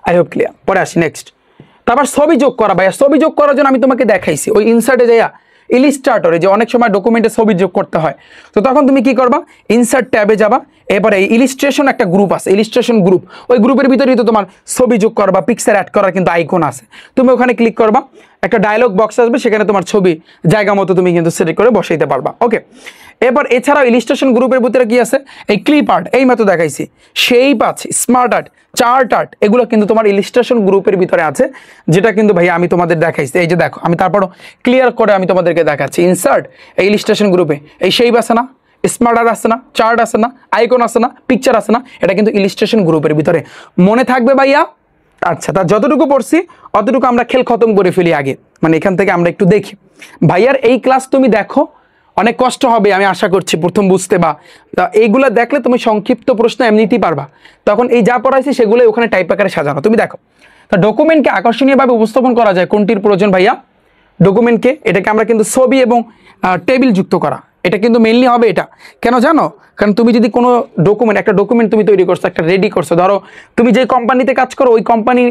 I hope clear. পরে আসি নেক্সট। তারপর ছবি যোগ করা ভাইয়া, ছবি যোগ করার জন্য আমি তোমাকে দেখাইছি, ওই ইনসার্টে যাইয়া ইলিস্ট্রেটরে যে অনেক সময় ডকুমেন্টে ছবি যোগ করতে হয়, তো তখন তুমি কি করবা, ইনসার্ট ট্যাবে যাবা, এরপরে ইলিস্ট্রেশন একটা গ্রুপ আছে, ইলিস্ট্রেশন গ্রুপ, ওই গ্রুপের ভিতরেই তো তোমার ছবি যোগ করবা, পিকচার অ্যাড করার কিন্তু আইকন আছে, তুমি ওখানে ক্লিক করবা, একটা ডায়লগ বক্স আসবে, সেখানে তোমার ছবি জায়গা মতো তুমি কিন্তু সিলেক্ট করে বসাইতে পারবা। ওকে, এরপর এছাড়াও ইলিস্ট্রেশন গ্রুপের ভিতরে কি আছে, এই ক্লিপ আর্ট, এই মতো দেখাইছি, শেপ আছে, স্মার্ট আর্ট, চার্ট আর্ট, এগুলো কিন্তু তোমার ইলিস্ট্রেশন গ্রুপের ভিতরে আছে, যেটা কিন্তু ভাই আমি তোমাদের দেখাইছি। এই যে দেখো, আমি তারপরও ক্লিয়ার করে আমি তোমাদেরকে দেখাচ্ছি। ইনসার্ট এই ইলিস্ট্রেশন গ্রুপে এই শেপ আছে না, স্মার্ট আর্ট আছে না, চার্ট আছে না, আইকন আছে না, পিকচার আছে না, এটা কিন্তু ইলিস্ট্রেশন গ্রুপের ভিতরে। মনে থাকবে ভাইয়া? আচ্ছা, তার যতটুকু পড়ছি অতটুকু আমরা খেল খতম করে ফেলি আগে, মানে এখান থেকে আমরা একটু দেখি। ভাইয়ার এই ক্লাস তুমি দেখো, অনেক কষ্ট হবে আমি আশা করছি প্রথম বুঝতে, বা এইগুলো দেখলে তুমি সংক্ষিপ্ত প্রশ্ন এমনিতেই পারবা, তখন এই যা পড়াইছি সেগুলো ওখানে টাইপ আকারে সাজানো। তুমি দেখো, তা ডকুমেন্টকে আকর্ষণীয়ভাবে উপস্থাপন করা যায় কোনটির প্রয়োজন ভাইয়া? ডকুমেন্টকে, এটাকে আমরা কিন্তু ছবি এবং টেবিল যুক্ত করা, এটা কিন্তু মেইনলি হবে। এটা কেন জানো? কারণ তুমি যদি কোনো একটা ডকুমেন্ট তুমি তৈরি করছো, একটা রেডি করছো, ধরো তুমি যে কোম্পানিতে কাজ করো, ওই কোম্পানি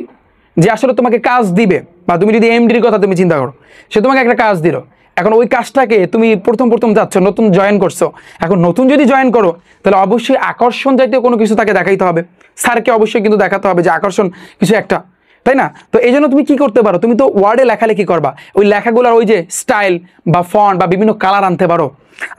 যে আসলে তোমাকে কাজ দিবে, বা তুমি যদি এমডির কথা তুমি চিন্তা করো, সে তোমাকে একটা কাজ দিল, এখন ওই কাজটাকে তুমি প্রথম যাচ্ছ, নতুন জয়েন করছো, এখন নতুন যদি জয়েন করো, তাহলে অবশ্যই আকর্ষণ জাতীয় কোনো কিছু তাকে দেখাইতে হবে, স্যারকে অবশ্যই কিন্তু দেখাতে হবে যে আকর্ষণ কিছু একটা, তাই না? তো এই জন্য তুমি কি করতে পারো, তুমি তো ওয়ার্ডে লেখালেখি করবা, ওই লেখাগুলোর ওই যে স্টাইল বা ফন্ট বা বিভিন্ন কালার আনতে পারো,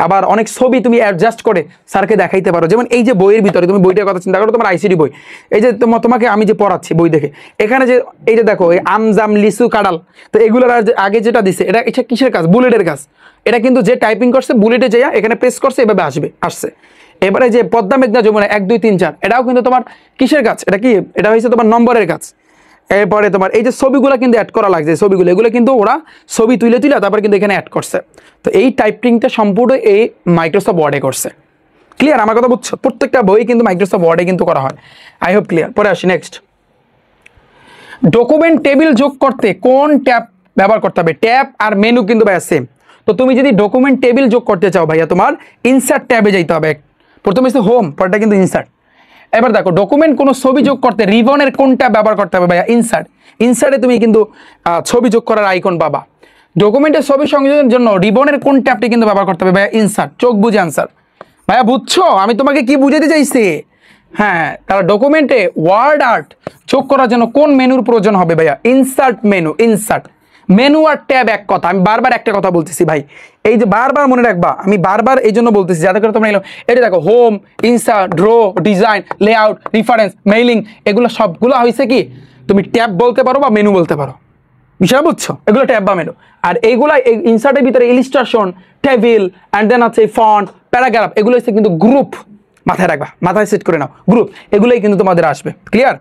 আবার অনেক ছবি তুমি অ্যাডজাস্ট করে স্যারকে দেখাইতে পারো। যেমন এই যে বইয়ের ভিতরে তুমি বইটার কথা চিন্তা করো, তোমার আইসিডি বই, এই যে তোমাকে আমি যে পড়াচ্ছি বই দেখে, এখানে যে এই যে দেখো এই আম জাম লিচু কাঁঠাল, তো এগুলোর আগে যেটা দিছে এটা কিসের কাজ? বুলেটের কাজ। এটা কিন্তু যে টাইপিং করছে বুলেটে যাইয়া এখানে প্রেস করছে, এভাবে আসছে। এবারে যে পদ্মা মেঘনা যমুনা 1 2 3 4, এটাও কিন্তু তোমার কিসের কাজ? এটা কি? এটা হয়েছে তোমার নম্বরের কাজ। এরপরে তোমার এই যে ছবিগুলো কিন্তু অ্যাড করা লাগছে, ছবিগুলো এগুলো কিন্তু ওরা ছবি তুলে তারপর কিন্তু এখানে অ্যাড করছে। তো এই টাইপিংটা সম্পূর্ণ এই মাইক্রোসফট ওয়ার্ডে করছে। ক্লিয়ার আমার কথা বুঝছো? প্রত্যেকটা বই কিন্তু মাইক্রোসফট ওয়ার্ডে কিন্তু করা হয়। I hope clear. পরে আসি নেক্সট। ডকুমেন্ট টেবিল যোগ করতে কোন ট্যাব ব্যবহার করতে হবে? ট্যাব আর মেনু কিন্তু ভাইয়া সেম। তো তুমি যদি ডকুমেন্ট টেবিল যোগ করতে চাও ভাইয়া, তোমার ইনসার্ট ট্যাবে যাইতে হবে। প্রথমে হচ্ছে হোম, পরটা কিন্তু ইনসার্ট। এবার দেখো ডকুমেন্ট কোনো ছবি যোগ করতে রিবনের কোন ট্যাব ব্যবহার করতে হবে ভাইয়া? ইনসার্ট। ইনসার্টে তুমি কিন্তু ছবি যোগ করার আইকন পাবা। ডকুমেন্টের ছবি সংযোজনের জন্য রিবনের কোন ট্যাবটি কিন্তু ব্যবহার করতে হবে ভাইয়া? ইনসার্ট। চোখ বুঝে আনসার। ভাইয়া বুঝছো আমি তোমাকে কি বুঝাতে চাইছি? হ্যাঁ, তাহলে ডকুমেন্টে ওয়ার্ড আর্ট যোগ করার জন্য কোন মেনুর প্রয়োজন হবে ভাইয়া? Insert menu. ইনসার্ট মেনু আর ট্যাব এক কথা। আমি বারবার একটা কথা বলতেছি ভাই, এই যে বারবার মনে রাখবা, আমি বারবার এই জন্য বলতেছি যাতে করে তোমরা এটা দেখো home, insert, draw, design, layout, reference, mailing, এগুলো সবগুলো হয়েছে কি তুমি ট্যাব বলতে পারো বা মেনু বলতে পারো। বিষয় বুঝছো? এগুলো ট্যাব বা মেনু। আর এইগুলা ইনসার্টের ভিতরে ইলিস্ট্রেশন, টেবিল অ্যান্ড দেন আছে ফন্ট, প্যারাগ্রাফ, এগুলো হচ্ছে কিন্তু গ্রুপ। মাথায় রাখবা, মাথায় সেট করে নাও, গ্রুপ এগুলোই কিন্তু তোমাদের আসবে। ক্লিয়ার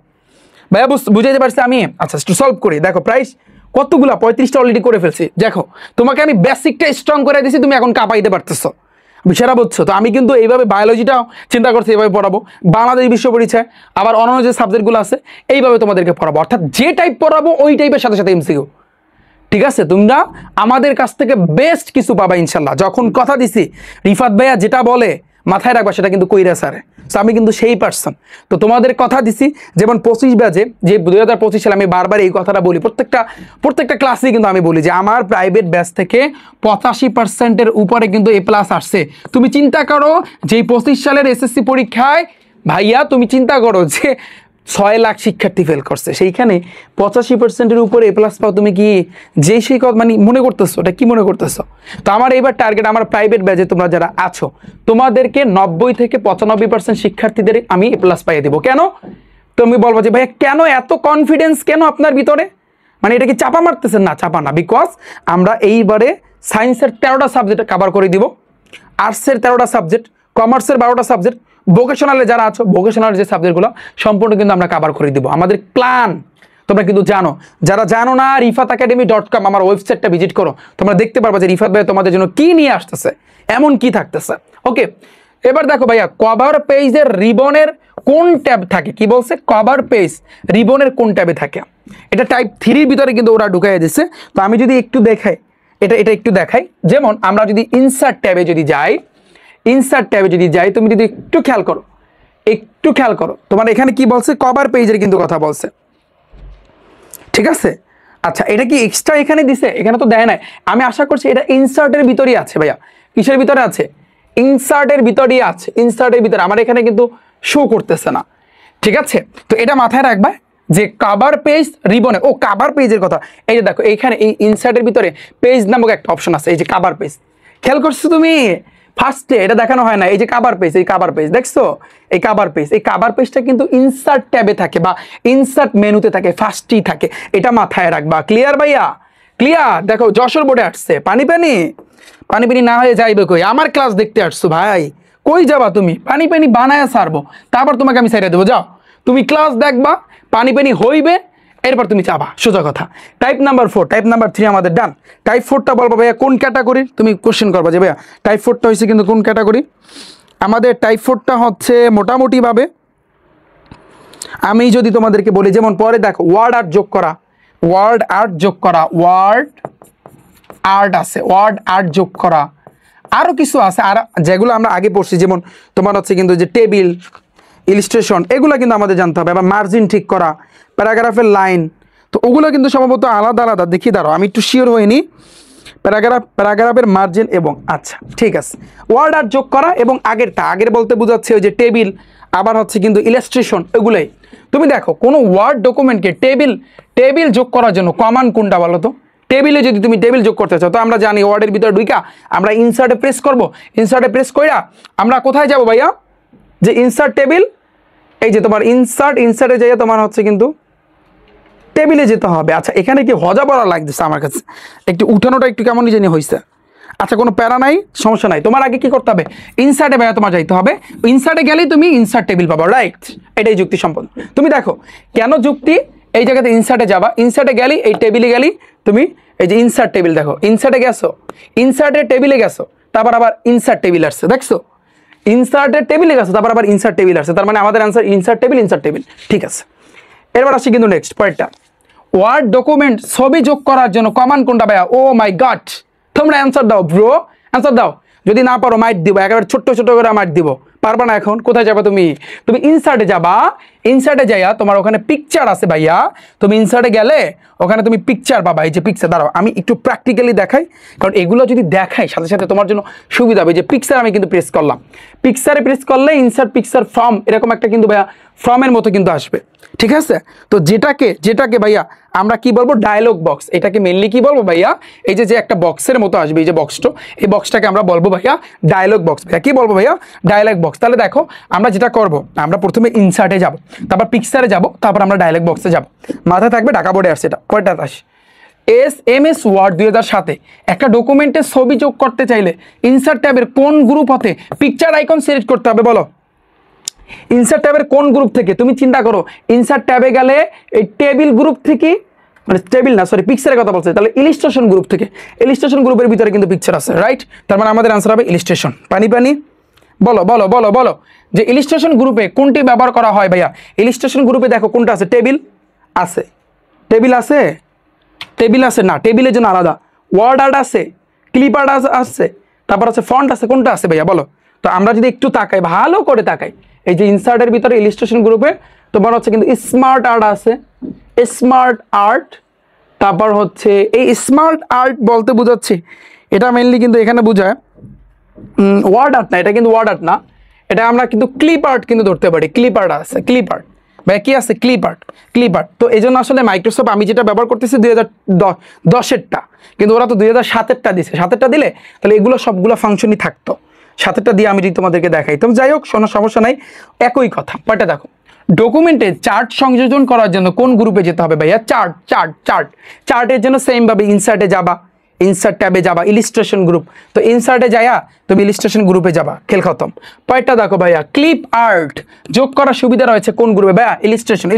ভাইয়া? বুঝাইতে পারছি আমি? আচ্ছা একটু সলভ করি। দেখো প্রাইস কতগুলা, 35টা অলরেডি করে ফেলছি। দেখো তোমাকে আমি বেসিকটা স্ট্রং করে দিয়েছি, তুমি এখন কাঁপাইতে পারতেছো। বিষয়টা বুঝছো? তো আমি কিন্তু এইভাবে বায়োলজিটাও চিন্তা করছি, এইভাবে পড়াবো। বাংলাদেশ বিশ্ব পরিচয় আবার অন্যান্য যে সাবজেক্টগুলো আছে এইভাবে তোমাদেরকে পড়াবো। অর্থাৎ যে টাইপ পড়াবো ওই টাইপের সাথে সাথে এমসিকিউ। ঠিক আছে? তোমরা আমাদের কাছ থেকে বেস্ট কিছু পাবা ইনশাল্লাহ। যখন কথা দিছি রিফাত ভাইয়া যেটা বলে মাথায় রাখবা, সেটা কিন্তু কইরা স্যারে। তো আমি কিন্তু সেই পার্সন। তো তোমাদের কথা দিছি, যেমন 25 ব্যাচে যে 2025 সালে আমি বারবার এই কথাটা বলি, প্রত্যেকটা ক্লাসেই কিন্তু আমি বলি যে আমার প্রাইভেট ব্যাচ থেকে 85%-এর উপরে কিন্তু এ প্লাস আসছে। তুমি চিন্তা করো যে 25 সালের এসএসসি পরীক্ষায় ভাইয়া, তুমি চিন্তা করো যে 6 লাখ শিক্ষার্থী ফেল করছে, সেইখানে 85%-এর উপরে এ প্লাস পাও, তুমি কি যে সেই মানে মনে করতেছো? এটা কি মনে করতেছো? তো আমার এইবার টার্গেট, আমার প্রাইভেট ব্যাচে তোমরা যারা আছো তোমাদেরকে 90 থেকে 95% শিক্ষার্থীদের আমি এ প্লাস পাইয়ে দেবো। কেন? তুমি বলবো যে ভাইয়া কেন এত কনফিডেন্স কেন আপনার ভিতরে? মানে এটা কি চাপা মারতেছেন? না, চাপা না। বিকজ আমরা এইবারে সায়েন্সের 13টা সাবজেক্ট কভার করে দিব, আর্টসের 13টা সাবজেক্ট, কমার্সের 12টা সাবজেক্ট, ভোকেশনালে যারা আছো ভোকেশনাল যে সাবজেক্টগুলো সম্পূর্ণ কিন্তু আমরা কভার করে দিব। আমাদের প্ল্যান তোমরা কিন্তু জানো। যারা জানো না, rifatacademy.com আমার ওয়েবসাইটটা ভিজিট করো, তোমরা দেখতে পারবা যে রিফাত ভাই তোমাদের জন্য কি নিয়ে আসতেছে, এমন কি থাকতেছে। ওকে, এবার দেখো ভাইয়া কভার পেজের রিবনের কোন ট্যাব থাকে? কি বলছে? কভার পেজ রিবনের কোন ট্যাবে থাকে? এটা টাইপ 3-র ভিতরে কিন্তু ওরা ঢুকাই দিচ্ছে। তো আমি যদি একটু দেখাই, এটা একটু দেখাই। যেমন আমরা যদি ইনসার্ট ট্যাবে যদি যাই, তুমি যদি একটু খেয়াল করো, তোমার এখানে কি বলছে? কভার পেজের কিন্তু কথা বলছে। ঠিক আছে? আচ্ছা, এটা কি এক্সট্রা এখানে দিছে? এখানে তো দেয় নাই। আমি আশা করছি এটা ইনসার্টের ভিতরেই আছে ভাইয়া। কিসের ভিতরে আছে? ইনসার্টের ভিতরেই আছে। ইনসার্টের ভিতরে আমার এখানে কিন্তু শো করতেছে না। ঠিক আছে? তো এটা মাথায় রাখবা যে কভার পেজ রিবনে, ও কভার পেজের কথা। এই যে দেখো এইখানে এই ইনসার্টের ভিতরে পেজ নামক একটা অপশন আছে, এই যে কভার পেজ। খেয়াল করছো তুমি? ফার্স্টে এটা দেখানো হয় না, এই যে কভার পেজ, এই কভার পেজ দেখছো? এই কভার পেজটা কিন্তু ইনসার্ট ট্যাবে থাকে বা ইনসার্ট মেনুতে থাকে, ফার্স্টেই থাকে। এটা মাথায় রাখবা। ক্লিয়ার ভাইয়া? ক্লিয়ার? দেখো যশোর বোর্ডে আসছে পানি না হয়ে যাইবে কই? আমার ক্লাস দেখতে আসছো ভাই, কই যাবা তুমি? পানি বানায় ছাড়বো, তারপর তোমাকে আমি ছেড়ে দেবো। যাও তুমি ক্লাস দেখবা, পানি হইবে, এরপর তুমি চাবা। সোজা কথা। টাইপ নাম্বার 4, টাইপ নাম্বার 3 আমাদের ডান। টাইপ 4টা বলবো ভাইয়া কোন ক্যাটাগরির? তুমি কোশ্চেন করবা যে ভাইয়া টাইপ 4টা হয়েছে কিন্তু কোন ক্যাটাগরি? আমাদের টাইপ 4টা হচ্ছে মোটামুটিভাবে আমি যদি তোমাদেরকে বলি, যেমন পরে দেখো ওয়ার্ড আর্ট যোগ করা, ওয়ার্ড আর্ট আছে, ওয়ার্ড আর্ট যোগ করা, আরও কিছু আছে আর যেগুলো আমরা আগে পড়ছি। যেমন তোমার হচ্ছে কিন্তু যে টেবিল, ইলিস্ট্রেশন, এগুলো কিন্তু আমাদের জানতে হবে। আবার মার্জিন ঠিক করা, প্যারাগ্রাফের লাইন, তো ওগুলো কিন্তু সম্ভবত আলাদা আলাদা। দেখি দাঁড়াও, আমি একটু শিওর হইনি। প্যারাগ্রাফের মার্জিন এবং আচ্ছা ঠিক আছে, ওয়ার্ড আর্ট যোগ করা এবং আগের বলতে বোঝাচ্ছে ওই যে টেবিল, আবার হচ্ছে কিন্তু ইলাস্ট্রেশন, এগুলোই। তুমি দেখো কোনো ওয়ার্ড ডকুমেন্টকে টেবিল যোগ করার জন্য কমান্ড কোনটা বলো তো? টেবিলে যদি তুমি টেবিল যোগ করতে চাও তো আমরা জানি ওয়ার্ডের ভিতরে ঢুইকা আমরা ইনসার্টে প্রেস করব, ইনসার্টে প্রেস কইরা আমরা কোথায় যাব ভাইয়া, যে ইনসার্ট টেবিল, এই যে তোমার ইনসার্টে যাইয়া তোমার হচ্ছে কিন্তু টেবিলে যেতে হবে। আচ্ছা এখানে কি হজা বড়া লাগতেছে আমার কাছে, একটু উঠানোটা একটু কেমন জানি হয়েছে। আচ্ছা কোনো প্যারা নাই, সমস্যা নাই। তোমার আগে কি করতে হবে, ইনসার্টে ভাইয়া তোমার যাইতে হবে, ইনসার্টে গেলেই তুমি ইনসার্ট টেবিল পাবা, রাইট? এটাই যুক্তি সম্পন্ন। তুমি দেখো কেন যুক্তি, এই জায়গাতে ইনসার্টে যাবা, ইনসার্টে গেলি এই টেবিলে গেলি তুমি, এই যে ইনসার্ট টেবিল দেখো, ইনসার্টে গেছো, ইনসার্টের টেবিলে গেছো, তারপর আবার ইনসার্ট টেবিল আসছে, দেখছো ইনসার্টের টেবিলে গেছো, তারপর আবার ইনসার্ট টেবিল আসছে, তার মানে আমাদের অ্যান্সার ইনসার্ট টেবিল। ঠিক আছে, এরপর আসছি কিন্তু নেক্সট পয়েন্টটা, ওয়ার্ড ডকুমেন্ট ছবি যোগ করার জন্য কমান্ড কোনটা ভাইয়া? ও মাই গড, তোমরা অ্যান্সার দাও ব্রো, অ্যান্সার দাও। যদি না পারো মাইট দিব, একেবারে ছোট্ট করে মাইট দিব। পারবা না এখন? কোথায় যাবা তুমি? তুমি ইনসার্টে যাবা, ইনসার্টে যাইয়া তোমার ওখানে পিকচার আছে ভাইয়া, তুমি ইনসার্টে গেলে ওখানে তুমি পিকচার পাবা। এই যে পিকচার, দাঁড়াও আমি একটু প্র্যাকটিক্যালি দেখাই, কারণ এগুলো যদি দেখাই সাথে সাথে তোমার জন্য সুবিধা হবে। যে পিকচার আমি কিন্তু প্রেস করলাম, পিকচারে প্রেস করলে ইনসার্ট পিকচার ফর্ম এরকম একটা কিন্তু ভাইয়া ফর্মের মতো কিন্তু আসবে। ঠিক আছে, তো যেটাকে ভাইয়া আমরা কি বলবো, ডায়লগ বক্স। এটাকে মেনলি কি বলবো ভাইয়া, এই যে একটা বক্সের মতো আসবে, এই যে বক্সটা, এই বক্সটাকে আমরা বলবো ভাইয়া ডায়লগ বক্স। ভাইয়া কি বলবো ভাইয়া, ডায়লগ বক্স। তাহলে দেখো আমরা যেটা করব, আমরা প্রথমে ইনসার্টে যাব, তারপর পিকচারে যাব, তারপর আমরা ডায়লগ বক্সে যাব। মাথায় থাকবে, ঢাকা বোর্ডে আসছে এটা কয়টা আসে। MS ওয়ার্ড 2007 একটা ডকুমেন্টের ছবি যোগ করতে চাইলে ইনসার্ট ট্যাবের কোন গ্রুপ হতে পিকচার আইকন সিলেক্ট করতে হবে বলো? ইনসার্ট ট্যাবের কোন গ্রুপ থেকে? তুমি চিন্তা করো, ইনসার্ট ট্যাবে গেলে এই টেবিল গ্রুপ থেকে, মানে টেবিল না সরি পিকচারের কথা বলছে, তাহলে ইলিস্ট্রেশন গ্রুপ থেকে। ইলিস্ট্রেশন গ্রুপের ভিতরে কিন্তু পিকচার আছে, রাইট? তার মানে আমাদের আনসার হবে ইলিস্ট্রেশন। পানি বলো বলো বলো বলো যে ইলিস্ট্রেশন গ্রুপে কোনটি ব্যবহার করা হয় ভাইয়া? ইলিস্ট্রেশন গ্রুপে দেখো কোনটা আছে, টেবিল আছে, টেবিল আছে না, টেবিলের জন্য আলাদা ওয়ার্ড আর্ট আছে, ক্লিপ আর্ট আছে, তারপর আছে ফন্ট আছে, কোনটা আছে ভাইয়া বলো? তো আমরা যদি একটু তাকাই, ভালো করে তাকাই, এই যে ইনসার্টের ভিতরে ইলিস্ট্রেশন গ্রুপে তোমার হচ্ছে কিন্তু স্মার্ট আর্ট আছে, স্মার্ট আর্ট। তারপর হচ্ছে এই স্মার্ট আর্ট বলতে বোঝাচ্ছে এটা মেনলি কিন্তু এখানে বোঝায় ওয়ার্ড আর্ট না, এটা কিন্তু ওয়ার্ড আর্ট না, এটা আমরা কিন্তু ক্লিপ আর্ট কিন্তু ধরতে পারি। ক্লিপ আর্ট আছে, ক্লিপ আর্ট ভাই কি আছে, ক্লিপ আর্ট। তো এই জন্য আসলে মাইক্রোসফট আমি যেটা ব্যবহার করতেছি 2010-এরটা, কিন্তু ওরা তো 2007-এরটা দিছে। 7-এরটা দিলে তাহলে এগুলো সবগুলো ফাংশনই থাকতো, 7-এরটা দিয়ে আমি যদি তোমাদেরকে দেখাই। তো যাই হোক, কোনো সমস্যা নাই, একই কথা। বাট দেখো ডকুমেন্টে চার্ট সংযোজন করার জন্য কোন গ্রুপে যেতে হবে ভাইয়া? চার্টের জন্য সেম ভাবে ইনসার্টে যাবা, ইনসার্ট ট্যাবে যাবা, ইলিস্ট্রেশন গ্রুপ, তো ইনসার্টে যায়া তুমি ইলিস্ট্রেশন গ্রুপে যাবা, খেল খতম। পয়েন্টটা দেখো ভাইয়া, ক্লিপ আর্ট যোগ করার সুবিধা রয়েছে কোন গ্রুপে ভাইয়া? ইলিস্ট্রেশন।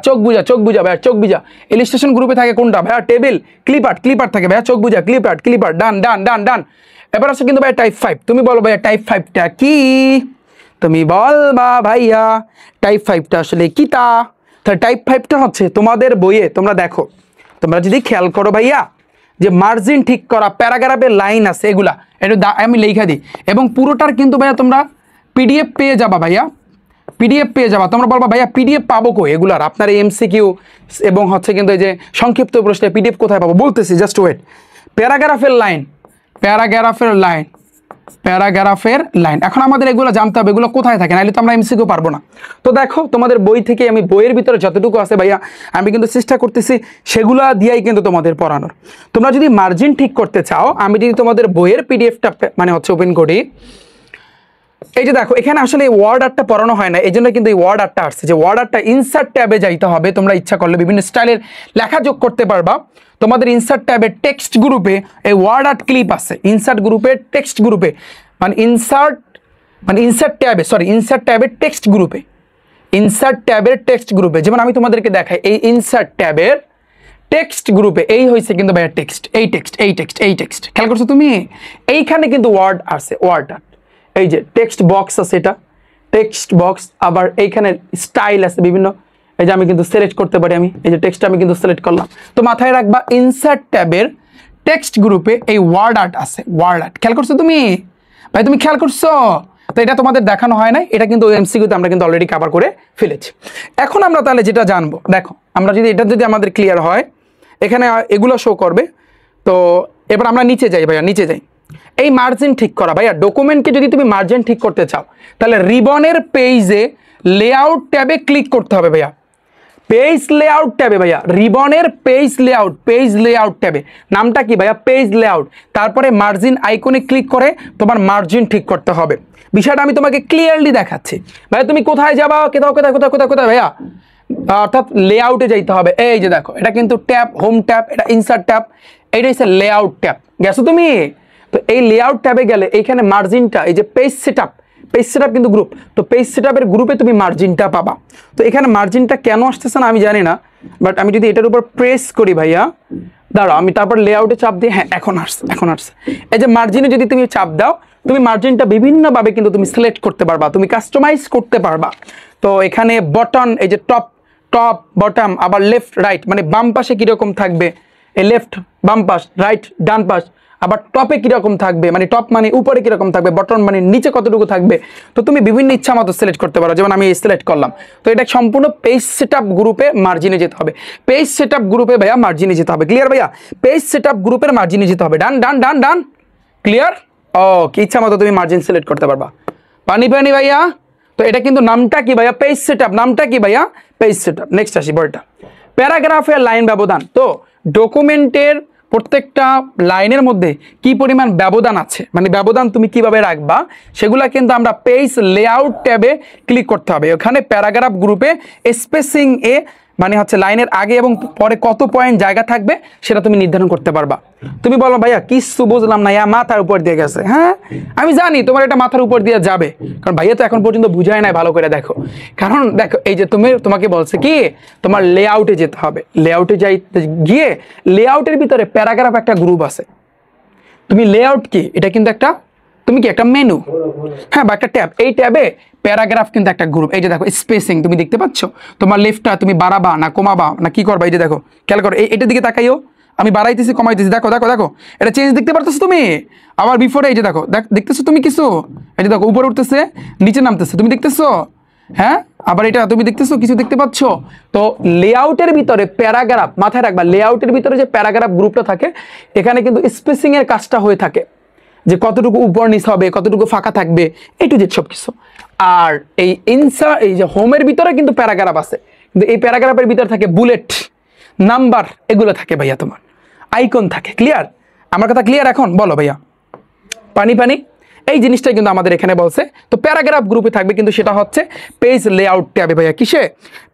চোখ বুঝা ভাইয়া, চোখ বুঝা। ইলিস্ট্রেশন গ্রুপে থাকে কোনটা ভাইয়া? টেবিল। ক্লিপ আর্ট থাকে ভাইয়া, চোখ বুঝা, ক্লিপ আর্ট। ডান। এবার আছে কিন্তু ভাইয়া টাইপ 5। তুমি বলো ভাইয়া টাইপ 5টা কি? তুমি বলবা ভাইয়া টাইপ 5টা আসলে কি তা? তাহলে টাইপ 5টা হচ্ছে তোমাদের বইয়ে, তোমরা দেখো, তোমরা যদি খেয়াল করো ভাইয়া, যে মার্জিন ঠিক করা, প্যারাগ্রাফের লাইন আছে, এগুলা একটু আমি লেখা দিই, এবং পুরোটার কিন্তু ভাইয়া তোমরা PDF পেয়ে যাবা ভাইয়া, PDF পেয়ে যাবা। তোমরা বলবা ভাইয়া PDF পাবো কই এগুলার? আপনার এই MCQ এবং হচ্ছে কিন্তু এই যে সংক্ষিপ্ত প্রশ্নে PDF কোথায় পাবো বলতেছি, জাস্ট ওয়েট। প্যারাগ্রাফের লাইন, এখন আমাদের এগুলো জানতে হবে, এগুলো কোথায় থাকে, নাহলে তো আমরা MCQ পারবো না। তো দেখো তোমাদের বই থেকে আমি বইয়ের ভিতরে যতটুকু আছে ভাইয়া আমি কিন্তু চেষ্টা করতেছি সেগুলা দিয়েই কিন্তু তোমাদের পড়ানোর। তোমরা যদি মার্জিন ঠিক করতে চাও, আমি যদি তোমাদের বইয়ের PDFটা মানে হচ্ছে ওপেন করি, এই যে দেখো এখানে আসলে এই ওয়ার্ড আর্টটা পড়ানো হয় না, এই জন্য কিন্তু এই ওয়ার্ড আর্টটা আসছে। যে ওয়ার্ড আর্টটা ইনসার্ট ট্যাবে যাইতে হবে, তোমরা ইচ্ছা করলে বিভিন্ন স্টাইলের লেখা যোগ করতে পারবা। তোমাদের ইনসার্ট ট্যাবে টেক্সট গ্রুপে এই ওয়ার্ড আর্ট ক্লিপ আছে, ইনসার্ট গ্রুপে টেক্সট গ্রুপে, মানে ইনসার্ট ট্যাবের টেক্সট গ্রুপে, যেমন আমি তোমাদেরকে দেখাই, এই ইনসার্ট ট্যাবের টেক্সট গ্রুপে এই হয়েছে কিন্তু ভাইয়া টেক্সট, এই টেক্সট খেয়াল করছো তুমি? এইখানে কিন্তু ওয়ার্ড আছে, ওয়ার্ড আর্ট, এই যে টেক্সট বক্স আছে, এটা টেক্সট বক্স। আবার এইখানে স্টাইল আছে বিভিন্ন, এই যে আমি কিন্তু সিলেক্ট করতে পারি, আমি এই যে টেক্সটটা আমি কিন্তু সিলেক্ট করলাম। তো মাথায় রাখবা ইনসার্ট ট্যাবের টেক্সট গ্রুপে এই ওয়ার্ড আর্ট আছে, ওয়ার্ড আর্ট। খেয়াল করছো তুমি ভাই? তুমি খেয়াল করছো? তো এটা তোমাদের দেখানো হয় না, এটা কিন্তু MCQতে আমরা কিন্তু অলরেডি কভার করে ফেলেছি। এখন আমরা তাহলে যেটা জানবো, দেখো আমরা যদি এটা যদি আমাদের ক্লিয়ার হয়, এখানে এগুলো শো করবে। তো এবার আমরা নিচে যাই ভাইয়া, নিচে যাই। এই মার্জিন ঠিক করা ভাইয়া, ডকুমেন্টকে যদি তুমি মার্জিন ঠিক করতে চাও, তাহলে রিবনের পেজে লেআউট ট্যাবে ক্লিক করতে হবে ভাইয়া। পেজ লেআউট ট্যাবে ভাইয়া, রিবনের পেজ লেআউট ট্যাবে, নামটা কি ভাইয়া? Page layout. তারপরে মার্জিন আইকনে ক্লিক করে তোমার মার্জিন ঠিক করতে হবে। বিষয়টা আমি তোমাকে ক্লিয়ারলি দেখাচ্ছি ভাইয়া। তুমি কোথায় যাবা? কোথায় ভাইয়া? অর্থাৎ লেআউটে যাইতে হবে। এই যে দেখো, এটা কিন্তু ট্যাব, হোম ট্যাব, এটা ইনসার্ট ট্যাব, এইটা হচ্ছে লেআউট ট্যাব। গেছো তুমি? তো এই লেআউট ট্যাবে গেলে এইখানে মার্জিনটা, এই যে পেজ সেটআপ কিন্তু গ্রুপ, তো পেজ সেটআপের গ্রুপে তুমি মার্জিনটা পাবা। তো এখানে মার্জিনটা কেন আসতেছে না আমি জানি না, বাট আমি যদি এটার উপর প্রেস করি ভাইয়া, দাঁড়াও আমি তারপর লেআউটে চাপ দিই, হ্যাঁ এখন আসছে। এই যে মার্জিনে যদি তুমি চাপ দাও, তুমি মার্জিনটা বিভিন্নভাবে কিন্তু তুমি সিলেক্ট করতে পারবা, তুমি কাস্টমাইজ করতে পারবা। তো এখানে বটন, এই যে টপ বটম, আবার লেফট রাইট, মানে বাম পাশে কীরকম থাকবে, এই লেফট বাম পাশ, রাইট ডান পাশ, আবার টপে কীরকম থাকবে, মানে টপ মানে উপরে কীরকম থাকবে, বটন মানে নিচে কতটুকু থাকবে, তো তুমি বিভিন্ন ইচ্ছা মতো সিলেক্ট করতে পারো। যেমন আমি সিলেক্ট করলাম। তো এটা সম্পূর্ণ পেজ সেটআপ গ্রুপে মার্জিনে যেতে হবে। পেজ সেটআপ গ্রুপে ভাইয়া মার্জিনে যেতে হবে। ক্লিয়ার ভাইয়া? পেজ সেটআপ গ্রুপের মার্জিনে যেতে হবে। ডান ক্লিয়ার? কি ইচ্ছা মতো তুমি মার্জিন সিলেক্ট করতে পারবা। পানি ভাইয়া। তো এটা কিন্তু নামটা কি ভাইয়া? Page setup. নামটা কি ভাইয়া? Page setup. নেক্সট আসি পরেরটা, প্যারাগ্রাফের লাইন ব্যবধান। তো ডকুমেন্টের প্রত্যেকটা লাইনের মধ্যে কি পরিমাণ ব্যবধান আছে, মানে ব্যবধান তুমি কিভাবে রাখবা, সেগুলা কিন্তু আমরা পেজ লেআউট ট্যাবে ক্লিক করতে হবে। ওখানে প্যারাগ্রাফ গ্রুপে স্পেসিং এ, মানে হচ্ছে লাইনের আগে এবং পরে কত পয়েন্ট জায়গা থাকবে সেটা তুমি নির্ধারণ করতে পারবা। তুমি বলো ভাইয়া কিছু বুঝলাম না, মাথার উপর দিয়ে গেছে। হ্যাঁ আমি জানি তোমার এটা মাথার উপর দিয়ে যাবে, কারণ ভাইয়া তো এখন পর্যন্ত বুঝায় নাই ভালো করে। দেখো, কারণ দেখো এই যে তোমাকে বলছে কি তোমার লেআউটে যেতে হবে। লেআউটে গিয়ে লেআউটের ভিতরে প্যারাগ্রাফ একটা গ্রুপ আছে। তুমি লেআউট কি, এটা কিন্তু একটা, তুমি কি একটা মেনু, হ্যাঁ, বা একটা ট্যাব। এই ট্যাবে প্যারাগ্রাফ কিন্তু একটা গ্রুপ। এই যে দেখো স্পেসিং তুমি দেখতে পাচ্ছ, তোমার লেফটটা তুমি বাড়াবা না কমাবা না কি করবা, এই যে দেখো খেয়াল করো, এটার দিকে তাকাইও, আমি বাড়াইতেছি কমাইতেছি, দেখো এটা চেঞ্জ দেখতে পারতেছো তুমি। আবার বিফোরে এই যে দেখো, দেখতেছো তুমি কিছু, এই যে দেখো উপরে উঠতেছে নিচে নামতেছে, তুমি দেখতেছো? হ্যাঁ, আবার এটা তুমি দেখতেছো, কিছু দেখতে পাচ্ছ? তো লেআউটের ভিতরে প্যারাগ্রাফ, মাথায় রাখবা, লেআউটের ভিতরে যে প্যারাগ্রাফ গ্রুপটা থাকে, এখানে কিন্তু স্পেসিং এর কাজটা হয়ে থাকে, যে কতটুকু উপর নিচ হবে, কতটুকু ফাঁকা থাকবে, এই টু জেড সব কিছু। আর এই যে হোমের ভিতরে কিন্তু প্যারাগ্রাফ আছে, কিন্তু এই প্যারাগ্রাফের ভিতরে থাকে বুলেট, নাম্বার, এগুলো থাকে ভাইয়া, তোমার আইকন থাকে। ক্লিয়ার? আমার কথা ক্লিয়ার এখন? বলো ভাইয়া। পানি এই জিনিসটাই কিন্তু আমাদের এখানে বলছে। তো প্যারাগ্রাফ গ্রুপে থাকবে, কিন্তু সেটা হচ্ছে পেজ লেআউট ট্যাবে ভাইয়া। কিসে?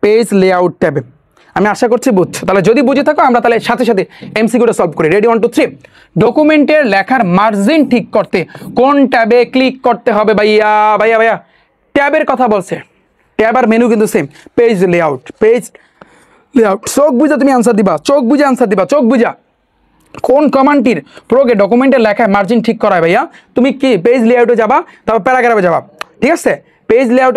পেজ লেআউট ট্যাবে। আমি আশা করছি বুঝছো। তাহলে যদি বুঝে থাকো, আমরা তাহলে সাথে এমসিকিউটা সলভ করি। রেডি? 1 2 3। ডকুমেন্টের লেখার মার্জিন ঠিক করতে কোন ট্যাবে ক্লিক করতে হবে ভাইয়া? ভাইয়া ট্যাবের কথা বলছে। ট্যাব আর মেনু কিন্তু সেম। Page layout. চোখ বুঝা তুমি আনসার দিবা, চোখ বুঝা। কোন কমান্ডটির প্রয়োগে ডকুমেন্টের লেখায় মার্জিন ঠিক করা হয় ভাইয়া? তুমি কি পেজ লেআউটে যাবা, তারপর প্যারাগ্রাফে যাবা, ঠিক আছে? পেজ লেআউট,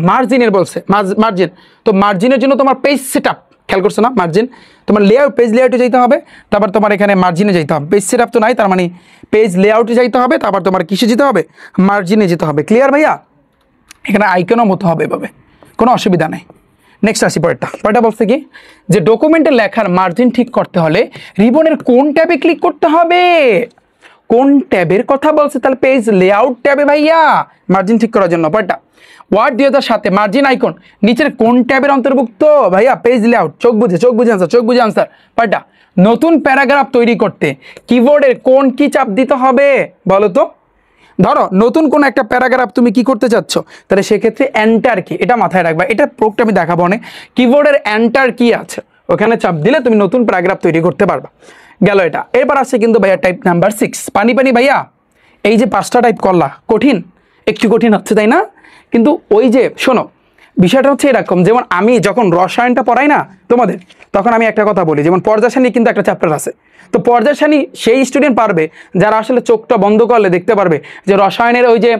মার্জিনের বলছে, মার্জিন। তো মার্জিনের জন্য তোমার পেজ সেটআপ, খেয়াল করছো না? মার্জিন তোমার পেজ লেআউটে যাইতে হবে, তারপর তোমার এখানে মার্জিনে যাইতে হবে। পেজ সেটআপ তো নাই, তার মানে পেজ লেআউটে যাইতে হবে, তারপর তোমার কিসে যেতে হবে? মার্জিনে যেতে হবে। ক্লিয়ার ভাইয়া? এখানে আইকনও মতো হবে এভাবে, কোনো অসুবিধা নেই। নেক্সট আসি পরেরটা বলছে কি, যে ডকুমেন্টের লেখার মার্জিন ঠিক করতে হলে রিবনের কোন ট্যাবে ক্লিক করতে হবে? কোন ট্যাবের কথা বলছে? তাহলে পেজ লেআউট ট্যাবে ভাইয়া, মার্জিন ঠিক করার জন্য। পরেরটা, ওয়ার্ড 2007 মার্জিন আইকন নিচের কোন ট্যাবের অন্তর্ভুক্ত ভাইয়া? Page layout. চোখ বুঝে আনসার। পরেরটা, নতুন প্যারাগ্রাফ তৈরি করতে কিবোর্ডের কোন কি চাপ দিতে হবে বলো তো? ধরো নতুন কোন একটা প্যারাগ্রাফ তুমি কি করতে চাচ্ছ, তাহলে সেক্ষেত্রে এন্টার কি, এটা মাথায় রাখবা। এটা প্রোগটা আমি দেখাবো না, কিবোর্ডের এন্টার কি আছে, ওখানে চাপ দিলে তুমি নতুন প্যারাগ্রাফ তৈরি করতে পারবা। গেল এটা। এরপর আসছে কিন্তু ভাইয়া টাইপ নাম্বার 6। পানি ভাইয়া, এই যে 5টা টাইপ করলা, কঠিন, একটু কঠিন হচ্ছে তাই না? কিন্তু ওই যে শোনো, বিষয়টা হচ্ছে এরকম, যেমন আমি যখন রসায়নটা পড়াই না তোমাদের, তখন আমি একটা কথা বলি, যেমন পর্যায়সারণী কিন্তু একটা চ্যাপ্টার আছে। তো পর্যায়সারণী সেই স্টুডেন্ট পারবে যারা আসলে চোখটা বন্ধ করলে দেখতে পারবে যে রসায়নের ওই যে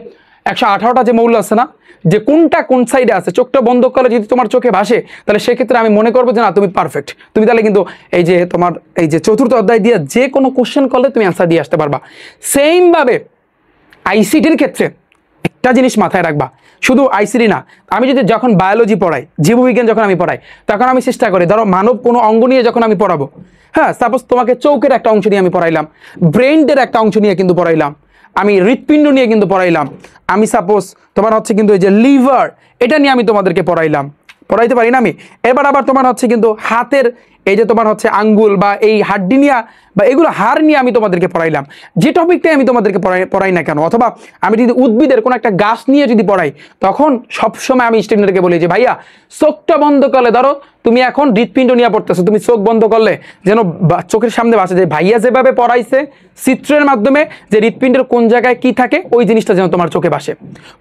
118টা যে মৌল আছে না, যে কোনটা কোন সাইডে আছে, চোখটা বন্ধ করলে যদি তোমার চোখে ভাসে, তাহলে সেক্ষেত্রে আমি মনে করবো যে না তুমি পারফেক্ট। তুমি তাহলে কিন্তু এই যে তোমার এই যে 4র্থ অধ্যায় দিয়ে যে কোনো কোশ্চেন করলে তুমি অ্যান্সার দিয়ে আসতে পারবা। সেমভাবে আইসিটির ক্ষেত্রে একটা জিনিস মাথায় রাখবা, শুধু আইসিটি না, আমি যদি যখন বায়োলজি পড়াই, জীববিজ্ঞান যখন আমি পড়াই, তখন আমি চেষ্টা করি, ধরো মানব কোনো অঙ্গ নিয়ে যখন আমি পড়াবো, হ্যাঁ, সাপোজ তোমাকে চোখের একটা অংশ নিয়ে আমি পড়াইলাম, ব্রেইনের একটা অংশ নিয়ে কিন্তু পড়াইলাম, আমি হৃৎপিণ্ড নিয়ে কিন্তু পড়াইলাম, আমি সাপোজ তোমার হচ্ছে কিন্তু এই যে লিভার, এটা নিয়ে আমি তোমাদেরকে পড়াইলাম, পড়াইতে পারি না আমি। এবার আবার তোমার হচ্ছে কিন্তু হাতের এই যে তোমার হচ্ছে আঙ্গুল বা এই হাড্ডি নিয়ে বা এগুলো হাড় নিয়ে আমি তোমাদেরকে পড়াইলাম, যে টপিকটাই আমি তোমাদেরকে পড়াই না কেন, অথবা আমি যদি উদ্ভিদের কোনো একটা গাছ নিয়ে যদি পড়াই, তখন সবসময় আমি স্টুডেন্টদেরকে বলি যে ভাইয়া চোখটা বন্ধ করলে, ধরো তুমি এখন হৃৎপিণ্ড নিয়ে পড়তেছো, তুমি চোখ বন্ধ করলে যেন চোখের সামনে বাসে যে ভাইয়া যেভাবে পড়াইছে চিত্রের মাধ্যমে যে হৃৎপিণ্ডের কোন জায়গায় কি থাকে ওই জিনিসটা যেন তোমার চোখে বাসে।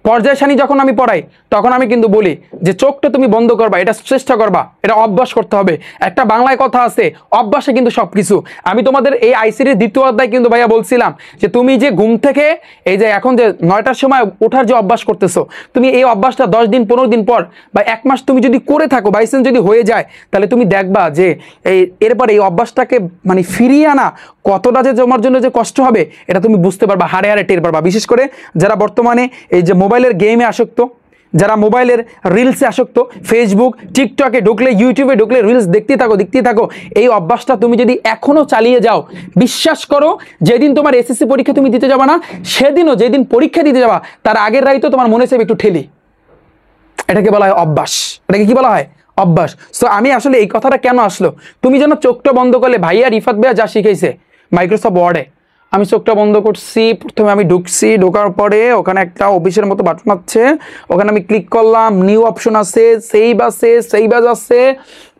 পর্যায় সারণী যখন আমি পড়াই তখন আমি কিন্তু বলি যে চোখটা তুমি বন্ধ করবা, এটা চেষ্টা করবা, এটা অভ্যাস করতে হবে। একটা বাংলায় কথা আছে, অভ্যাসে কিন্তু সবকিছু। আমি তোমাদের এই আইসিটির দ্বিতীয় অধ্যায় কিন্তু ভাইয়া বলছিলাম যে তুমি যে ঘুম থেকে এই যে এখন যে 9টার সময় ওঠার যে অভ্যাস করতেছো, তুমি এই অভ্যাসটা 10 দিন 15 দিন পর বা 1 মাস তুমি যদি করে থাকো, বাই চান্স যদি হয়ে যায়, তাহলে তুমি দেখবা যে এরপর এই অভ্যাসটাকে মানে ফিরিয়ে আনা কতটা যে তোমার জন্য যে কষ্ট হবে এটা তুমি বুঝতে পারবা, হাড়ে হাড়ে টের পারবা। বিশেষ করে যারা বর্তমানে এই যে মোবাইলের গেমে আসক্ত, যারা মোবাইলের রিলসে আসক্ত, ফেসবুক টিকটকে ঢুকলে, ইউটিউবে ঢুকলে রিলস দেখতে থাকো, এই অভ্যাসটা তুমি যদি এখনো চালিয়ে যাও, বিশ্বাস করো যেদিন তোমার এসএসসি পরীক্ষা তুমি দিতে যাবা না, সেদিনও যেদিন পরীক্ষা দিতে যাবা তার আগের রাই তো তোমার মনে চাইবে একটু ঠেলি। এটাকে বলা হয় অভ্যাস। এটাকে কি বলা হয়? অভ্যাস। সো আমি আসলে এই কথাটা কেন আসলো, তুমি যেন চোখটা বন্ধ করলে ভাইয়া রিফাত ভাইয়া যা শিখাইছে মাইক্রোসফট ওয়ার্ডে, আমি চোখটা বন্ধ করছি, প্রথমে আমি ঢুকছি, ঢোকার পরে ওখানে একটা অফিসের মতো বাটন আছে, ওখানে আমি ক্লিক করলাম, নিউ অপশন আছে, সেভ আছে,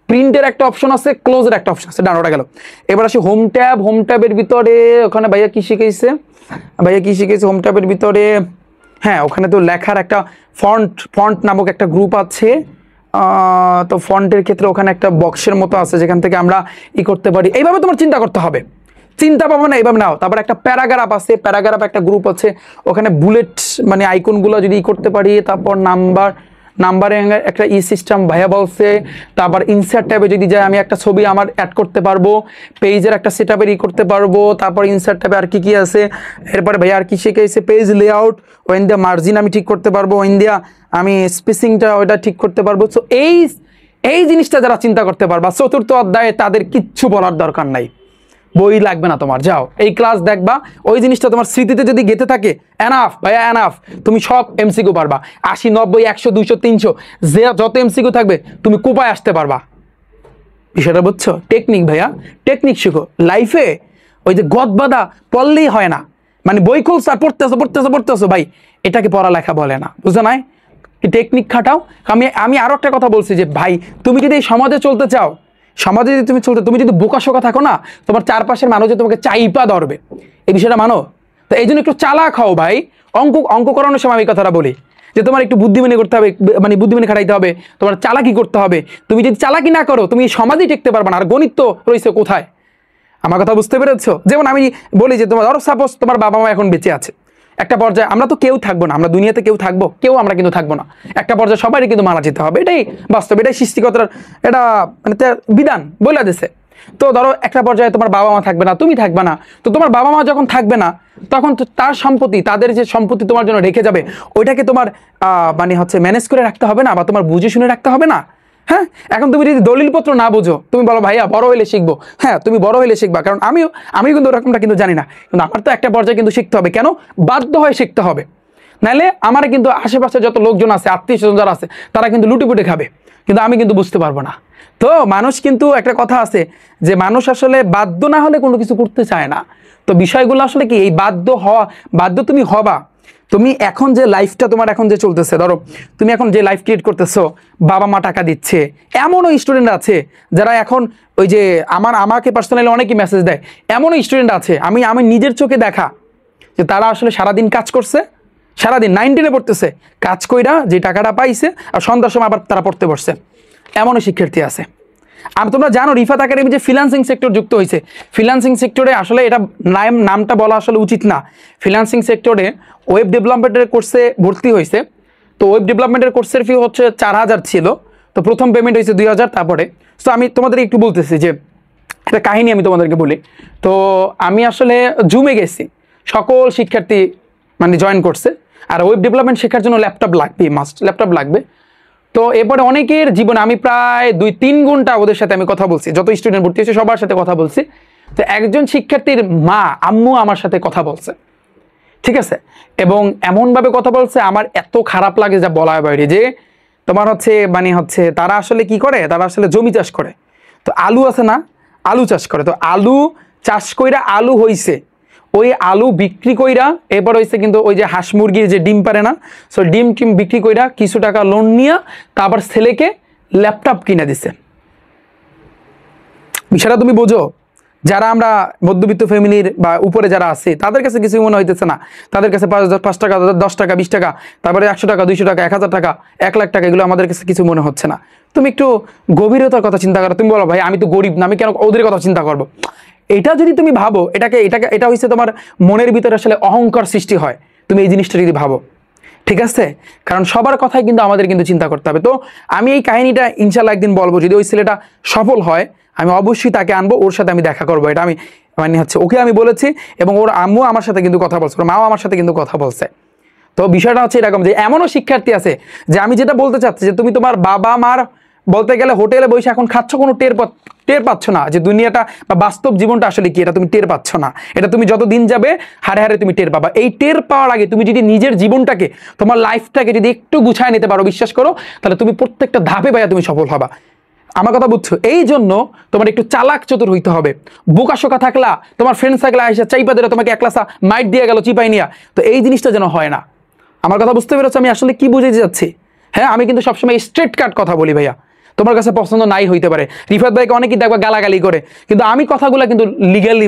প্রিন্টের একটা অপশন আছে, ক্লোজের একটা অপশন আছে, ডানোটা গেল। এবার আসি হোম ট্যাবের ভিতরে, ওখানে ভাইয়া কি শিখাইছে হোম ট্যাবের ভিতরে, হ্যাঁ ওখানে তো লেখার একটা ফন্ট নামক একটা গ্রুপ আছে। তো ফন্টের ক্ষেত্রে ওখানে একটা বক্সের মতো আছে যেখান থেকে আমরা করতে পারি। এইভাবে তোমার চিন্তা করতে হবে, চিন্তা পাবো না এইভাবে নাও। তারপর একটা প্যারাগ্রাফ আছে, প্যারাগ্রাফ একটা গ্রুপ আছে, ওখানে বুলেট মানে আইকনগুলো যদি করতে পারি, তারপর নাম্বারে একটা সিস্টেম ভাইয়া বলছে। তারপর ইনসার্ট ট্যাবে যদি যাই আমি একটা ছবি আমার অ্যাড করতে পারবো, পেজের একটা সেট আপের করতে পারবো। তারপর ইনসার্ট ট্যাবে আর কি আছে, এরপরে ভাইয়া আর কি শিখেছে, পেজ লেআউট, ওইন দিয়া মার্জিন আমি ঠিক করতে পারবো, ওইন দিয়া আমি স্পেসিংটা ওইটা ঠিক করতে পারবো। সো এই জিনিসটা যারা চিন্তা করতে পারবা চতুর্থ অধ্যায়ে তাদের কিচ্ছু বলার দরকার নাই, বই লাগবে না তোমার, যাও এই ক্লাস দেখবা, ওই জিনিসটা তোমার স্মৃতিতে যদি গেঁথে থাকে এনাফ ভাইয়া এনাফ, তুমি সব এমসিকিউ পারবা, 80 90 100 200 300 যে যত এমসিকিউ থাকবে তুমি কোপায় আসতে পারবা। বিষয়টা বুঝছো? টেকনিক ভাইয়া, টেকনিক শিখো লাইফে। ওই যে গদ বাঁধা পড়লেই হয় না, মানে বই খুলছো আর পড়তেছো ভাই, এটাকে পড়ালেখা বলে না, বুঝো নাই? টেকনিক খাটাও। আমি আরো একটা কথা বলছি যে ভাই তুমি যদি এই সমাজে চলতে চাও, সমাজে যদি তুমি যদি বোকাশোকা থাকো না, তোমার চারপাশের মানুষ তোমাকে চাইপা ধরবে, এই বিষয়টা মানো। তো এই জন্য একটু চালাক হও ভাই। অঙ্ক করানোর সময় আমি কথাটা বলি যে তোমার একটু বুদ্ধিমানি করতে হবে, মানে বুদ্ধিমানি খাটাইতে হবে, তোমার চালাকি করতে হবে। তুমি যদি চালাকি না করো তুমি সমাজেই টিকতে পারবে না। আর গণিত তো রয়েছে কোথায়, আমার কথা বুঝতে পেরেছো? যেমন আমি বলি যে তোমার ধরো সাপোজ তোমার বাবা মা এখন বেঁচে আছে, একটা পর্যায়ে আমরা তো কেউ থাকবো না, আমরা দুনিয়াতে কেউ থাকবো, কেউ আমরা কিন্তু থাকবো না, একটা পর্যায়ে সবারই কিন্তু মারা যেতে হবে, এটাই বাস্তব, এটাই সৃষ্টিকর্তার এটা মানে বিধান বলে দিছে। তো ধরো একটা পর্যায়ে তোমার বাবা মা থাকবে না, তুমি থাকবে না, তো তোমার বাবা মা যখন থাকবে না তখন তো তার সম্পত্তি, তাদের যে সম্পত্তি তোমার জন্য রেখে যাবে ওইটাকে তোমার মানে হচ্ছে ম্যানেজ করে রাখতে হবে না, বা তোমার বুঝে শুনে রাখতে হবে না। হ্যাঁ, এখন তুমি যদি দলিলপত্র না বুঝো, তুমি বলো ভাইয়া বড় হইলে শিখবো, হ্যাঁ তুমি বড় হইলে শিখবা, কারণ আমি কিন্তু ওরকমটা কিন্তু জানি না, কিন্তু আমার তো একটা পর্যায়ে কিন্তু শিখতে হবে, কেন বাধ্য হয়ে শিখতে হবে, নাহলে আমার কিন্তু আশেপাশে যত লোকজন আছে, আত্মীয় স্বজন যারা আছে তারা কিন্তু লুটিপুটে খাবে, কিন্তু আমি কিন্তু বুঝতে পারবো না। তো মানুষ কিন্তু একটা কথা আছে যে মানুষ আসলে বাধ্য না হলে কোনো কিছু করতে চায় না। তো বিষয়গুলো আসলে কি, এই বাধ্য তুমি হবা। তুমি এখন যে লাইফটা তোমার এখন যে চলতেছে, ধরো তুমি এখন যে লাইফ ক্রিয়েট করতেছো, বাবা মা টাকা দিচ্ছে, এমনও স্টুডেন্ট আছে যারা এখন ওই যে আমাকে পার্সোনালি অনেকেই মেসেজ দেয়, এমনও স্টুডেন্ট আছে আমি নিজের চোখে দেখা যে তারা আসলে সারাদিন কাজ করছে, সারাদিন 9 10 পড়তেছে, কাজ কইরা যে টাকাটা পাইছে আর সন্ধ্যার সময় আবার তারা পড়তে বসছে, এমনও শিক্ষার্থী আছে। আর তোমরা জানো রিফাত একাডেমি যে ফ্রিল্যান্সিং সেক্টর যুক্ত হয়েছে, ফ্রিল্যান্সিং সেক্টরে আসলে এটা নামটা বলা আসলে উচিত না, ফ্রিল্যান্সিং সেক্টরে ওয়েব ডেভেলপমেন্টের কোর্সে ভর্তি হয়েছে। তো ওয়েব ডেভেলপমেন্টের কোর্সের ফি হচ্ছে 4000 ছিল, তো প্রথম পেমেন্ট হয়েছে 2000 তারপরে। তো আমি তোমাদের একটু বলতেছি যে একটা কাহিনী আমি তোমাদেরকে বলি। তো আমি আসলে জুমে গেছি, সকল শিক্ষার্থী মানে জয়েন করছে, আর ওয়েব ডেভেলপমেন্ট শেখার জন্য ল্যাপটপ লাগবে, মাস্ট ল্যাপটপ লাগবে। তো এরপরে অনেকের জীবনে আমি প্রায় 2-3 ঘন্টা ওদের সাথে আমি কথা বলছি, যত স্টুডেন্ট ভর্তি হয়েছে সবার সাথে কথা বলছি। তো একজন শিক্ষার্থীর মা আম্মু আমার সাথে কথা বলছে, ঠিক আছে, এবং এমনভাবে কথা বলছে আমার এত খারাপ লাগে যা বলার বাইরে, যে তোমার হচ্ছে মানে হচ্ছে তারা আসলে কি করে, তারা আসলে জমি চাষ করে। তো আলু আছে না, আলু চাষ করে। তো আলু চাষ কইরা আলু হইছে, ওই আলু বিক্রি কইরা এরপর হইছে কিন্তু ওই যে হাঁস মুরগির যে ডিম পারে না, সো ডিম টিম বিক্রি কইরা কিছু টাকা লোন নিয়ে তারপর ছেলেকে ল্যাপটপ কিনে দিছে। বিষয়টা তুমি বোঝো? যারা আমরা মধ্যবিত্ত ফ্যামিলির বা উপরে যারা আছে তাদের কাছে কিছু মনে হইতেছে না, তাদের কাছে 5 টাকা 10 টাকা 20 টাকা, তারপরে 100 টাকা 200 টাকা 1000 টাকা 1 লাখ টাকা, এগুলো আমাদের কাছে কিছু মনে হচ্ছে না। তুমি একটু গভীরতার কথা চিন্তা করো। তুমি বলো ভাই আমি তো গরিব না, আমি কেন ওদের কথা চিন্তা করবো? এটা যদি তুমি ভাবো, এটা হচ্ছে তোমার মনের ভিতরে আসলে অহংকার সৃষ্টি হয়, তুমি এই জিনিসটা যদি ভাবো, ঠিক আছে? কারণ সবার কথাই কিন্তু আমাদের কিন্তু চিন্তা করতে হবে। তো আমি এই কাহিনীটা ইনশাল্লাহ একদিন বলবো, যদি ওই ছেলেটা সফল হয় আমি অবশ্যই তাকে আনবো, ওর সাথে আমি দেখা করবো। এটা আমি মানে হচ্ছে ওকে আমি বলেছি, এবং ওর আম্মু আমার সাথে কিন্তু কথা বলছে, ওর মাও আমার সাথে কিন্তু কথা বলছে। তো বিষয়টা হচ্ছে এরকম যে এমনও শিক্ষার্থী আছে যে আমি যেটা বলতে চাচ্ছি যে তুমি তোমার বাবা মার বলতে গেলে হোটেলে বসে এখন খাচ্ছ, কোনো টের পাচ্ছ না যে দুনিয়াটা বা বাস্তব জীবনটা আসলে কি, এটা তুমি টের পাচ্ছ না। এটা তুমি যত দিন যাবে হারে হারে তুমি টের পাবা। এই টের পাওয়ার আগে তুমি যদি নিজের জীবনটাকে, তোমার লাইফটাকে যদি একটু গুছায় নিতে পারো, বিশ্বাস করো, তাহলে তুমি প্রত্যেকটা ধাপে ভাইয়া তুমি সফল হবা। আমার কথা বুঝছো? এই জন্য তোমার একটু চালাক চতুর হইতে হবে। বোকা শোকা থাকলা, তোমার ফ্রেন্ডস থাকলা এসে চাইপা দিলে তোমাকে এক ক্লাসা মাইট দিয়ে গেল চিপাই নিয়া, তো এই জিনিসটা যেন হয় না। আমার কথা বুঝতে পেরেছো আমি আসলে কি বুঝে যাচ্ছি? হ্যাঁ, আমি কিন্তু সবসময় স্ট্রেট কাট কথা বলি ভাইয়া, তোমার কাছে পছন্দ নাই হইতে পারে। রিফাত ভাইকে অনেকেই দেখবা গালাগালি করে, কিন্তু আমি কথাগুলো কিন্তু লিগ্যালি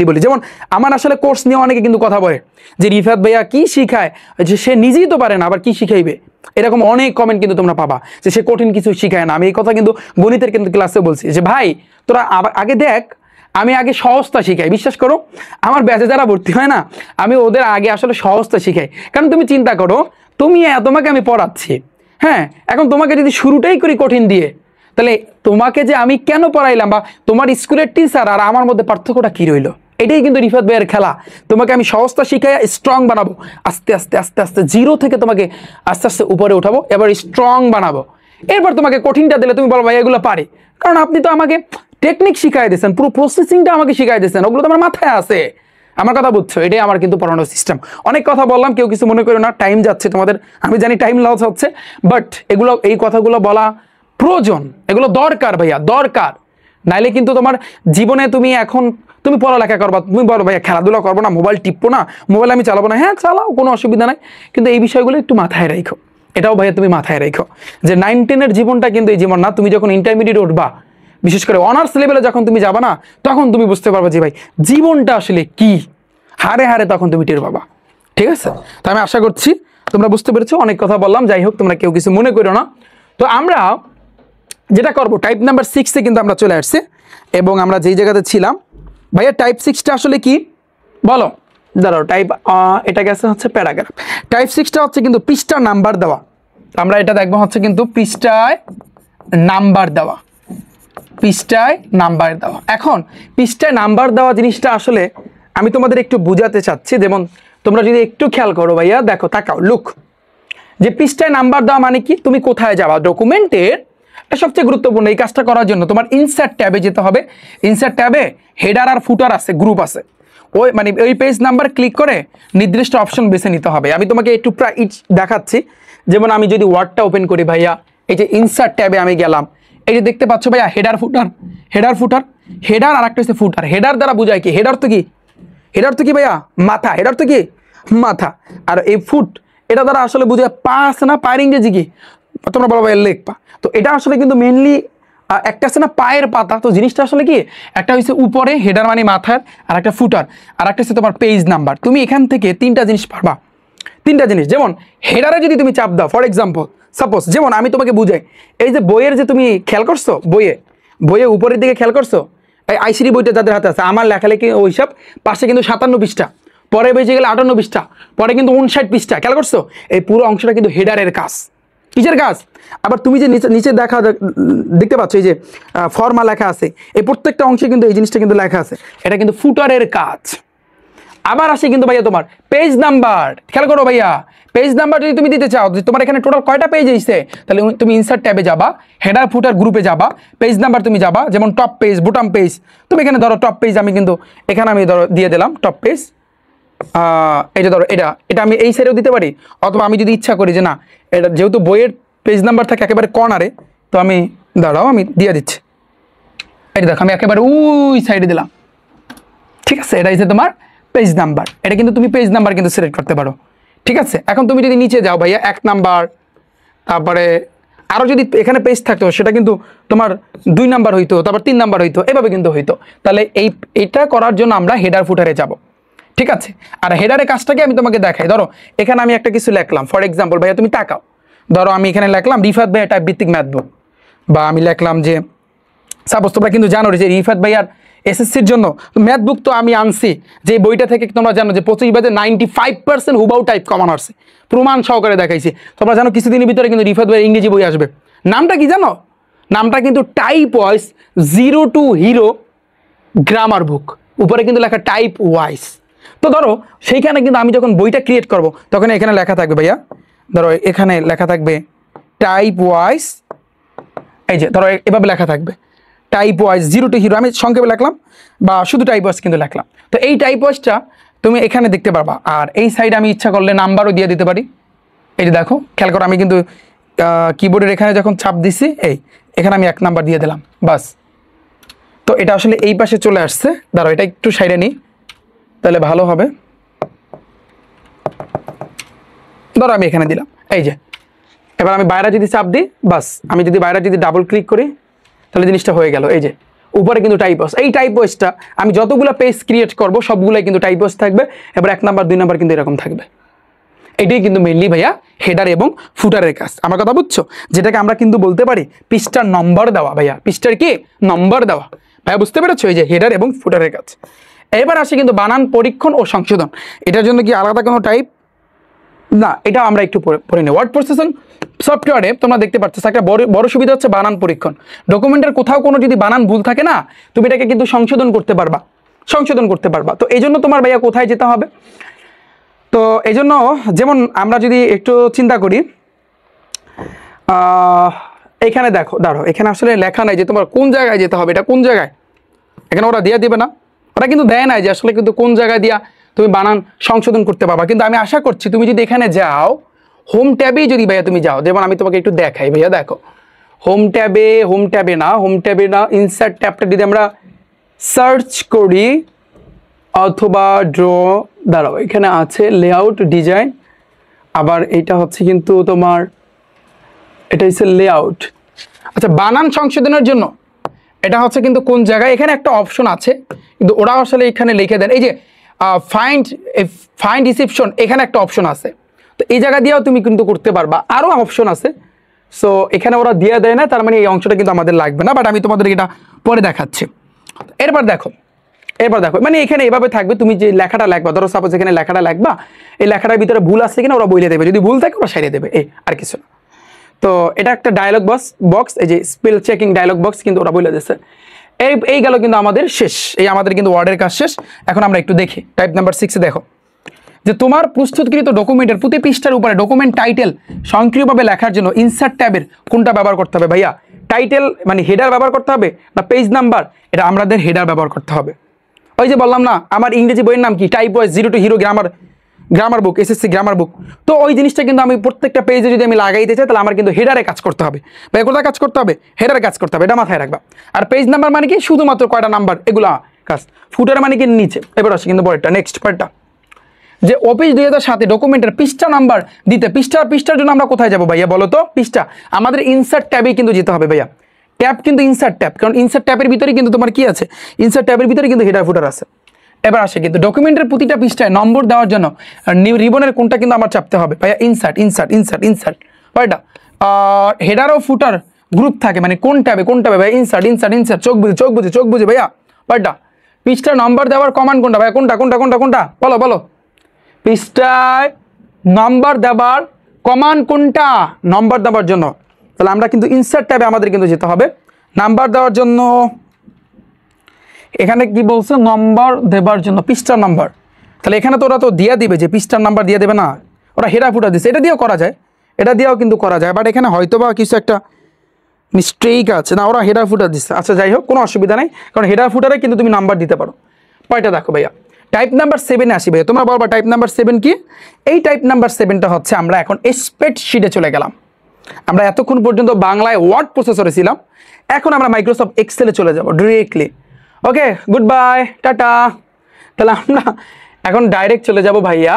বলি, যেমন আমার আসলে কোর্স নিয়ে অনেকে কিন্তু কথা বলে যে রিফাত ভাইয়া কি শিখায়, যে সে নিজেই তো পারে না আবার কি শিখাইবে। এরকম অনেক কমেন্ট কিন্তু তোমরা পাবা যে সে কঠিন কিছু শিখায় না। আমি এই কথা কিন্তু গণিতের কিন্তু ক্লাসে বলছি যে ভাই তোরা আগে দেখ, আমি আগে সহজতা শিখাই। বিশ্বাস করো আমার ব্যাচে যারা ভর্তি হয় না, আমি ওদের আগে আসলে সহজতা শিখাই। কারণ তুমি চিন্তা করো, তোমাকে আমি পড়াচ্ছি, হ্যাঁ, এখন তোমাকে যদি শুরুটাই করি কঠিন দিয়ে, তাহলে তোমাকে যে আমি কেন পড়াইলাম, বা তোমার স্কুলের টিচার আর আমার মধ্যে পার্থক্যটা কি রইলো? এটাই কিন্তু রিফাত ভাইয়ের খেলা। তোমাকে আমি সহজতা শিখাই স্ট্রং বানাবো, আস্তে আস্তে আস্তে আস্তে জিরো থেকে তোমাকে আস্তে আস্তে উপরে উঠাবো, এবার স্ট্রং বানাবো। এরপর তোমাকে কঠিনটা দিলে তুমি বলো ভাই এগুলো পারি, কারণ আপনি তো আমাকে টেকনিক শিখাই দিয়েছেন, পুরো প্রসেসিংটা আমাকে শিখাই দিয়েছেন, ওগুলো তো আমার মাথায় আছে। আমার কথা বুঝছো? এটাই আমার কিন্তু পড়ানোর সিস্টেম। অনেক কথা বললাম, কেউ কিছু মনে করো না, টাইম যাচ্ছে তোমাদের, আমি জানি টাইম লস হচ্ছে, বাট এই কথাগুলো বলা প্রয়োজন, এগুলো দরকার ভাইয়া, দরকার। নাইলে কিন্তু তোমার জীবনে তুমি পড়ালেখা করবা, তুমি বলো ভাইয়া খেলাধুলা করবো না, মোবাইল টিপবো না, মোবাইল আমি চালাবো না, হ্যাঁ চালাও, কোনো অসুবিধা নাই, কিন্তু এই বিষয়গুলো একটু মাথায় রাখো। এটাও ভাইয়া তুমি মাথায় রাখো যে 9-10-এর জীবনটা কিন্তু এই জীবন না। তুমি যখন ইন্টারমিডিয়েট উঠবা, বিশেষ করে অনার্স লেভেলে যখন তুমি যাবা না, তখন তুমি বুঝতে পারবা যে ভাই জীবনটা আসলে কি, হারে হারে তখন তুমি টের পাবা। ঠিক আছে? তো আমি আশা করছি তোমরা বুঝতে পেরেছো। অনেক কথা বললাম, যাই হোক তোমরা কেউ কিছু মনে করো না। তো আমরা যেটা করবো, টাইপ নাম্বার 6-এ কিন্তু আমরা চলে আসছি, এবং আমরা যেই জায়গাতে ছিলাম ভাইয়া, টাইপ 6টা আসলে কি বলো? দাঁড়াও, এটা গেছে হচ্ছে প্যারাগ্রাফ। টাইপ 6টা হচ্ছে কিন্তু পৃষ্ঠা নাম্বার দেওয়া। আমরা এটা দেখবো হচ্ছে কিন্তু পৃষ্ঠায় নাম্বার দেওয়া, এখন পৃষ্ঠায় নাম্বার দেওয়া জিনিসটা আসলে আমি তোমাদের একটু বুঝাতে চাচ্ছি। যেমন তোমরা যদি একটু খেয়াল করো ভাইয়া, দেখো, তাকাও, লুক, যে পৃষ্ঠায় নাম্বার দেওয়া মানে কি, তুমি কোথায় যাবা ডকুমেন্টের, সবচেয়ে গুরুত্বপূর্ণ এই কাজটা করার জন্য তোমার ইনসার্ট ট্যাবে যেতে হবে। ইনসার্ট ট্যাবে হেডার আর ফুটার আছে, গ্রুপ আছে, ওই পেজ নাম্বার ক্লিক করে নির্দিষ্ট অপশন বেছে নিতে হবে। আমি তোমাকে একটু প্রায় দেখাচ্ছি। যেমন আমি যদি ওয়ার্ডটা ওপেন করি ভাইয়া, এই যে ইনসার্ট ট্যাবে আমি গেলাম, এই যে দেখতে পাচ্ছ ভাইয়া হেডার আর একটা হচ্ছে ফুটার। হেডার দ্বারা বোঝায় কি, হেডার তো কি ভাইয়া মাথা, মাথা। আর এই ফুট, এটা দ্বারা আসলে বোঝায় পা আছে না, পায়ের ইংরেজি কি তোমরা বলো ভাইয়া লেগ পা। তো এটা আসলে কিন্তু মেনলি একটা আছে না পায়ের পাতা। তো জিনিসটা আসলে কি, একটা হচ্ছে উপরে হেডার মানে মাথার, আর একটা ফুটার, আর একটা হচ্ছে তোমার পেজ নাম্বার। তুমি এখান থেকে 3টা জিনিস পারবা, 3টা জিনিস। যেমন হেডারে যদি তুমি চাপ দাও, ফর এক্সাম্পল সাপোজ, যেমন আমি তোমাকে বুঝাই, এই যে বইয়ের যে তুমি খেয়াল করছো, বইয়ে উপরের দিকে খেয়াল করছো, এই আইসিডি বইটা যাদের হাতে আছে, আমার লেখালেখি ওই সব পাশে কিন্তু 57 পৃষ্ঠা, পরে বেজে গেলে 58 পৃষ্ঠা, পরে কিন্তু 59 পৃষ্ঠা। খেয়াল করছো? এই পুরো অংশটা কিন্তু হেডারের কাজ। কিসের কাজ? আবার তুমি যে নিচে দেখতে পাচ্ছ, এই যে ফর্মা লেখা আছে, এই প্রত্যেকটা অংশে কিন্তু এই জিনিসটা কিন্তু লেখা আছে, এটা কিন্তু ফুটারের কাজ। আবার আসে কিন্তু ভাইয়া তোমার পেজ নাম্বার। খেয়াল করো ভাইয়া, পেজ নাম্বার যদি তুমি দিতে চাও, তোমার এখানে টোটাল কয়টা পেজ এসেছে, তাহলে তুমি ইনসার্ট ট্যাবে যাবা, হেডার ফুটার গ্রুপে যাবা, পেজ নাম্বার তুমি যাবা, যেমন টপ পেজ, বোটাম পেজ। তুমি এখানে ধরো টপ পেজ, আমি কিন্তু এখানে ধরো দিয়ে দিলাম টপ পেজ, এটা ধরো এটা এটা আমি এই সাইডেও দিতে পারি, অথবা আমি যদি ইচ্ছা করি যে না এটা যেহেতু বইয়ের পেজ নাম্বার থাকে একেবারে কর্নারে, তো আমি দাঁড়াও আমি দিয়ে দিচ্ছি। এটা দেখো আমি একেবারে ওই সাইডে দিলাম, ঠিক আছে? এটা হচ্ছে তোমার পেজ নাম্বার। এটা কিন্তু তুমি পেজ নাম্বার কিন্তু সিলেক্ট করতে পারো, ঠিক আছে? এখন তুমি যদি নিচে যাও ভাইয়া 1 নাম্বার, তারপরে আরও যদি এখানে পেজ থাকতো সেটা কিন্তু তোমার 2 নাম্বার হইতো, তারপর 3 নাম্বার হইতো, এভাবে কিন্তু হইতো। তাহলে এইটা করার জন্য আমরা হেডার ফুটারে যাব, ঠিক আছে? আর হেডারের কাজটাকে আমি তোমাকে দেখাই। ধরো এখানে আমি একটা কিছু লিখলাম, ফর এক্সাম্পল ভাইয়া তুমি তাকাও, ধরো আমি এখানে লিখলাম রিফাত ভাইয়া টাইপ ভিত্তিক ম্যাথ বুক, বা আমি লিখলাম যে সাপোজ তোমরা কিন্তু জানো যে রিফাত ভাইয়ার এসএসসির জন্য ম্যাথ বুক তো আমি আনছি, যে বইটা থেকে তোমরা জানো যে 25 বাজে 95% হুবাউ টাইপ কমান আসছে, প্রমাণ সহকারে দেখাইছি। তোমরা জানো কিছুদিনের ভিতরে কিন্তু রিফাত ভাইয়ের ইংরেজি বই আসবে। নামটা কি জানো? নামটা কিন্তু type wise 0 to hero grammar book, উপরে কিন্তু লেখা টাইপ ওয়াইজ। তো ধরো সেইখানে কিন্তু আমি যখন বইটা ক্রিয়েট করব তখন এখানে লেখা থাকবে ভাইয়া, ধরো এখানে লেখা থাকবে টাইপ ওয়াইজ, এই যে ধরো এভাবে লেখা থাকবে টাইপ ওয়াইজ 0 to হিরো, আমি সংক্ষেপে লিখলাম বা শুধু টাইপ ওয়াইজ কিন্তু লিখলাম। তো এই টাইপ ওয়াইজটা তুমি এখানে দেখতে পারবা। আর এই সাইডে আমি ইচ্ছা করলে নাম্বারও দিয়ে দিতে পারি। এই যে দেখো খেয়াল করো, আমি কিন্তু কিবোর্ডের এখানে যখন চাপ দিছি এখানে আমি 1 নাম্বার দিয়ে দিলাম, বাস। তো এটা আসলে এই পাশে চলে আসছে, দাঁড়াও এটা একটু সাইডে নিই তাহলে ভালো হবে। ধরো আমি এখানে দিলাম, এই যে এবার আমি বাইরে যদি চাপ দিই, বাস আমি যদি বাইরে যদি ডাবল ক্লিক করি তাহলে জিনিসটা হয়ে গেল। এই যে উপরে কিন্তু টাইপ ওয়াইজ, এই টাইপ ওয়াইজটা আমি যতগুলো পেজ ক্রিয়েট করব সবগুলোই কিন্তু টাইপ ওয়াইজ থাকবে। এবার 1 নাম্বার 2 নাম্বার কিন্তু এরকম থাকবে। এটাই কিন্তু মেইনলি ভাইয়া হেডার এবং ফুটারের কাজ। আমার কথা বুঝছো? যেটাকে আমরা কিন্তু বলতে পারি পৃষ্ঠার নম্বর দেওয়া। ভাইয়া পৃষ্ঠার কি নম্বর দেওয়া, ভাইয়া বুঝতে পেরেছো? এই যে হেডার এবং ফুটারের কাজ। এবার আসে কিন্তু বানান পরীক্ষণ ও সংশোধন। এটার জন্য কি আলাদা কোনো টাইপ না, এটা আমরা একটু পড়ে নিই। ওয়ার্ড প্রসেসিং সফটওয়্যারে তোমরা দেখতে পাচ্ছ একটা বড় সুবিধা হচ্ছে বানান পরীক্ষণ। ডকুমেন্টের কোথাও কোনো যদি বানান ভুল থাকে না, তুমি এটাকে কিন্তু সংশোধন করতে পারবা। তো এই জন্য তোমার ভাইয়া কোথায় যেতে হবে? তো এই জন্য যেমন আমরা যদি একটু চিন্তা করি, এখানে দেখো দাঁড়ো, এখানে আসলে লেখা নাই যে তোমার কোন জায়গায় যেতে হবে, এটা কোন জায়গায়, এখানে ওরা দিয়ে দিবে না, ওরা কিন্তু দেয় নাই যে আসলে কিন্তু কোন জায়গায় দিয়া তুমি বানান সংশোধন করতে পারবা। কিন্তু আমি আশা করছি তুমি যদি এখানে যাও, হোম ট্যাবেই যদি ভাইয়া তুমি যাও, যেমন আমি তোমাকে একটু দেখাই ভাইয়া, দেখো হোম ট্যাবে না ইনসার্ট ট্যাবটা যদি আমরা সার্চ করি অথবা ড্র, দাঁড়াও এখানে আছে লেআউট ডিজাইন, আবার এটা হচ্ছে কিন্তু তোমার এটা হচ্ছে লেআউট। আচ্ছা বানান সংশোধনের জন্য এটা হচ্ছে কিন্তু কোন জায়গায়, এখানে একটা অপশন আছে কিন্তু ওরা আসলে এখানে লিখে দেন, এই যে ফাইন্ড রিসিপশন, এখানে একটা অপশন আছে। তো এই জায়গা দিয়েও তুমি কিন্তু করতে পারবা, আরও অপশন আছে। সো এখানে ওরা দিয়ে দেয় না, তার মানে এই অংশটা কিন্তু আমাদের লাগবে না, বাট আমি তোমাদের এটা পরে দেখাচ্ছি। এরপর দেখো মানে এখানে এভাবে থাকবে, তুমি যে লেখাটা লাগবা, ধরো সাপোজ এখানে লেখাটা লাগবা, এই লেখাটার ভিতরে ভুল আসছে কিনা ওরা বলে দেবে, যদি ভুল থাকে ওরা সারিয়ে দেবে, আর কিছু না। তো এটা একটা ডায়লগ বক্স, এই যে স্পেল চেকিং ডায়লগ বক্স কিন্তু ওরা বলে দিচ্ছে। এই গেল কিন্তু আমাদের শেষ, এই আমাদের কিন্তু ওয়ার্ডের কাজ শেষ। এখন আমরা একটু দেখি টাইপ নাম্বার 6 দেখো যে তোমার প্রস্তুতকৃত ডকুমেন্টের প্রতি পৃষ্ঠার উপরে ডকুমেন্ট টাইটেল স্বয়ংক্রিয়ভাবে লেখার জন্য ইনসার্ট ট্যাবের কোনটা ব্যবহার করতে হবে? ভাইয়া টাইটেল মানে হেডার ব্যবহার করতে হবে না পেজ নাম্বার? এটা আমাদের হেডার ব্যবহার করতে হবে। ওই যে বললাম না আমার ইংরেজি বইয়ের নাম কি type wise 0 to hero grammar book, SSC grammar book. তো ওই জিনিসটা কিন্তু আমি প্রত্যেকটা পেজে যদি আমি লাগাইতে চাই তাহলে আমার কিন্তু হেডারে কাজ করতে হবে। ভাই কোথায় কাজ করতে হবে? হেডারে কাজ করতে হবে, এটা মাথায় রাখবা। আর পেজ নাম্বার মানে কি শুধুমাত্র কয়টা নাম্বার এগুলা কাজ। ফুটার মানে কি নিচে। এবার আসে কিন্তু পরেরটা, নেক্সট পরেরটা যে অফিস 2007 ডকুমেন্টের পৃষ্ঠা নাম্বার দিতে পৃষ্ঠার জন্য আমরা কোথায় যাবো ভাইয়া বলো তো? পৃষ্ঠা আমাদের ইনসার্ট ট্যাবেই কিন্তু যেতে হবে ভাইয়া। ট্যাব কিন্তু ইনসার্ট ট্যাব, কারণ ইনসার্ট ট্যাবের ভিতরে কিন্তু তোমার কি আছে, ইনসার্ট ট্যাবের ভিতরে কিন্তু হেডার ফুটার আছে। এবার আসে কিন্তু ডকুমেন্টের প্রতিটা পৃষ্ঠায় নম্বর দেওয়ার জন্য রিবনের কোনটা কিন্তু আমার চাপতে হবে ভাইয়া? ইনসার্ট কয়টা হেডার ও ফুটার গ্রুপ থাকে, মানে কোন ট্যাবে ভাইয়া? ইনসার্ট চোখ বুঝে ভাইয়া কয়টা পৃষ্ঠার নম্বর দেওয়ার কমান্ড কোনটা ভাইয়া? কোনটা বলো পৃষ্ঠায় নম্বর দেওয়ার কমান্ড কোনটা নম্বর দেওয়ার জন্য? তাহলে আমরা কিন্তু ইনসার্ট ট্যাবে আমাদের কিন্তু যেতে হবে নাম্বার দেওয়ার জন্য। এখানে কি বলছে? নম্বর দেবার জন্য পৃষ্ঠার নাম্বার। তাহলে এখানে তো ওরা তো দিয়ে দিবে যে পৃষ্ঠার নাম্বার দিয়ে দেবে না, ওরা হেডার ফুটার দিচ্ছে, এটা দিয়েও করা যায়, বাট এখানে হয়তো বা কিছু একটা মিস্টেক আছে, না ওরা হেডার ফুটার দিচ্ছে। আচ্ছা যাই হোক কোনো অসুবিধা নেই, কারণ হেডার ফুটারে কিন্তু তুমি নাম্বার দিতে পারো। কয়টা দেখো ভাইয়া টাইপ নাম্বার 7-এ আসি ভাইয়া। তোমরা বলবা টাইপ নাম্বার 7 কি? এই টাইপ নাম্বার 7টা হচ্ছে আমরা এখন স্প্রেডশিটে চলে গেলাম। আমরা এতক্ষণ পর্যন্ত বাংলায় ওয়ার্ড প্রসেসরে ছিলাম, এখন আমরা মাইক্রোসফট এক্সেলে চলে যাব ডিরেক্টলি। ওকে, গুড বাই, টাটা। তাহলে আমরা এখন ডাইরেক্ট চলে যাব ভাইয়া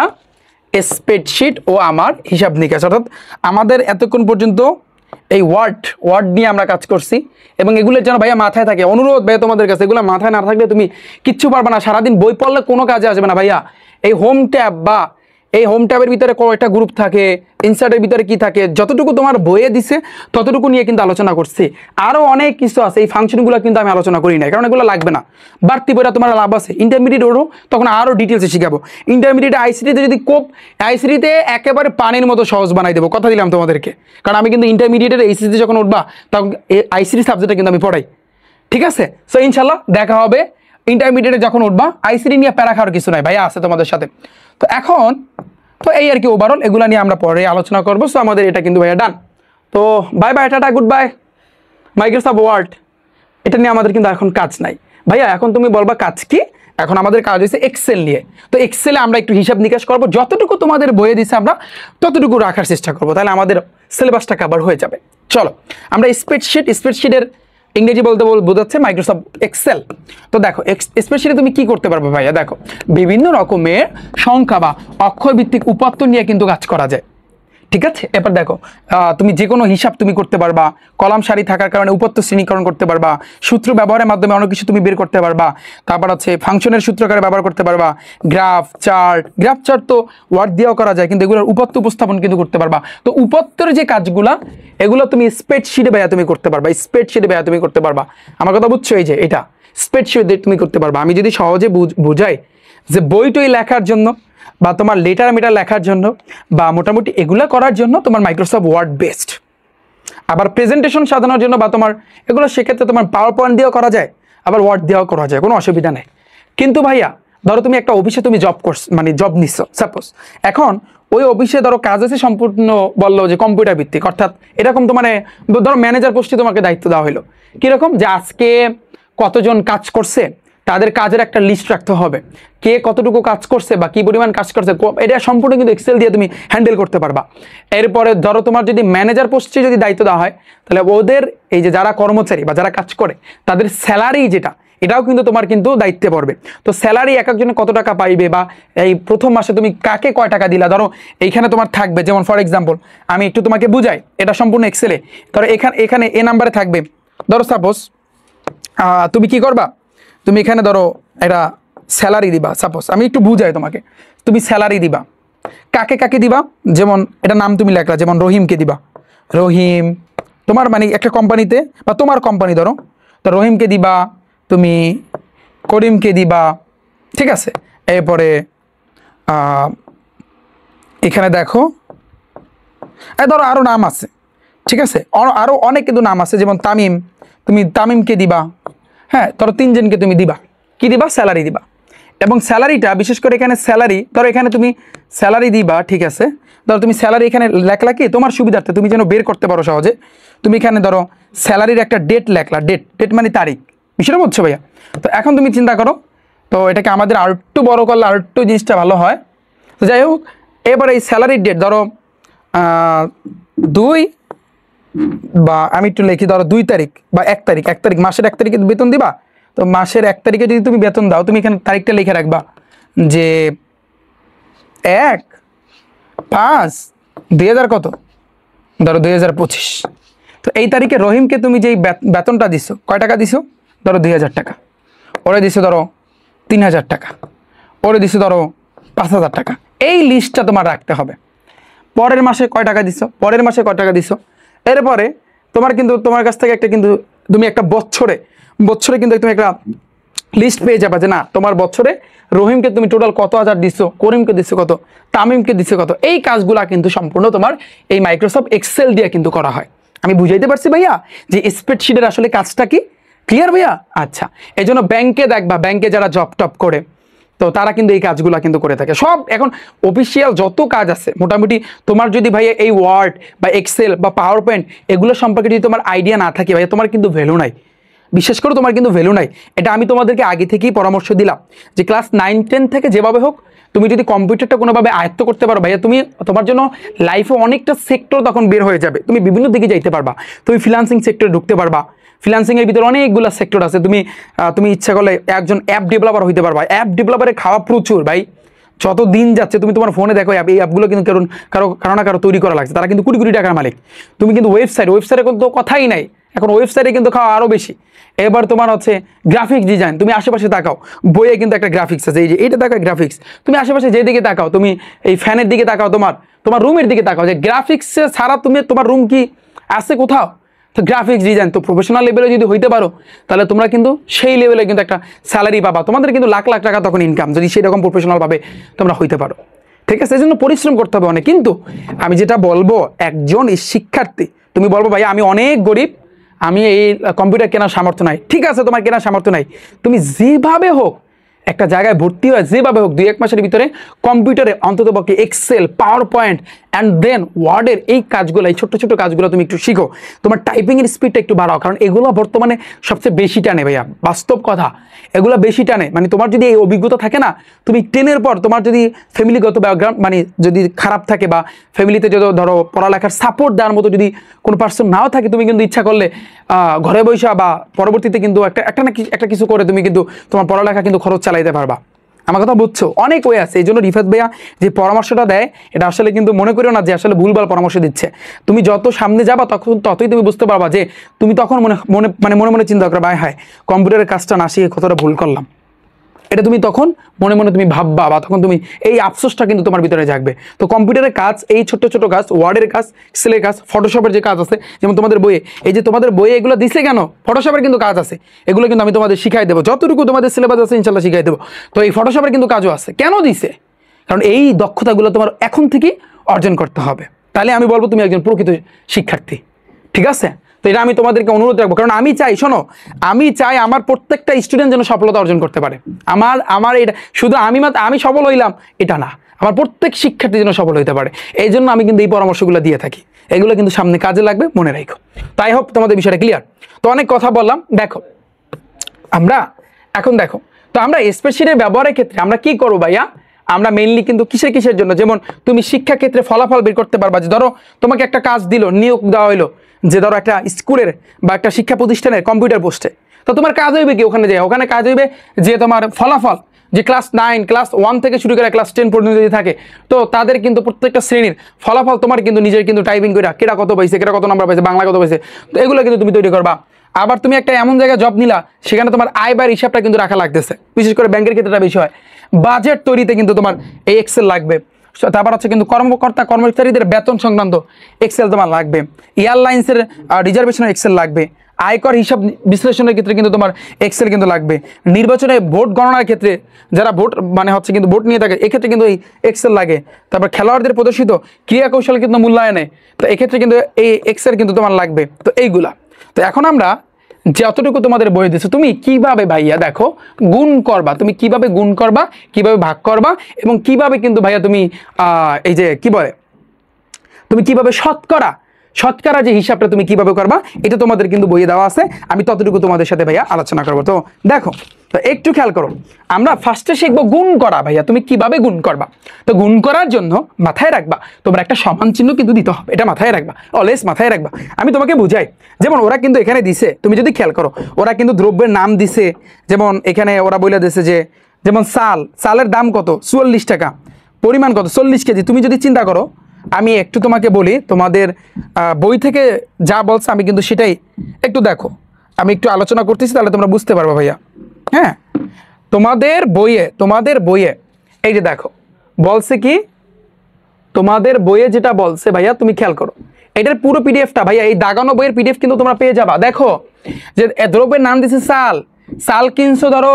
স্প্রেডশিট ও আমার হিসাব নিকাশ, অর্থাৎ আমাদের এতক্ষণ পর্যন্ত এই ওয়ার্ড নিয়ে আমরা কাজ করছি এবং এগুলোর যেন ভাইয়া মাথায় থাকে। অনুরোধ ভাইয়া তোমাদের কাছে, এগুলো মাথায় না থাকলে তুমি কিচ্ছু পারবে না, সারাদিন বই পড়লে কোনো কাজে আসবে না ভাইয়া। এই হোম ট্যাব বা এই হোম ট্যাবের ভিতরে কয়টা গ্রুপ থাকে, ইনসার্টের ভিতরে কি থাকে, যতটুকু তোমার বইয়ে দিছে ততটুকু নিয়ে কিন্তু আলোচনা করছি। আরও অনেক কিছু আছে, এই ফাংশনগুলো কিন্তু আমি আলোচনা করি না, কারণ এগুলো লাগবে না। বাড়তি বইটা তোমার লাভ আছে। ইন্টারমিডিয়েট ওরও তখন আরও ডিটেলসে শিখাবো। ইন্টারমিডিয়েট আইসিটিতে যদি আইসিটিতে একেবারে পানির মতো সহজ বানাই দেবো, কথা দিলাম তোমাদেরকে। কারণ আমি কিন্তু ইন্টারমিডিয়েটের এইচএসসি যখন উঠবা তখন আইসিটি সাবজেক্টটা কিন্তু আমি পড়াই, ঠিক আছে? সো ইনশাল্লাহ দেখা হবে ইন্টারমিডিয়েটে যখন উঠবা। আইসিটি নিয়ে প্যারা খাওয়ার কিছু নাই ভাইয়া, আছে তোমাদের সাথে। তো এখন তো এই আর কি ওভারঅল, এগুলো নিয়ে আমরা পরে আলোচনা করবো। সো আমাদের এটা কিন্তু ভাইয়া ডান। তো bye bye, tata, good bye. Microsoft Word এটা নিয়ে আমাদের কিন্তু এখন কাজ নাই ভাইয়া। এখন তুমি বলবা কাজ কি? এখন আমাদের কাজ হয়েছে এক্সেল নিয়ে। তো এক্সেলে আমরা একটু হিসাব নিকাশ করবো, যতটুকু তোমাদের বইয়ে দিচ্ছে আমরা ততটুকু রাখার চেষ্টা করবো, তাহলে আমাদের সিলেবাসটা কভার হয়ে যাবে। চলো আমরা স্প্রেডশিটের ইংরেজি বলতে বোঝাচ্ছে মাইক্রোসফট এক্সেল। তো দেখো স্প্রেডশিটে তুমি কি করতে পারবে ভাইয়া? দেখো বিভিন্ন রকমের সংখ্যা বা অক্ষর ভিত্তিক উপাত্ত নিয়ে কিন্তু কাজ করা যায়, ঠিক আছে? এবার দেখো তুমি যে কোনো হিসাব তুমি করতে পারবা, কলাম সারি থাকার কারণে উপাত্ত শ্রেণীকরণ করতে পারবা, সূত্র ব্যবহারের মাধ্যমে অনেক কিছু তুমি বের করতে পারবা, তারপর হচ্ছে ফাংশনের সূত্রকারে ব্যবহার করতে পারবা, গ্রাফ চার্ট তো ওয়ার্ড দিয়েও করা যায়, কিন্তু এগুলোর উপাত্ত উপস্থাপন কিন্তু করতে পারবা। তো উপাত্তের যে কাজগুলা এগুলো তুমি স্প্রেডশিটে ভাইয়া তুমি করতে পারবা, স্প্রেডশিটে ভাইয়া তুমি করতে পারবা। আমার কথা বুঝছো? এই যে এটা স্প্রেডশিটে তুমি করতে পারবা। আমি যদি সহজে বুঝাই যে বইটই লেখার জন্য বা তোমার লেটার মিটার লেখার জন্য বা মোটামুটি এগুলা করার জন্য তোমার মাইক্রোসফট ওয়ার্ড বেস্ট। আবার প্রেজেন্টেশন সাজানোর জন্য বা তোমার এগুলো সেক্ষেত্রে তোমার পাওয়ার পয়েন্ট দিয়েও করা যায়, আবার ওয়ার্ড দিয়েও করা যায়, কোনো অসুবিধা নেই। কিন্তু ভাইয়া ধরো তুমি একটা অফিসে তুমি জব নিচ্ছ সাপোজ, এখন ওই অফিসে ধরো কাজ আছে সম্পূর্ণ বললো যে কম্পিউটার ভিত্তিক, অর্থাৎ এরকম তো মানে ধরো ম্যানেজার পোস্টে তোমাকে দায়িত্ব দেওয়া হলো, কীরকম যে আজকে কতজন কাজ করছে তাদের কাজের একটা লিস্ট রাখতে হবে, কে কতটুকু কাজ করছে বা কি পরিমাণ কাজ করছে, এটা সম্পূর্ণ কিন্তু এক্সেল দিয়ে তুমি হ্যান্ডেল করতে পারবা। এরপরে ধরো তোমার যদি ম্যানেজার পোস্টে যদি দায়িত্ব দেওয়া হয়, তাহলে ওদের এই যে যারা কর্মচারী বা যারা কাজ করে তাদের স্যালারি যেটা, এটাও কিন্তু তোমার কিন্তু দায়িত্বে পড়বে। তো স্যালারি এক একজনে কত টাকা পাইবে বা এই প্রথম মাসে তুমি কাকে কয় টাকা দিলা, ধরো এইখানে তোমার থাকবে, যেমন ফর এক্সাম্পল আমি একটু তোমাকে বুঝাই, এটা সম্পূর্ণ এক্সেলে। ধরো এখানে এ নাম্বারে থাকবে, ধরো সাপোজ তুমি কি করবা, তুমি এখানে ধরো এটা স্যালারি দিবা, সাপোজ আমি একটু বুঝাই তোমাকে, তুমি স্যালারি দিবা কাকে কাকে দিবা, যেমন এটা নাম তুমি লেখলা, যেমন রহিমকে দিবা, রহিম তোমার মানে একটা কোম্পানিতে বা তোমার কোম্পানি ধরো, তো রহিমকে দিবা, তুমি করিমকে দিবা, ঠিক আছে? এরপরে এখানে দেখো ধরো আরও নাম আছে, ঠিক আছে? আরও অনেক কিন্তু নাম আছে, যেমন তামিম, তুমি তামিমকে দিবা, হ্যাঁ ধরো 3 জনকে তুমি দিবা, কি দিবা? স্যালারি দিবা। এবং স্যালারিটা বিশেষ করে এখানে স্যালারি, ধরো এখানে তুমি স্যালারি দিবা, ঠিক আছে? ধরো তুমি স্যালারি এখানে লেখলা কি তোমার সুবিধার্থে, তুমি যেন বের করতে পারো সহজে, তুমি এখানে ধরো স্যালারির একটা ডেট লেখলা, ডেট মানে তারিখ, বিষয়টা বুঝছো ভাইয়া? তো এখন তুমি চিন্তা করো, তো এটাকে আমাদের আর একটু বড় করলে আর একটু জিনিসটা ভালো হয়। তো যাই হোক, এবার এই স্যালারির ডেট ধরো 2 বা আমি একটু লিখি, ধরো 2 তারিখ বা 1 তারিখ, মাসের 1 তারিখে বেতন দিবা। তো মাসের 1 তারিখে যদি তুমি বেতন দাও, তুমি এখানে তারিখটা লিখে রাখবা যে 1/5/2000 কত, ধরো 2025। তো এই তারিখে রহিমকে তুমি যেই বেতনটা দিছো, কয় টাকা দিছো? ধরো 2000 টাকা, ওরে দিছো ধরো 3000 টাকা, ওরে দিছো ধরো 5000 টাকা। এই লিস্টটা তোমার রাখতে হবে। পরের মাসে কয় টাকা দিছো, পরের মাসে কয় টাকা দিছো, এরপরে তোমার কাছ থেকে একটা কিন্তু তুমি একটা বছরে কিন্তু তুমি একটা লিস্ট পেয়ে যাবে যে না তোমার বছরে রহিমকে তুমি টোটাল কত হাজার দিছো, করিমকে দিছো কত, তামিমকে দিছো কত। এই কাজগুলা কিন্তু সম্পূর্ণ তোমার এই মাইক্রোসফট এক্সেল দিয়ে কিন্তু করা হয়। আমি বুঝাইতে পারছি ভাইয়া যে স্প্রেডশিটের আসলে কাজটা কি? ক্লিয়ার ভাইয়া? আচ্ছা, এই জন্য ব্যাংকে দেখবা, ব্যাংকে যারা জব টপ করে তো তারা কিন্তু এই কাজগুলো কিন্তু করে থাকে। সব এখন অফিসিয়াল যত কাজ আছে মোটামুটি, তোমার যদি ভাইয়া এই ওয়ার্ড বা এক্সেল বা পাওয়ার পয়েন্ট এগুলো সম্পর্কে যদি তোমার আইডিয়া না থাকে ভাইয়া, তোমার কিন্তু ভ্যালু নাই। বিশ্বাস করো তোমার কিন্তু ভ্যালু নাই। এটা আমি তোমাদেরকে আগে থেকেই পরামর্শ দিলাম যে ক্লাস 9-10 থেকে যেভাবে হোক তুমি যদি কম্পিউটারটা কোনোভাবে আয়ত্ত করতে পারো ভাইয়া, তুমি তোমার জন্য লাইফে অনেকটা সেক্টর তখন বের হয়ে যাবে, তুমি বিভিন্ন দিকে যাইতে পারবা। তুমি ফ্রিল্যান্সিং সেক্টরে ঢুকতে পারবা, ফ্রিল্যান্সিংয়ের ভিতরে অনেকগুলো সেক্টর আছে। তুমি ইচ্ছা করলে একজন অ্যাপ ডেভেলপার হইতে পারবা। অ্যাপ ডেভেলপারে খাওয়া প্রচুর ভাই, যত দিন যাচ্ছে তুমি তোমার ফোনে দেখো এই অ্যাপগুলো কিন্তু কারো না কারো তৈরি করা লাগছে, তারা কিন্তু কোটি কোটি টাকার মালিক। তুমি কিন্তু ওয়েবসাইটে কিন্তু কথাই নাই, এখন ওয়েবসাইটে কিন্তু খাওয়া আরও বেশি। এবার তোমার হচ্ছে গ্রাফিক্স ডিজাইন, তুমি আশেপাশে তাকাও, বইয়ে কিন্তু একটা গ্রাফিক্স আছে, এই যে এইটা তাকাও গ্রাফিক্স, তুমি আশেপাশে যেদিকে তাকাও, তুমি এই ফ্যানের দিকে তাকাও, তোমার রুমের দিকে তাকাও, যে গ্রাফিক্স ছাড়া তুমি তোমার রুম কি আছে কোথাও? তো গ্রাফিক্স ডিজাইন তো প্রফেশনাল লেভেলে যদি হইতে পারো তাহলে তোমরা কিন্তু সেই লেভেলে কিন্তু একটা স্যালারি পাবা, তোমাদের কিন্তু লাখ লাখ টাকা তখন ইনকাম, যদি সেরকম প্রফেশনালভাবে তোমরা হইতে পারো। ঠিক আছে, এই জন্য পরিশ্রম করতে হবে অনেক। কিন্তু আমি যেটা বলবো, একজন শিক্ষার্থী, তুমি বলবো ভাই আমি অনেক গরিব, আমি এই কম্পিউটার কেনার সামর্থ্য নাই। ঠিক আছে, তোমার কেনার সামর্থ্য নাই, তুমি যেভাবে হোক একটা জায়গায় ভর্তি হয়, যেভাবে হোক 2-1 মাসের ভিতরে কম্পিউটারে অন্ততপক্ষে Excel, power point and then ওয়ার্ডের এই কাজগুলো, এই ছোট্ট ছোট্ট কাজগুলো তুমি একটু শিখো, তোমার টাইপিংয়ের স্পিডটা একটু বাড়াও, কারণ এগুলো বর্তমানে সবচেয়ে বেশি টানে ভাইয়া, বাস্তব কথা, এগুলো বেশি টানে। মানে তোমার যদি এই অভিজ্ঞতা থাকে না, তুমি 10-এর পর তোমার যদি ফ্যামিলিগত ব্যাকগ্রাউন্ড মানে যদি খারাপ থাকে, বা ফ্যামিলিতে যদি ধরো পড়ালেখার সাপোর্ট দেওয়ার মতো যদি কোনো পার্সন নাও থাকে, তুমি কিন্তু ইচ্ছা করলে ঘরে বসে বা পরবর্তীতে কিন্তু একটা কিছু করে তুমি কিন্তু তোমার পড়ালেখা কিন্তু খরচ চালাইতে পারবা। আমার কথা বুঝছো? অনেক ওয়ে আছে। এই জন্য রিফাত ভাইয়া যে পরামর্শটা দেয়, এটা আসলে কিন্তু মনে করিও না যে আসলে ভুলভাল পরামর্শ দিচ্ছে। তুমি যত সামনে যাবা ততই তুমি বুঝতে পারবা যে তুমি তখন মনে মনে চিন্তা করবা, হায় কম্পিউটারের কাজটা না শিখে কতটা ভুল করলাম। এটা তুমি তখন মনে মনে তুমি ভাববা, বা তখন তুমি এই আফসোসটা কিন্তু তোমার ভিতরে জাগবে। তো কম্পিউটারের কাজ, এই ছোট ছোট কাজ, ওয়ার্ডের কাজ, এক্সেলের কাজ, ফটোশপের যে কাজ আছে, যেমন তোমাদের বইয়ে, এই যে তোমাদের বইয়ে এগুলো দিছে কেন, ফটোশপের কিন্তু কাজ আছে, এগুলো কিন্তু আমি তোমাদের শিখাই দেবো, যতটুকু তোমাদের সিলেবাস আছে ইনশাল্লাহ শিখাই দেবো। তো এই ফটোশপের কিন্তু কাজও আছে। কেন দিছে? কারণ এই দক্ষতাগুলো তোমার এখন থেকেই অর্জন করতে হবে, তাহলে আমি বলবো তুমি একজন প্রকৃত শিক্ষার্থী। ঠিক আছে, তো এটা আমি তোমাদেরকে অনুরোধ রাখবো, কারণ আমি চাই, শোনো, আমি চাই আমার প্রত্যেকটা স্টুডেন্ট যেন সফলতা অর্জন করতে পারে। আমার এটা শুধু আমি সফল হইলাম এটা না, আমার প্রত্যেক শিক্ষার্থী যেন সফল হইতে পারে। এই জন্য আমি কিন্তু এই পরামর্শগুলো দিয়ে থাকি, এগুলো কিন্তু সামনে কাজে লাগবে, মনে রাখো। তাই হোপ তোমাদের বিষয়টা ক্লিয়ার। তো অনেক কথা বললাম, দেখো তো আমরা স্প্রেডশিটের ব্যবহারের ক্ষেত্রে আমরা কি করবো ভাইয়া, আমরা মেইনলি কিন্তু কিসের জন্য, যেমন তুমি শিক্ষা ক্ষেত্রে ফলাফল বের করতে পারবা। যে ধরো তোমাকে একটা কাজ দিল, নিয়োগ দেওয়া হইলো, যে ধরো একটা স্কুলের বা একটা শিক্ষা প্রতিষ্ঠানের কম্পিউটার পোস্টে, তো তোমার কাজ হইবে কি ওখানে কাজ হইবে যে তোমার ফলাফল, যে ক্লাস 9, ক্লাস 1 থেকে শুরু করে ক্লাস 10 পর্যন্ত যদি থাকে, তো তাদের কিন্তু প্রত্যেকটা শ্রেণীর ফলাফল তোমার কিন্তু নিজের কিন্তু টাইপিং করে কেটা কত পাইছে, কেটা কত নাম্বার পাইছে, বাংলা কত পাইছে, তো এগুলো কিন্তু তুমি তৈরি করবা। আবার তুমি একটা এমন জায়গায় জব নিলা, সেখানে তোমার আয় ব্যয়ের হিসাবটা কিন্তু রাখা লাগতেছে, বিশেষ করে ব্যাংকের ক্ষেত্রে বেশি হয়। বাজেট তৈরিতে কিন্তু তোমার এই এক্সেল লাগবে। তারপর হচ্ছে কিন্তু কর্মচারীদের বেতন সংক্রান্ত এক্সেল তোমার লাগবে, এয়ারলাইন্সের রিজার্ভেশনের এক্সেল লাগবে, আয়কর হিসাব বিশ্লেষণের ক্ষেত্রে কিন্তু তোমার এক্সেল কিন্তু লাগবে, নির্বাচনে ভোট গণনার ক্ষেত্রে যারা কিন্তু ভোট নিয়ে থাকে এক্ষেত্রে কিন্তু এই এক্সেল লাগে। তারপর খেলোয়াড়দের প্রদর্শিত ক্রিয়া কৌশল কিন্তু মূল্যায়নে, তো এক্ষেত্রে কিন্তু এই এক্সেল কিন্তু তোমার লাগবে। তো এইগুলা, তো এখন আমরা যতটুকু তোমাদের বই দিচ্ছে, তুমি কিভাবে ভাইয়া দেখো গুণ করবা, তুমি কিভাবে গুণ করবা, কিভাবে ভাগ করবা, এবং কিভাবে কিন্তু ভাইয়া তুমি এই যে কি বলে, তুমি কিভাবে শতকরা যে হিসাবটা তুমি কিভাবে করবা, এটা তোমাদের কিন্তু বইয়ে দেওয়া আছে। আমি ততটুকু তোমাদের সাথে ভাইয়া আলোচনা করবো। তো দেখো, তো একটু খেয়াল করো, আমরা ফার্স্টে শিখবো গুণ করা। ভাইয়া তুমি কিভাবে গুণ করবা, তো গুণ করার জন্য মাথায় রাখবা তোমার একটা সমান চিহ্ন কিন্তু দিতে হবে, এটা মাথায় রাখবা, অলওয়েজ মাথায় রাখবা। আমি তোমাকে বুঝাই, যেমন ওরা কিন্তু এখানে দিছে, তুমি যদি খেয়াল করো, ওরা কিন্তু দ্রব্যের নাম দিছে। যেমন এখানে ওরা বলে দিছে যে, যেমন চালের দাম কত, 44 টাকা, পরিমাণ কত, 40 কেজি। তুমি যদি চিন্তা করো, আমি একটু তোমাকে বলি, তোমাদের বই থেকে যা বলছে আমি কিন্তু সেটাই একটু দেখো, আমি একটু আলোচনা করতেছি, তাহলে তোমরা বুঝতে পারবে ভাইয়া। হ্যাঁ, তোমাদের বইয়ে এই যে দেখো বলছে কি, তোমাদের বইয়ে যেটা বলছে ভাইয়া, তুমি খেয়াল করো, এটার পুরো পিডিএফটা ভাইয়া, এই দাগানো বইয়ের পিডিএফ কিন্তু তোমরা পেয়ে যাবা। দেখো যে দ্রব্যের নাম দিছে চাল কিনছো, ধরো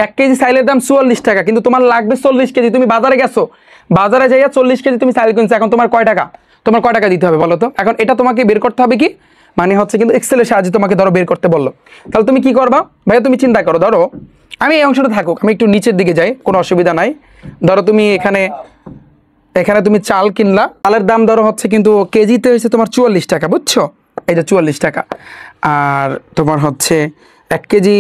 1 কেজি চাইলের দাম 44 টাকা, কিন্তু তোমার লাগবে 40 কেজি। তুমি বাজারে গেছো, বাজারে যাইয়া 40 কেজি তুমি চাল কিনছো, এখন তোমার কয় টাকা দিতে হবে বলো তো? এখন এটা তোমাকে বের করতে হবে কি, মানে হচ্ছে কিন্তু এক্সেলের সাহায্যে তোমাকে ধরো বের করতে বললো। তাহলে তুমি কি করবা ভাইয়া, তুমি চিন্তা করো, ধরো আমি এই অংশটা থাকুক, আমি একটু নিচের দিকে যাই, কোনো অসুবিধা নাই। ধরো তুমি এখানে তুমি চাল কিনলা, চালের দাম ধরো হচ্ছে কিন্তু কেজিতে হয়েছে তোমার 44 টাকা, বুঝছো? এই যে 44 টাকা। আর তোমার হচ্ছে 1 কেজি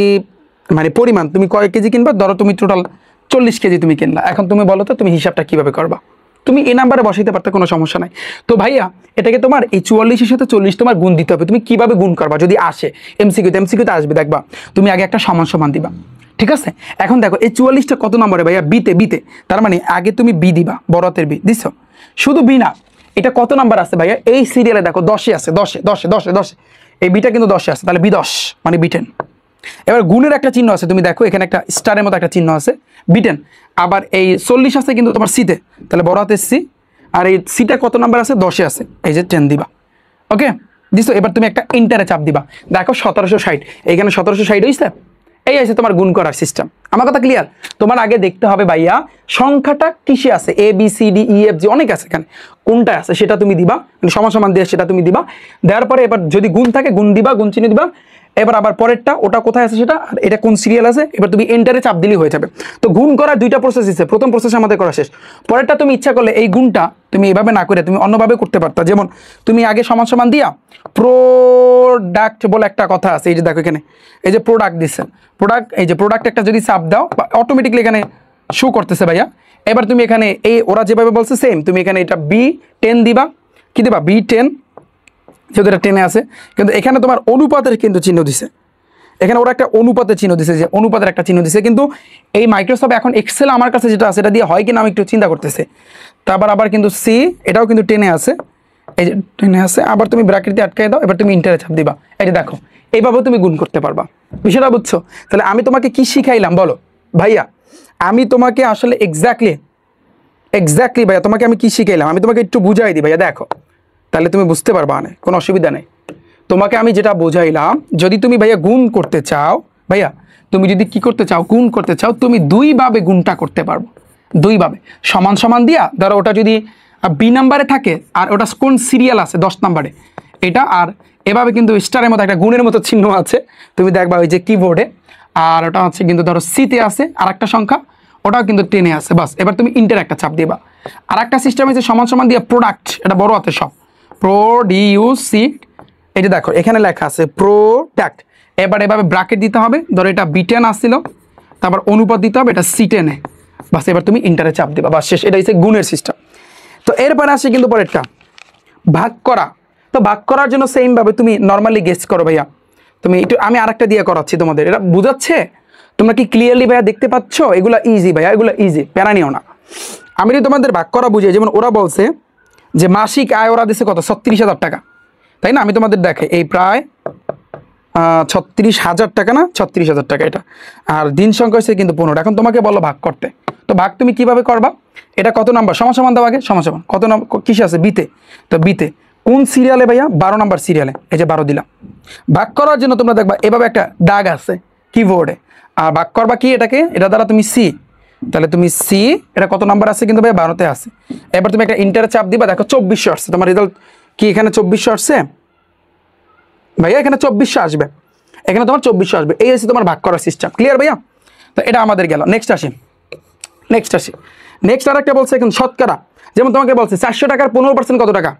মানে পরিমাণ তুমি কয় কেজি কিনবা, ধরো তুমি টোটাল 40 কেজি তুমি কিনলা। এখন তুমি বলো তো তুমি হিসাবটা কিভাবে করবা? তুমি এই নাম্বারে বসাইতে পারতে, কোনো সমস্যা নাই। তো ভাইয়া এটাকে তোমার এই 44-এর সাথে 40 তোমার গুণ দিতে হবে। তুমি কিভাবে গুণ করবা যদি আসে? এমসিকিউতে আসবে, দেখবা তুমি আগে একটা সমান সমান দিবা, ঠিক আছে? এখন দেখো এই 44টা কত নম্বরে ভাইয়া? বিতে। তার মানে আগে তুমি বি দিবা, বড় হাতের বি দিছো। শুধু বি না, এটা কত নাম্বার আছে ভাইয়া? এই সিরিয়ালে দেখো 10-এ আছে, 10 এই বিটা কিন্তু 10-এ আছে, তাহলে বি10 মানে বি10। এবার গুণের একটা চিহ্ন আছে, তুমি দেখো এখানে একটা স্টারের মতো একটা চিহ্ন আছে, বি10। আবার এই 40 আছে কিন্তু তোমার সিতে, তাহলে বড় হাতের সি। আর এই সিটা কত নাম্বার আছে? 10-এ আছে, এই যে 10 দিবা। ওকে দিছো। এবার তুমি একটা ইন্টারে চাপ দিবা, দেখো 1760, এইখানে 1760 হয়েছে। এই আছে তোমার গুণ করার সিস্টেম। আমার কথা ক্লিয়ার? তোমার আগে দেখতে হবে ভাইয়া সংখ্যাটা কিসে আছে, A B C D E F G অনেক আছে, এখানে কোনটা আছে সেটা তুমি দিবা, মানে সমান সমান দিয়ে সেটা তুমি দিবা। দেওয়ার পরে এবার যদি গুণ থাকে গুণ দিবা, গুণ চিহ্ন দিবা। এবার আবার পরেরটা ওটা কোথায় আছে সেটা, আর এটা কোন সিরিয়াল আছে, এবার তুমি এন্টারে চাপ দিলেই হয়ে যাবে। তো গুণ করার দুইটা প্রসেস আছে, প্রথম প্রসেস আমাদের করা শেষ। পরেরটা তুমি ইচ্ছা করলে এই গুণটা তুমি এইভাবে না করে তুমি অন্যভাবে করতে পারতা। যেমন তুমি আগে সমান সমান দিয়া প্রোডাক্ট বলে একটা কথা আছে, এই যে দেখো এখানে এই যে প্রোডাক্ট দিচ্ছে, প্রোডাক্ট, এই যে প্রোডাক্ট একটা যদি চাপ দাও অটোমেটিকলি এখানে শো করতেছে ভাইয়া। এবার তুমি এখানে এই ওরা যেভাবে বলছে সেম তুমি এখানে এটা B10 দিবা, কি দিবা? B10, যেহেতু এটা 10-এ আছে। কিন্তু এখানে তোমার অনুপাতের কিন্তু চিহ্ন দিছে, এখানে ওরা একটা অনুপাতের চিহ্ন দিছে, যে অনুপাতের একটা চিহ্ন দিছে। কিন্তু এই মাইক্রোসফট এখন এক্সেল আমার কাছে যেটা আছে এটা দিয়ে হয় কিনা আমি একটু চিন্তা করতেছি। তারপর আবার কিন্তু সি, এটাও কিন্তু 10-এ আছে, এই যে 10-এ আছে। আবার তুমি ব্র্যাকেট দিয়ে আটকাই দাও, এবার তুমি ইন্টারে চাপ দিবা। এটা দেখো এইভাবেও তুমি গুণ করতে পারবা। বিষয়টা বুঝছো? তাহলে আমি তোমাকে কি শিখাইলাম বলো ভাইয়া? আমি তোমাকে আসলে এক্স্যাক্টলি ভাইয়া তোমাকে আমি কি শিখাইলাম আমি তোমাকে একটু বুঝাই দিই ভাইয়া, দেখো তাহলে তুমি বুঝতে পারবা না, কোনো অসুবিধা নেই। তোমাকে আমি যেটা বোঝাইলাম, যদি তুমি ভাইয়া গুণ করতে চাও, ভাইয়া তুমি যদি কি করতে চাও, গুণ করতে চাও, তুমি দুইভাবে গুণটা করতে পারবো। দুইভাবে সমান সমান দিয়া, ধরো ওটা যদি বি নাম্বারে থাকে আর ওটা কোন সিরিয়াল আছে 10 নাম্বারে এটা, আর এভাবে কিন্তু স্টারের মতো একটা গুণের মতো চিহ্ন আছে, তুমি দেখবা ওই যে কিবোর্ডে। আর ওটা হচ্ছে কিন্তু ধরো সিতে আছে আর একটা সংখ্যা, ওটাও কিন্তু 10-এ আছে। বাস এবার তুমি ইন্টার একটা চাপ দিবা। আর একটা সিস্টেম আছে সমান সমান দিয়ে প্রোডাক্ট, এটা বড় হাতে সব প্রোডিউসি, এই যে দেখো এখানে লেখা আছে প্রোডাক্ট। এবার এভাবে ব্র্যাকেট দিতে হবে, ধরো এটা B10 আসছিল, তারপর অনুপাত দিতে হবে এটা C10-এ। বাস এবার তুমি ইন্টারে চাপ দিবা, বাস শেষ। এটা হচ্ছে গুণের সিস্টেম। তো এরপরে আসে কিন্তু পরেরটা ভাগ করা। তো ভাগ করার জন্য সেম ভাবে তুমি নর্মালি গেস করো ভাইয়া। তুমি একটু, আমি আরেকটা দিয়ে করাচ্ছি তোমাদের, এটা বুঝাচ্ছে? তোমরা কি ক্লিয়ারলি ভাইয়া দেখতে পাচ্ছ? এগুলো ইজি ভাইয়া, এগুলো ইজি, প্যারা নিও না। আমি যদি তোমাদের ভাগ করা বুঝাই, যেমন ওরা বলছে যে মাসিক আয় ওরা দিচ্ছে কত? 36,000 টাকা, তাই না? আমি তোমাদের দেখে এই প্রায় 36,000 টাকা না, 36,000 টাকা এটা। আর দিন সংখ্যা হচ্ছে কিন্তু 15। এখন তোমাকে বলো ভাগ করতে, তো ভাগ তুমি কিভাবে করবা? এটা কত নাম্বার? সমান সমান দাও আগে, সমান সমান কত নাম্বার কিসে আছে? বিতে। তো বিতে কোন সিরিয়ালে ভাইয়া? 12 নাম্বার সিরিয়ালে, এই যে 12 দিলাম। ভাগ করার জন্য তোমরা দেখবা এভাবে একটা দাগ আছে কিবোর্ডে, আর ভাগ করবা কি এটাকে? এটা দ্বারা তুমি সি, তাহলে তুমি সি, এটা কত নাম্বার আছে? কিন্তু ভাই 12-তে আছে। এবার তুমি একটা ইন্টারে চাপ দিবা, দেখো 2400 আসছে। তোমার রেজাল্ট কি এখানে 2400 আসছে ভাইয়া? এখানে 2400 আসবে, এখানে তোমার 2400 আসবে। এই হচ্ছে তোমার ভাগ করার সিস্টেম। ক্লিয়ার ভাইয়া? তো এটা আমাদের গেল। নেক্সট আসি নেক্সট আর একটা বলছে এখন শতকরা। যেমন তোমাকে বলছে 400 টাকার 15% কত টাকা?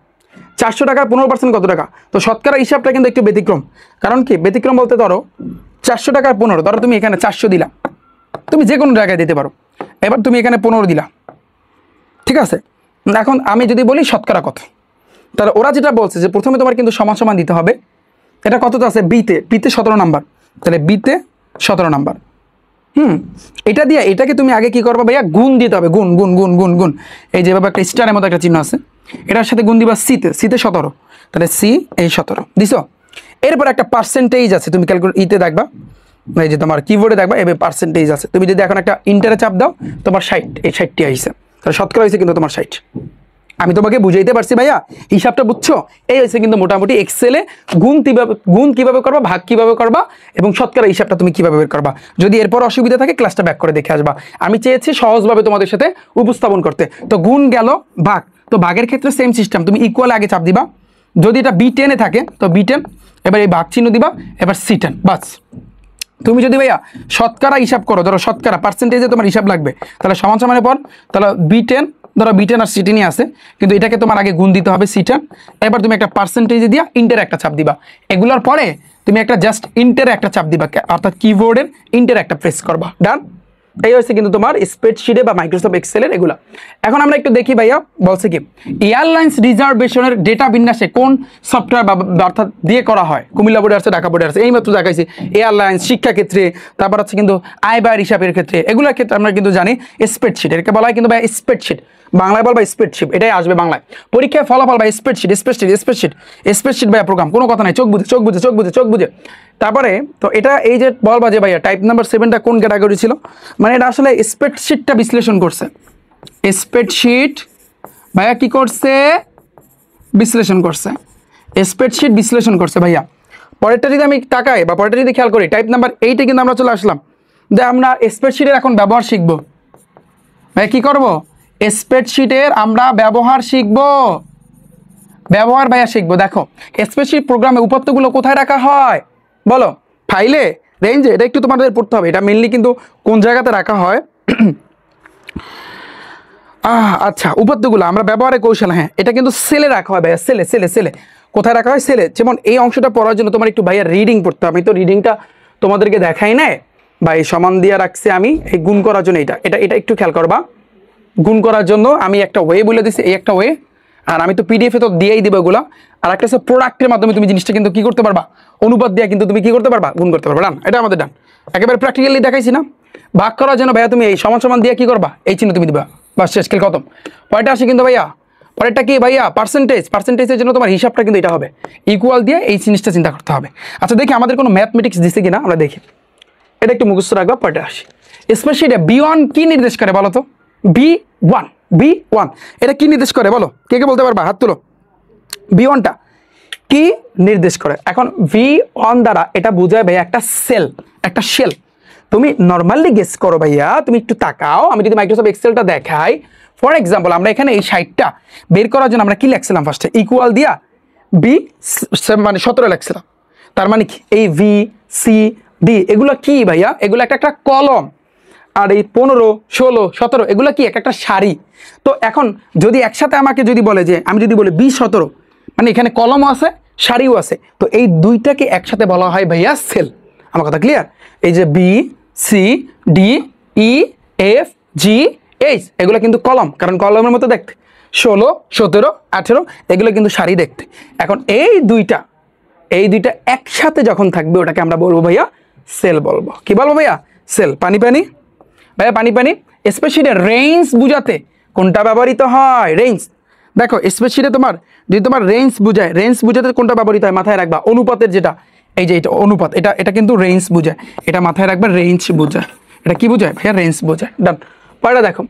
400 টাকার 15% কত টাকা? তো শতকরা হিসাবটা কিন্তু একটু ব্যতিক্রম। কারণ কি ব্যতিক্রম বলতে? ধরো 400 টাকার 15, ধরো তুমি এখানে 400 দিলা, তুমি যে কোনো জায়গায় দিতে পারো। এবার তুমি এখানে 15 দিলা, ঠিক আছে? এখন আমি যদি বলি শতকরা কত, তাহলে ওরা যেটা বলছে যে প্রথমে তোমার কিন্তু সমান সমান দিতে হবে। এটা কতটা আছে? বিতে 17 নাম্বার, তাহলে বিতে 17 নাম্বার। এটা দিয়ে এটাকে তুমি আগে কি করবা ভাইয়া? গুণ দিতে হবে, গুণ গুণ গুণ গুণ গুণ। এই যেভাবে একটা স্টারের মতো একটা চিহ্ন আছে, এটার সাথে গুণ দিবা সিতে 17, তাহলে সি এই 17 দিছো। এরপর একটা পার্সেন্টেজ আছে, তুমি ক্যালকুলেট ইতে দেখবা, এই যে তোমার কিবোর্ডে দেখবা এভাবে পার্সেন্টেজ আছে। তুমি যদি এখন একটা ইন্টারে চাপ দাও, তোমার 60, এই 60টি আইছে, তাহলে শতকরা হয়েছে কিন্তু তোমার 60। আমি তোমাকে বুঝাইতে পারছি ভাইয়া? হিসাবটা বুঝছো? এই হচ্ছে কিন্তু মোটামুটি এক্সেলে গুণ কিভাবে করবা, ভাগ কিভাবে করবা, এবং শতকরা হিসাবটা তুমি কিভাবে বের করবা। যদি এরপর অসুবিধা থাকে ক্লাসটা ব্যাক করে দেখে আসবা। আমি চেয়েছি সহজভাবে তোমাদের সাথে উপস্থাপন করতে। তো গুণ গেল, ভাগ। তো ভাগের ক্ষেত্রে সেম সিস্টেম, তুমি ইকুয়াল আগে চাপ দিবা। যদি এটা B10-এ থাকে তো B10, এবার এই ভাগ চিহ্ন দিবা, এবার C10। বাস তুমি যদি ভাইয়া শতকরা হিসাব করো, ধরো শতকরা পার্সেন্টেজে তোমার হিসাব লাগবে, তাহলে সমান সমানের পর তাহলে B10, ধরো B10 আর C10-ই আছে, কিন্তু এটাকে তোমার আগে গুণ দিতে হবে C10। এবার তুমি একটা পার্সেন্টেজে দিয়া ইন্টার একটা চাপ দিবা। এগুলোর পরে তুমি একটা জাস্ট ইন্টারে একটা চাপ দিবা, অর্থাৎ কিবোর্ডের ইন্টারে একটা প্রেস করবা। ডান। এই হচ্ছে কিন্তু তোমার স্প্রেডশিটে বা মাইক্রোসফট এক্সেলের এগুলা। এখন আমরা একটু দেখি ভাইয়া, বলছে কি এয়ারলাইন্স রিজার্ভেশনের ডেটা বিন্যাসে কোন সফটওয়্যার বা অর্থাৎ দিয়ে করা হয়। কুমিল্লা বোর্ডে আছে, ঢাকা বোর্ডে আছে, এইমাত্র দেখাইছি। এয়ারলাইন্স, শিক্ষাক্ষেত্রে, তারপর হচ্ছে কিন্তু আয় ব্যয়ের হিসাবের ক্ষেত্রে, এগুলোর ক্ষেত্রে আমরা কিন্তু জানি স্প্রেডশিট, এটাকে বলা হয় কিন্তু ভাই স্প্রেডশিট, বাংলায় বলবা স্প্রেডশিট, এটাই আসবে বাংলায় পরীক্ষায় ফলাফল ভাই স্প্রেডশিট স্প্রেডশিট স্প্রেডশিট স্প্রেডশিট ভাইয়া প্রোগ্রাম, কোনো কথা নাই, চোখ বুঝে চোখ বুঝে চোখ বুঝে চোখ বুঝে। তারপরে তো এটা এই যে বলবা যে ভাইয়া টাইপ নাম্বার 7টা কোন ক্যাটাগরি ছিল, মানে এটা আসলে স্প্রেডশিটটা বিশ্লেষণ করছে। স্প্রেডশিট ভাইয়া কি করছে, বিশ্লেষণ করছে, স্প্রেডশিট বিশ্লেষণ করছে ভাইয়া। পরেরটা যদি আমি তাকাই বা পরেরটা যদি খেয়াল করি, টাইপ নাম্বার 8-এ কিন্তু আমরা চলে আসলাম যে আমরা স্প্রেডশিটের এখন ব্যবহার শিখবো। ভাই কি করব, স্প্রেডশিটের আমরা ব্যবহার শিখব, ব্যবহার ভাইয়া শিখবো। দেখো স্প্রেডশিট প্রোগ্রামে উপাত্তগুলো কোথায় রাখা হয় বলো, ফাইলে, রেঞ্জে, এটা একটু তোমাদের পড়তে হবে। এটা মেনলি কিন্তু কোন জায়গাতে রাখা হয় আচ্ছা, উপাত্তগুলো আমরা ব্যবহারের কৌশল, হ্যাঁ এটা কিন্তু সেলে রাখা হয় ভাইয়া, সেলে সেলে সেলে। কোথায় রাখা হয়, সেলে। যেমন এই অংশটা পড়ার জন্য তোমার একটু ভাইয়া রিডিং পড়তে হবে। আমি তো রিডিংটা তোমাদেরকে দেখাই নাই ভাই, সমান দিয়ে রাখছি আমি এই গুণ করার জন্য। এটা এটা এটা একটু খেয়াল করবা, গুণ করার জন্য আমি একটা ওয়ে বলে দিচ্ছি, এই একটা ওয়ে। আর আমি তো পিডিএফে তো দিয়েই দিব এগুলো। আর একটা হচ্ছে প্রোডাক্টের মাধ্যমে তুমি জিনিসটা কিন্তু কি করতে পারবা, অনুপাত দিয়ে কিন্তু তুমি কি করতে পারবা, গুণ করতে পারবা। ডান, এটা আমাদের ডান, একেবারে প্র্যাকটিক্যালি দেখাইছি না। ভাগ করার জন্য ভাইয়া তুমি এই সমান সমান দিয়ে কি করবা, এই চিহ্ন তুমি দিবা, বাস শেষ, খেল খতম। পরেরটা আসে কিন্তু ভাইয়া, পরেরটা কি ভাইয়া, পার্সেন্টেজ। পার্সেন্টেজের জন্য তোমার হিসাবটা কিন্তু এটা হবে, ইকুয়াল দিয়ে এই জিনিসটা চিন্তা করতে হবে। আচ্ছা দেখি আমাদের কোনো ম্যাথমেটিক্স দিছে কিনা আমরা দেখি, এটা একটু মুখস্থ রাখবা। পরেরটা আসি, স্পেশালি B1 কি নির্দেশ করে বলো তো, B1 B1 এটা কি নির্দেশ করে বলো, কে কে বলতে পারবা, হাত তুলো। B1টা কি নির্দেশ করে? এখন V1 দ্বারা এটা বোঝায় ভাইয়া একটা সেল, একটা শেল। তুমি নর্মালি গেস করো ভাইয়া, তুমি একটু তাকাও। আমি যদি মাইক্রোসফট এক্সেলটা দেখাই, ফর এক্সাম্পল আমরা এখানে এই 60টা বের করার জন্য আমরা কি লিখছিলাম, ফার্স্টে ইকুয়াল দিয়া বি মানে 17 লিখছিলাম। তার মানে কি এই VCD এগুলো কি ভাইয়া, এগুলো একটা একটা কলম। আর এই 15, 16, 17 এগুলো কি এক একটা সারি। তো এখন যদি একসাথে আমাকে যদি বলে যে আমি যদি বলি 20, 17, মানে এখানে কলমও আছে সারিও আছে, তো এই দুইটাকে একসাথে বলা হয় ভাইয়া সেল। আমার কথা ক্লিয়ার? এই যে BCDEFG এগুলো কিন্তু কলম, কারণ কলমের মতো দেখতে। 16, 17, 18 এগুলো কিন্তু সারি দেখতে। এখন এই দুইটা একসাথে যখন থাকবে ওটাকে আমরা বলবো ভাইয়া সেল বলবো। কি বলবো ভাইয়া, সেল। পানি পানি ভাইয়া, পানি পানি। স্প্রেডশিটে রেঞ্জ বুঝাতে কোনটা ব্যবহৃত হয়, রেঞ্জ। দেখো স্প্রেডশিটে তোমার যদি তোমার রেঞ্জ বুঝায়, রেঞ্জ বুঝাতে কোনটা ব্যবহৃত হয়, মাথায় রাখবা অনুপাতের যেটা, এই যে এটা অনুপাত, এটা কিন্তু রেঞ্জ বুঝায়, এটা মাথায় রাখবা, রেঞ্জ বুঝায়। এটা কি বুঝায় ভাইয়া, রেঞ্জ বুঝায়। ডান। পরে দেখো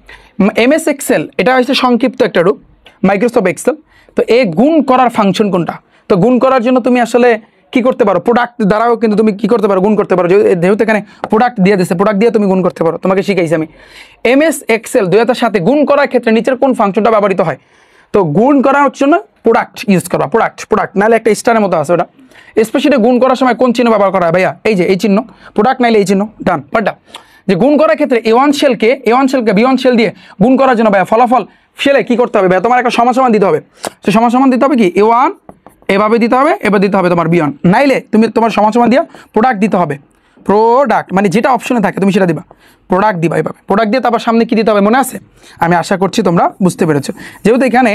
MS এক্সেল, এটা হচ্ছে সংক্ষিপ্ত একটা রূপ মাইক্রোসফট এক্সেল। তো এ গুণ করার ফাংশন কোনটা, তো গুণ করার জন্য তুমি আসলে কি করতে পারো, প্রোডাক্ট দ্বারাও কিন্তু তুমি কি করতে পারো, গুণ করতে পারো। যেহেতু এখানে প্রোডাক্ট দিয়ে দিচ্ছে, প্রোডাক্ট দিয়ে তুমি গুণ করতে পারো, তোমাকে শিখাইছি আমি। MS এক্সেল 2000 সাথে গুণ করার ক্ষেত্রে নিচের কোন ফাংশনটা ব্যবহৃত হয়, তো গুণ করার জন্য প্রোডাক্ট ইউজ করবা, প্রোডাক্ট নাহলে একটা স্টারের মতো আছে ওটা। স্পেশালি গুণ করার সময় কোন চিহ্ন ব্যবহার করা হয় ভাইয়া, এই যে এই চিহ্ন, প্রোডাক্ট নাইলে এই চিহ্ন। ডান। বাটটা যে গুণ করার ক্ষেত্রে A1 শেলকে B1 শেল দিয়ে গুণ করার জন্য ভাইয়া ফলাফল শেলে কি করতে হবে ভাইয়া, তোমার একটা সমান সমান দিতে হবে। তো সমান সমান দিতে হবে কি, A1 এভাবে দিতে হবে, এবার দিতে হবে তোমার B1, নাইলে তুমি তোমার সমান সমান দিয়ে প্রোডাক্ট দিতে হবে। প্রোডাক্ট মানে যেটা অপশনে থাকে তুমি সেটা দিবা, প্রোডাক্ট দিবা এইভাবে। প্রোডাক্ট দিয়ে তারপর সামনে কি দিতে হবে মনে আছে, আমি আশা করছি তোমরা বুঝতে পেরেছো। যেহেতু এখানে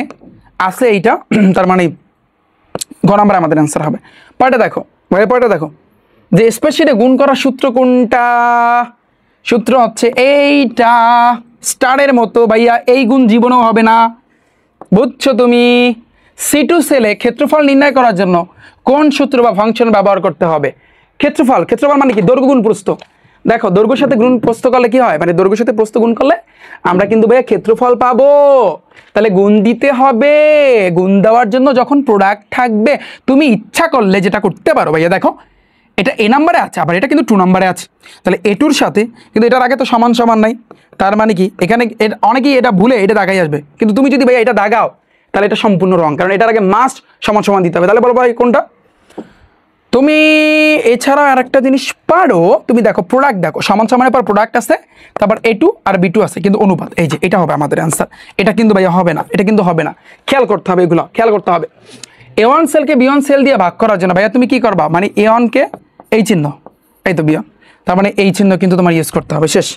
আছে এইটা, তার মানে ঘ নাম্বার আমাদের অ্যান্সার হবে। পরেরটা দেখো ভাইয়া, পরেরটা দেখো যে স্প্রেডশিটে গুণ করার সূত্র কোনটা, সূত্র হচ্ছে এইটা, স্টারের মতো ভাইয়া। এই গুণ জীবনেও হবে না, বুঝছো তুমি? C2 সেলে ক্ষেত্রফল নির্ণয় করার জন্য কোন সূত্র বা ফাংশন ব্যবহার করতে হবে? ক্ষেত্রফল মানে কি, দৈর্ঘ্য গুণ প্রস্থ। দেখো দৈর্ঘ্যের সাথে গুণ প্রস্থ করলে কি হয়, মানে দৈর্ঘ্যের সাথে প্রস্থ গুণ করলে আমরা কিন্তু ভাইয়া ক্ষেত্রফল পাবো। তাহলে গুণ দিতে হবে, গুণ দেওয়ার জন্য যখন প্রোডাক্ট থাকবে তুমি ইচ্ছা করলে যেটা করতে পারো ভাইয়া। দেখো এটা A নাম্বারে আছে, আবার এটা কিন্তু 2 নাম্বারে আছে। তাহলে A2-র সাথে কিন্তু এটার আগে তো সমান সমান নাই, তার মানে কি এখানে অনেকেই এটা ভুলে এটা দাগাই আসবে, কিন্তু তুমি যদি ভাইয়া এটা দাগাও তাহলে এটা সম্পূর্ণ রং, কারণ এটার আগে মাস্ট সমান সমান দিতে হবে। তাহলে বলো ভাই কোনটা? তুমি এছাড়া আর একটা জিনিস পারো, তুমি দেখো প্রোডাক্ট, দেখো সমান সমানের পর প্রোডাক্ট আছে, তারপর A2 আর B2 আছে, কিন্তু অনুপাত, এই যে এটা হবে আমাদের অ্যান্সার। এটা কিন্তু ভাইয়া হবে না, এটা কিন্তু হবে না, খেয়াল করতে হবে, এগুলো খেয়াল করতে হবে। A1 সেলকে B1 সেল দিয়ে ভাগ করার জন্য ভাইয়া তুমি কি করবা, মানে A1 কে এই চিহ্ন, এই তো B1, তার মানে এই চিহ্ন কিন্তু তোমার ইউজ করতে হবে। শেষ।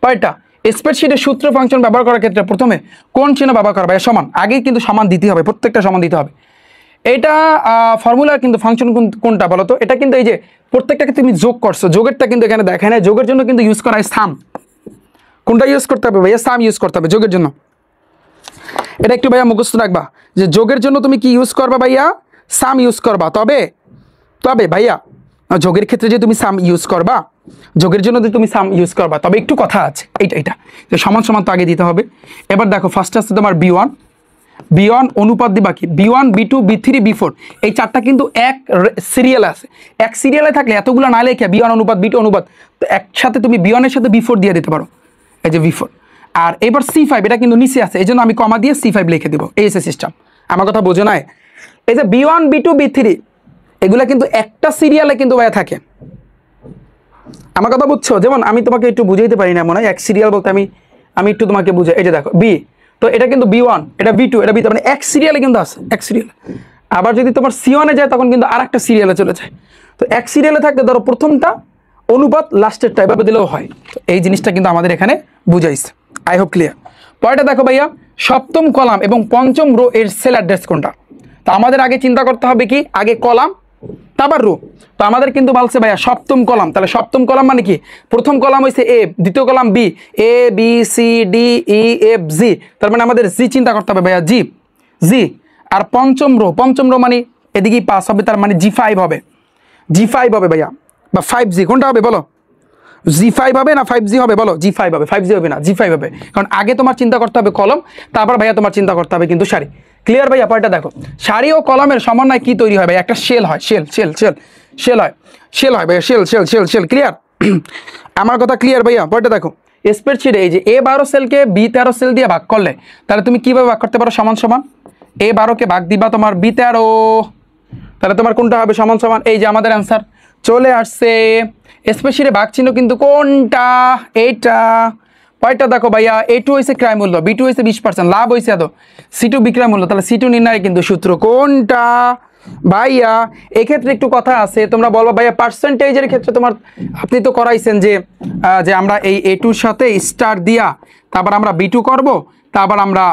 পরেরটা, স্প্রেডশিটের সূত্র ফাংশন ব্যবহার করার ক্ষেত্রে প্রথমে কোন চিহ্ন ব্যবহার করা, ভাইয়া সমান, আগেই কিন্তু সমান দিতে হবে, প্রত্যেকটা সমান দিতে হবে। এটা ফর্মুলার কিন্তু ফাংশন কোনটা বলো তো, এটা কিন্তু এই যে প্রত্যেকটাকে তুমি যোগ করছো, যোগেরটা কিন্তু এখানে দেখায় না, যোগের জন্য কিন্তু ইউজ করা হয় সাম। কোনটা ইউজ করতে হবে ভাইয়া, সাম ইউজ করতে হবে যোগের জন্য। এটা একটু ভাইয়া মুখস্থ রাখবা যে যোগের জন্য তুমি কি ইউজ করবা ভাইয়া, সাম ইউজ করবা। তবে তবে ভাইয়া যোগের ক্ষেত্রে যে তুমি সাম ইউজ করবা, যোগের জন্য যে তুমি সাম ইউজ করবা, তবে একটু কথা আছে, এটা যে সমান সমান তো আগে দিতে হবে। এবার দেখো ফার্স্ট আসছে তোমার B1 অনুপাত দিবা কি B1 B2 B3 B4, এই চারটা কিন্তু এক সিরিয়ালে আছে। এক সিরিয়ালে থাকলে এতগুলো না লেখে B1 অনুপাত B2 অনুপাত, তো একসাথে তুমি B1 এর সাথে B4 দিয়ে দিতে পারো, এই যে B4। আর এবার C5 এটা কিন্তু নিচে আছে, এই জন্য আমি কমা দিয়ে C5 লিখে দিব, এই এসে সিস্টেম। আমার কথা বোঝো না? এই যে B1 B2 B3 এগুলা কিন্তু একটা সিরিয়ালে কিন্তু ভাইয়া থাকে। আমার কথা বুঝছো? যেমন আমি তোমাকে একটু বুঝাইতে পারি না মনে হয়, এক সিরিয়াল বলতে আমি একটু তোমাকে বুঝাই। এই যে দেখো B, তো এটা কিন্তু B1, এটা B2, এটা B3, মানে এক সিরিয়ালে কিন্তু আছে, এক সিরিয়ালে। আবার যদি তোমার C1 এ যায় তখন কিন্তু আর একটা সিরিয়ালে চলে যায়। তো এক সিরিয়ালে থাকলে ধরো প্রথমটা অনুপাত লাস্টেরটা এভাবে দিলেও হয়। তো এই জিনিসটা কিন্তু আমাদের এখানে বুঝাইছে। I hope clear. পরেরটা দেখো ভাইয়া, সপ্তম কলাম এবং পঞ্চম রো এর সেল অ্যাড্রেস কোনটা? তো আমাদের আগে চিন্তা করতে হবে কি, আগে কলাম তারপর রো। তো আমাদের কিন্তু বলছে ভাইয়া সপ্তম কলাম, তাহলে সপ্তম কলাম মানে কি, প্রথম কলাম হইছে A, দ্বিতীয় column B, A B C D E F G, তার মানে আমাদের জি চিন্তা করতে হবে ভাইয়া, জি। আর পঞ্চম রো মানে এদিকেই পাস হবে, তার মানে G5 হবে, G5 হবে ভাইয়া, বা 5G, কোনটা হবে বলো? G5 হবে না 5G হবে বলো? G5 হবে, 5G হবে না, G5 হবে। কারণ আগে তোমার চিন্তা করতে হবে কলম, তারপর ভাইয়া তোমার চিন্তা করতে হবে কিন্তু সারি। ক্লিয়ার ভাইয়া? পরেরটা দেখো, সারি ও কলমের সমন্বয় কি তৈরি হয় ভাই? একটা শেল হয়, শেল হয় ভাইয়া, শেল। ক্লিয়ার? আমার কথা ক্লিয়ার ভাইয়া? পরেরটা দেখো, স্প্রেডশিটে এই যে A12 সেলকে B13 সেল দিয়ে ভাগ করলে তাহলে তুমি কিভাবে ভাগ করতে পারো? সমান সমান A12 কে ভাগ দিবা তোমার B13, তাহলে তোমার কোনটা হবে? সমান সমান। এই যে আমাদের অ্যান্সার চলে আসছে। স্পেশালি ভাগ চিহ্ন কিন্তু কোনটা? এইটা। পরেরটা দেখো ভাইয়া, A2 হয়েছে ক্রয় মূল্য, B2 হয়েছে 20%, লাভ হয়েছে এত, C2 বিক্রয় মূল্য, তাহলে C2 নির্ণয় কিন্তু সূত্র কোনটা ভাইয়া? এক্ষেত্রে একটু কথা আছে, তোমরা বলবা ভাইয়া পার্সেন্টেজের ক্ষেত্রে তোমার আপনি তো করাইছেন যে আমরা এই A2-র সাথে স্টার দিয়া তারপর আমরা B2 করব, তারপর আমরা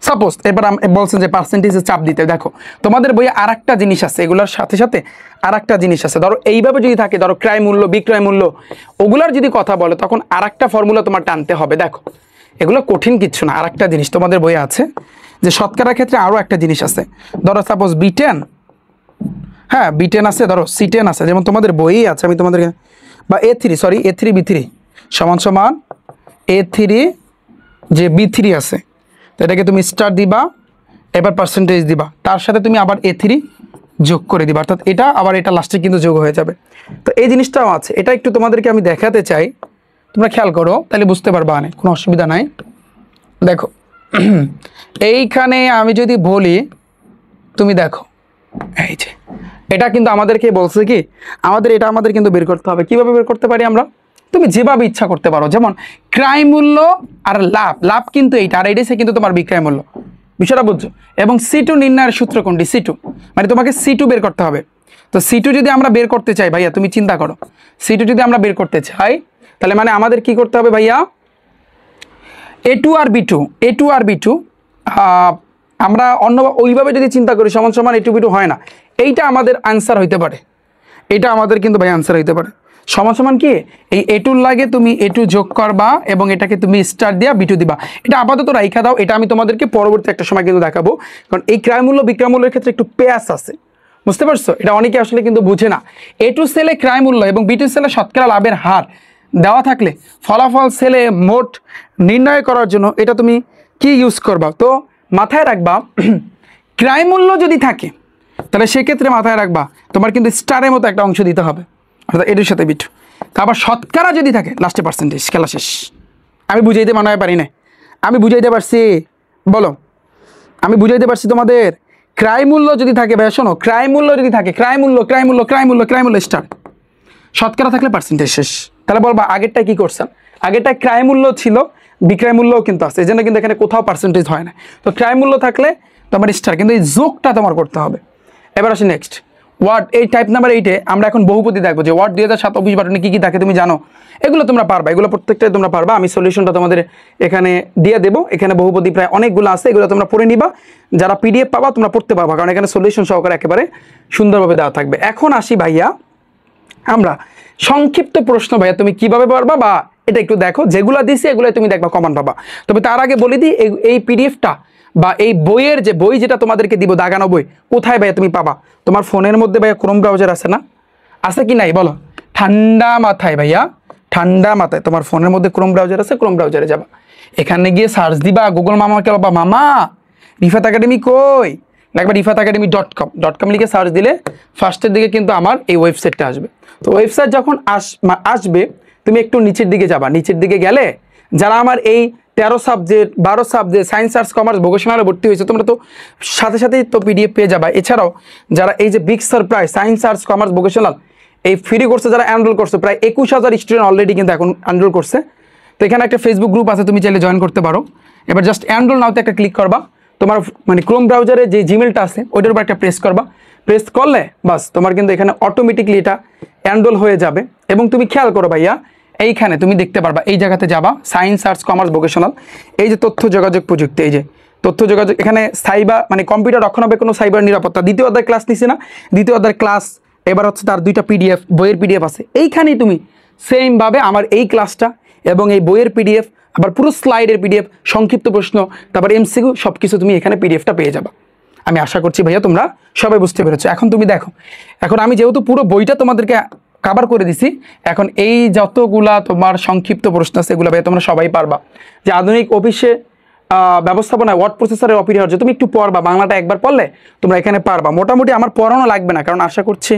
সাপোজ এবার বলছেন যে পার্সেন্টেজে চাপ দিতে। দেখো তোমাদের বইয়ে আর একটা জিনিস আছে, এগুলোর সাথে সাথে আর একটা জিনিস আছে। ধরো এইভাবে যদি থাকে, ধরো ক্রয় মূল্য বিক্রয় মূল্য, ওগুলার যদি কথা বলে তখন আর একটা ফর্মুলা তোমার টানতে হবে। দেখো এগুলো কঠিন কিচ্ছু না, আর একটা জিনিস তোমাদের বইয়ে আছে যে শতকরার ক্ষেত্রে আরও একটা জিনিস আছে। ধরো সাপোজ B10, হ্যাঁ B10 আছে, ধরো C10 আছে, যেমন তোমাদের বইই আছে। আমি তোমাদেরকে বা A3 B3 সমান সমান A3 যে B3 আছে, তো এটাকে তুমি স্টার দিবা, এবার পার্সেন্টেজ দিবা, তার সাথে তুমি আবার A3 যোগ করে দিবা, অর্থাৎ এটা আবার এটা লাস্টে কিন্তু যোগ হয়ে যাবে। তো এই জিনিসটাও আছে, এটা একটু তোমাদেরকে আমি দেখাতে চাই, তোমরা খেয়াল করো তাহলে বুঝতে পারবা, না কোনো অসুবিধা নাই। দেখো এইখানে আমি যদি বলি, তুমি দেখো এই যে এটা কিন্তু আমাদেরকে বলছে কি, আমাদের কিন্তু বের করতে হবে। কিভাবে বের করতে পারি আমরা? তুমি যেভাবে ইচ্ছা করতে পারো, যেমন ক্রয় মূল্য আর লাভ কিন্তু এইটা, আর এইটাই কিন্তু তোমার বিক্রয় মূল্য, বিষয়টা বুঝছো? এবং C2 নির্ণয়ের সূত্র কোনটি? C2 মানে তোমাকে C2 বের করতে হবে। তো C2 যদি আমরা বের করতে চাই ভাইয়া, তুমি চিন্তা করো, C2 যদি আমরা বের করতে চাই তাহলে মানে আমাদের কি করতে হবে ভাইয়া? A2 আর B2 আমরা অন্য ওইভাবে যদি চিন্তা করি সমান সমান A2 B2 হয় না, এইটা আমাদের আনসার হইতে পারে, এটা আমাদের কিন্তু ভাই আনসার হইতে পারে। সমান সমান কি, এই A2 লাগে তুমি A2 যোগ করবা এবং এটাকে তুমি স্টার দিয়া B2 দিবা। এটা আপাতত রাইখা দাও, এটা আমি তোমাদেরকে পরবর্তী একটা সময় কিন্তু দেখাবো, কারণ এই ক্রয় মূল্য বিক্রয় মূল্যের ক্ষেত্রে একটু পেয়াস আছে, বুঝতে পারছো? এটা অনেকে আসলে কিন্তু বুঝে না। A2 সেলে ক্রয় মূল্য এবং B2 সেলে শতকরা লাভের হার দেওয়া থাকলে ফলাফল সেলে মোট নির্ণয় করার জন্য এটা তুমি কি ইউজ করবা? তো মাথায় রাখবা ক্রয় মূল্য যদি থাকে তাহলে সেক্ষেত্রে মাথায় রাখবা তোমার কিন্তু স্টারের মতো একটা অংশ দিতে হবে, অর্থাৎ এটার সাথে B2। তারপর শতকরা যদি থাকে লাস্টে পার্সেন্টেজ, খেলা শেষ। আমি বুঝাইতে মনে হয় পারি না, আমি বুঝাইতে পারছি বলো? আমি বুঝাইতে পারছি তোমাদের? ক্রয় মূল্য যদি থাকে ভাই, শোনো, ক্রয় মূল্য যদি থাকে, ক্রয় মূল্য স্টার, শতকরা থাকলে পার্সেন্টেজ শেষ। তাহলে বলবা আগেরটায় কি করছেন? আগেরটায় ক্রয় মূল্য ছিল, বিক্রয় মূল্যও কিন্তু আছে, এই জন্য কিন্তু এখানে কোথাও পার্সেন্টেজ হয় না। তো ক্রয় মূল্য থাকলে তোমার স্টার, কিন্তু এই যোগটা তোমার করতে হবে। এবার আসি নেক্সট ওয়ার্ড, এই টাইপ নাম্বার 8-এ আমরা এখন বহুপদী দেখবো যে ওয়ার্ড 2007 অফিস বাটনে কী কী থাকে তুমি জানো, এগুলো তোমরা পারবা, এগুলো প্রত্যেকটাই তোমরা পারবা। আমি সলিউশনটা তোমাদের এখানে দিয়ে দেবো, এখানে বহুপদী প্রায় অনেকগুলো আছে, এগুলো তোমরা পড়ে নিবা, যারা পিডিএফ পাবা তোমরা পড়তে পারবা, কারণ এখানে সলিউশন সহকারে একেবারে সুন্দরভাবে দেওয়া থাকবে। এখন আসি ভাইয়া আমরা সংক্ষিপ্ত প্রশ্ন, ভাইয়া তুমি কিভাবে পারবা বা এটা একটু দেখো, যেগুলো দিছি এগুলো তুমি দেখবা কমন পাবা। তবে তার আগে বলে দিই এই পিডিএফটা বা এই বইয়ের যে বই যেটা তোমাদেরকে দিব দাগানো বই, কোথায় ভাইয়া তুমি পাবা? তোমার ফোনের মধ্যে ভাইয়া ক্রোম ব্রাউজার আছে না, আছে কি নাই বলো? ঠান্ডা মাথায় ভাইয়া, ঠান্ডা মাথায় তোমার ফোনের মধ্যে ক্রোম ব্রাউজার আছে, ক্রোম ব্রাউজারে যাবা, এখানে গিয়ে সার্চ দিবা গুগল মামাকে, বাবা মামা রিফাত একাডেমি কই, একবার rifatacademy.com লিখে সার্চ দিলে ফার্স্টের দিকে কিন্তু আমার এই ওয়েবসাইটটা আসবে। তো ওয়েবসাইট যখন আসবে তুমি একটু নিচের দিকে যাবা, নিচের দিকে গেলে যারা আমার এই 13 subject 12 subject science arts commerce ভোকেশনালে ভর্তি হয়েছে তোমরা তো সাথে সাথেই তো পিডিএফ পেয়ে যাবা। এছাড়াও যারা এই যে big surprise science arts commerce vocational এই ফ্রি কোর্সে যারা এনরোল করছে, প্রায় 21,000 স্টুডেন্ট অলরেডি কিন্তু এখন এনরোল করছে। তো এখানে একটা ফেসবুক গ্রুপ আছে, তুমি চাইলে জয়েন করতে পারো। এবার জাস্ট এনরোল নাওতে একটা ক্লিক করবা, তোমার মানে ক্রোম ব্রাউজারে যে জিমেলটা আছে ওইটার উপর একটা প্রেস করবা, প্রেস করলে বাস তোমার কিন্তু এখানে অটোমেটিকলি এটা এনরোল হয়ে যাবে। এবং তুমি খেয়াল করো ভাইয়া, এইখানে তুমি দেখতে পারবা, এই জায়গাতে যাবা সায়েন্স আর্টস কমার্স ভোকেশনাল, এই যে তথ্য যোগাযোগ প্রযুক্তি, এই যে তথ্য যোগাযোগ, এখানে সাইবার মানে কম্পিউটার রক্ষণাবেক্ষণ সাইবার নিরাপত্তা দ্বিতীয় অধ্যায় ক্লাস নিছে না, দ্বিতীয় অধ্যায় ক্লাস এবার হচ্ছে তার 2টা পিডিএফ বইয়ের পিডিএফ আছে, এইখানেই তুমি সেমভাবে আমার এই ক্লাসটা এবং এই বইয়ের পিডিএফ আবার পুরো স্লাইডের পিডিএফ, সংক্ষিপ্ত প্রশ্ন, তারপর এমসিকিউ সব কিছু তুমি এখানে পিডিএফটা পেয়ে যাবা। আমি আশা করছি ভাইয়া তোমরা সবাই বুঝতে পেরেছো। এখন তুমি দেখো, এখন আমি যেহেতু পুরো বইটা তোমাদেরকে কভার করে দিছি, এখন এই যতগুলা তোমার সংক্ষিপ্ত প্রশ্ন আছে এগুলো ভাইয়া তোমরা সবাই পারবা। যে আধুনিক অফিসে ব্যবস্থাপনায় ওয়ার্ড প্রসেসরের অপরিহার্য, তুমি একটু পড়বা, বাংলাটা একবার পড়লে তোমরা এখানে পারবা। মোটামুটি আমার পড়ানো লাগবে না, কারণ আশা করছি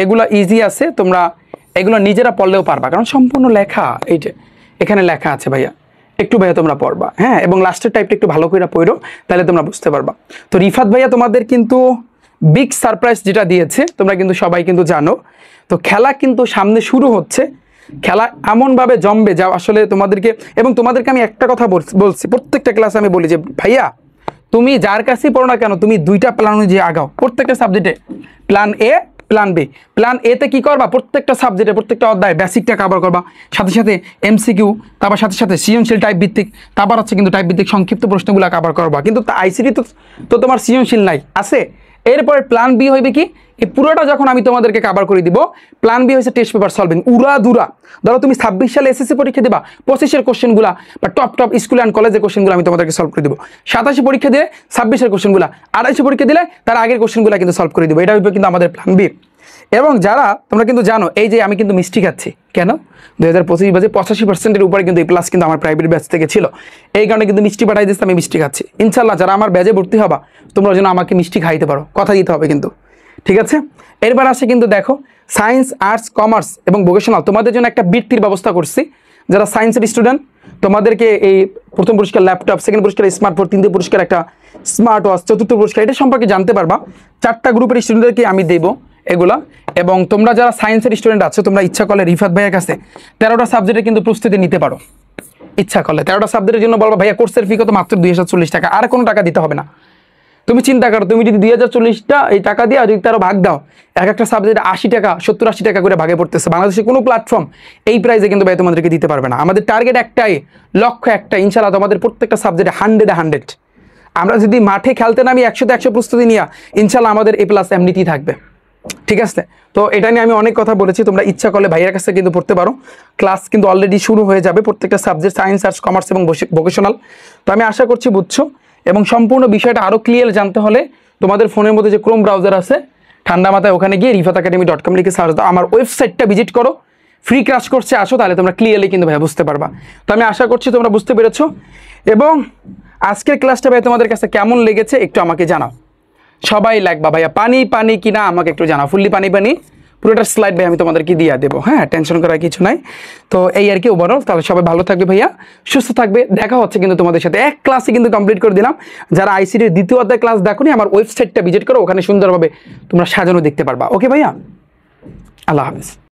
এগুলো ইজি আছে, তোমরা এগুলো নিজেরা পড়লেও পারবা, কারণ সম্পূর্ণ লেখা এই যে এখানে লেখা আছে ভাইয়া, একটু ভাইয়া তোমরা পড়বা, হ্যাঁ, এবং লাস্টের টাইপটা একটু ভালো করে পড়ো, তাহলে তোমরা বুঝতে পারবা। তো রিফাত ভাইয়া তোমাদের কিন্তু বিগ সারপ্রাইজ যেটা দিয়েছে তোমরা কিন্তু সবাই কিন্তু জানো। তো খেলা কিন্তু সামনে শুরু হচ্ছে, খেলা এমনভাবে জমবে যা আসলে তোমাদেরকে, এবং তোমাদেরকে আমি একটা কথা বলছি প্রত্যেকটা ক্লাসে আমি বলি যে ভাইয়া তুমি যার কাছেই পড়ো না কেন তুমি 2টা প্ল্যান অনুযায়ী আগাও, প্রত্যেকটা সাবজেক্টে plan A plan B. Plan এতে কী করবা, প্রত্যেকটা সাবজেক্টে প্রত্যেকটা অধ্যায় বেসিকটা কভার করবা, সাথে সাথে এমসিকিউ, তারপর সাথে সাথে সৃজনশীল টাইপ ভিত্তিক, তারপর হচ্ছে কিন্তু টাইপ ভিত্তিক সংক্ষিপ্ত প্রশ্নগুলো কভার করবা। কিন্তু আইসিটি তো তোমার সৃজনশীল নাই আছে। এরপরে প্ল্যান বি হইবে কি, এই পুরোটা যখন আমি তোমাদেরকে কভার করে দিব, প্ল্যান বি হয়েছে টেস্ট পেপার সলভিং উড়াধুরা। ধরো তুমি 26 সালে এসএসসি পরীক্ষা দেবা, 25-এর কোশ্চেনগুলা বা টপ স্কুল অ্যান্ড কলেজের কোশ্চেনগুলো আমি তোমাদেরকে সলভ করে দেবো। 27 পরীক্ষা দিয়ে 26-এর কোশ্চেনগুলা, 28 পরীক্ষা দিলে তার আগের কোশ্চেনগুলো কিন্তু সলভ করে দেবো। এটা হইবে কিন্তু আমাদের প্ল্যান বি। এবং যারা তোমরা কিন্তু জানো এই যে আমি কিন্তু মিষ্টি খাচ্ছি কেন, 2025 বাজে 85%-এর উপরে কিন্তু এই প্লাস কিন্তু আমার প্রাইভেট ব্যাচ থেকে ছিল, এই কারণে কিন্তু মিষ্টি পাঠাই দিচ্ছে, আমি মিষ্টি খাচ্ছি। ইনশাল্লাহ যারা আমার ব্যাচে ভর্তি হবা তোমরা যেন আমাকে মিষ্টি খাইতে পারো, কথা দিতে হবে কিন্তু, ঠিক আছে। এরপর আসে কিন্তু দেখো সায়েন্স আর্টস কমার্স এবং ভোকেশনাল তোমাদের জন্য একটা বৃত্তির ব্যবস্থা করছি। যারা সায়েন্সের স্টুডেন্ট তোমাদেরকে এই প্রথম পুরস্কার ল্যাপটপ, সেকেন্ড পুরস্কার স্মার্টফোন, 3য় পুরস্কার একটা স্মার্ট ওয়াচ, 4র্থ পুরস্কার, এটা সম্পর্কে জানতে পারবা। 4টা গ্রুপের স্টুডেন্টদেরকে আমি দেবো এগুলা। এবং তোমরা যারা সায়েন্সের স্টুডেন্ট আছো তোমরা ইচ্ছা করলে রিফাত ভাইয়ের কাছে 13টা সাবজেক্টে কিন্তু প্রস্তুতি নিতে পারো, ইচ্ছা করলে 13টা সাবজেক্টের জন্য বলবো ভাইয়া কোর্সের ফি কত, মাত্র 2040 টাকা, আর কোনো টাকা দিতে হবে না। তুমি চিন্তা করো, তুমি যদি 2040টা এই টাকা দিয়ে যদি তারও ভাগ দাও, এক একটা সাবজেক্টে 80 টাকা 70-80 টাকা করে ভাগে পড়তেছে। বাংলাদেশের কোনো প্ল্যাটফর্ম এই প্রাইসে কিন্তু ভাই তোমাদেরকে দিতে পারবে না। আমাদের টার্গেট একটাই, লক্ষ্য একটাই, ইনশাআল্লাহ তোমাদের প্রত্যেকটা সাবজেক্টে 100 আমরা যদি মাঠে খেলতে নামি 100-তে 100 প্রস্তুতি নিয়ে, ইনশাআল্লাহ আমাদের এ প্লাস এমনিতেই থাকবে, ঠিক আছে। তো এটা নিয়ে আমি অনেক কথা বলেছি, তোমরা ইচ্ছা করলে ভাইয়ের কাছে কিন্তু পড়তে পারো। ক্লাস কিন্তু অলরেডি শুরু হয়ে যাবে প্রত্যেকটা সাবজেক্ট, সায়েন্স আর্টস কমার্স এবং ভোকেশনাল। তো আমি আশা করছি বুঝছো, এবং সম্পূর্ণ বিষয়টা আরও ক্লিয়ার জানতে হলে তোমাদের ফোনের মধ্যে যে ক্রোম ব্রাউজার আছে ঠান্ডা মাথায়, ওখানে গিয়ে rifatacademy.com লিখে সার্চ দাও, আমার ওয়েবসাইটটা ভিজিট করো, ফ্রি ক্লাস কোর্সে আসো, তাহলে তোমরা ক্লিয়ারলি কিন্তু ভাই বুঝতে পারবা। তো আমি আশা করছি তোমরা বুঝতে পেরেছো। এবং আজকের ক্লাসটা ভাই তোমাদের কাছে কেমন লেগেছে একটু আমাকে জানাও। সবাই লাগবা ভাইয়া পানি পানি কিনা আমাকে একটু জানাও, ফুললি পানি পানি পুরোটা স্লাইড ভাই আমি তোমাদেরকে দিয়ে দেবো, হ্যাঁ, টেনশন করার কিছু নাই। তো এই আর কি ওভারঅল। তাহলে সবাই ভালো থাকবে ভাইয়া, সুস্থ থাকবে, দেখা হচ্ছে কিন্তু তোমাদের সাথে। এক ক্লাসে কিন্তু কমপ্লিট করে দিলাম। যারা আইসিটির 2য় অধ্যায় ক্লাস দেখোনি, আমার ওয়েবসাইটটা ভিজিট করো, ওখানে সুন্দরভাবে তোমরা সাজানো দেখতে পারবা। ওকে ভাইয়া, আল্লাহ হাফেজ।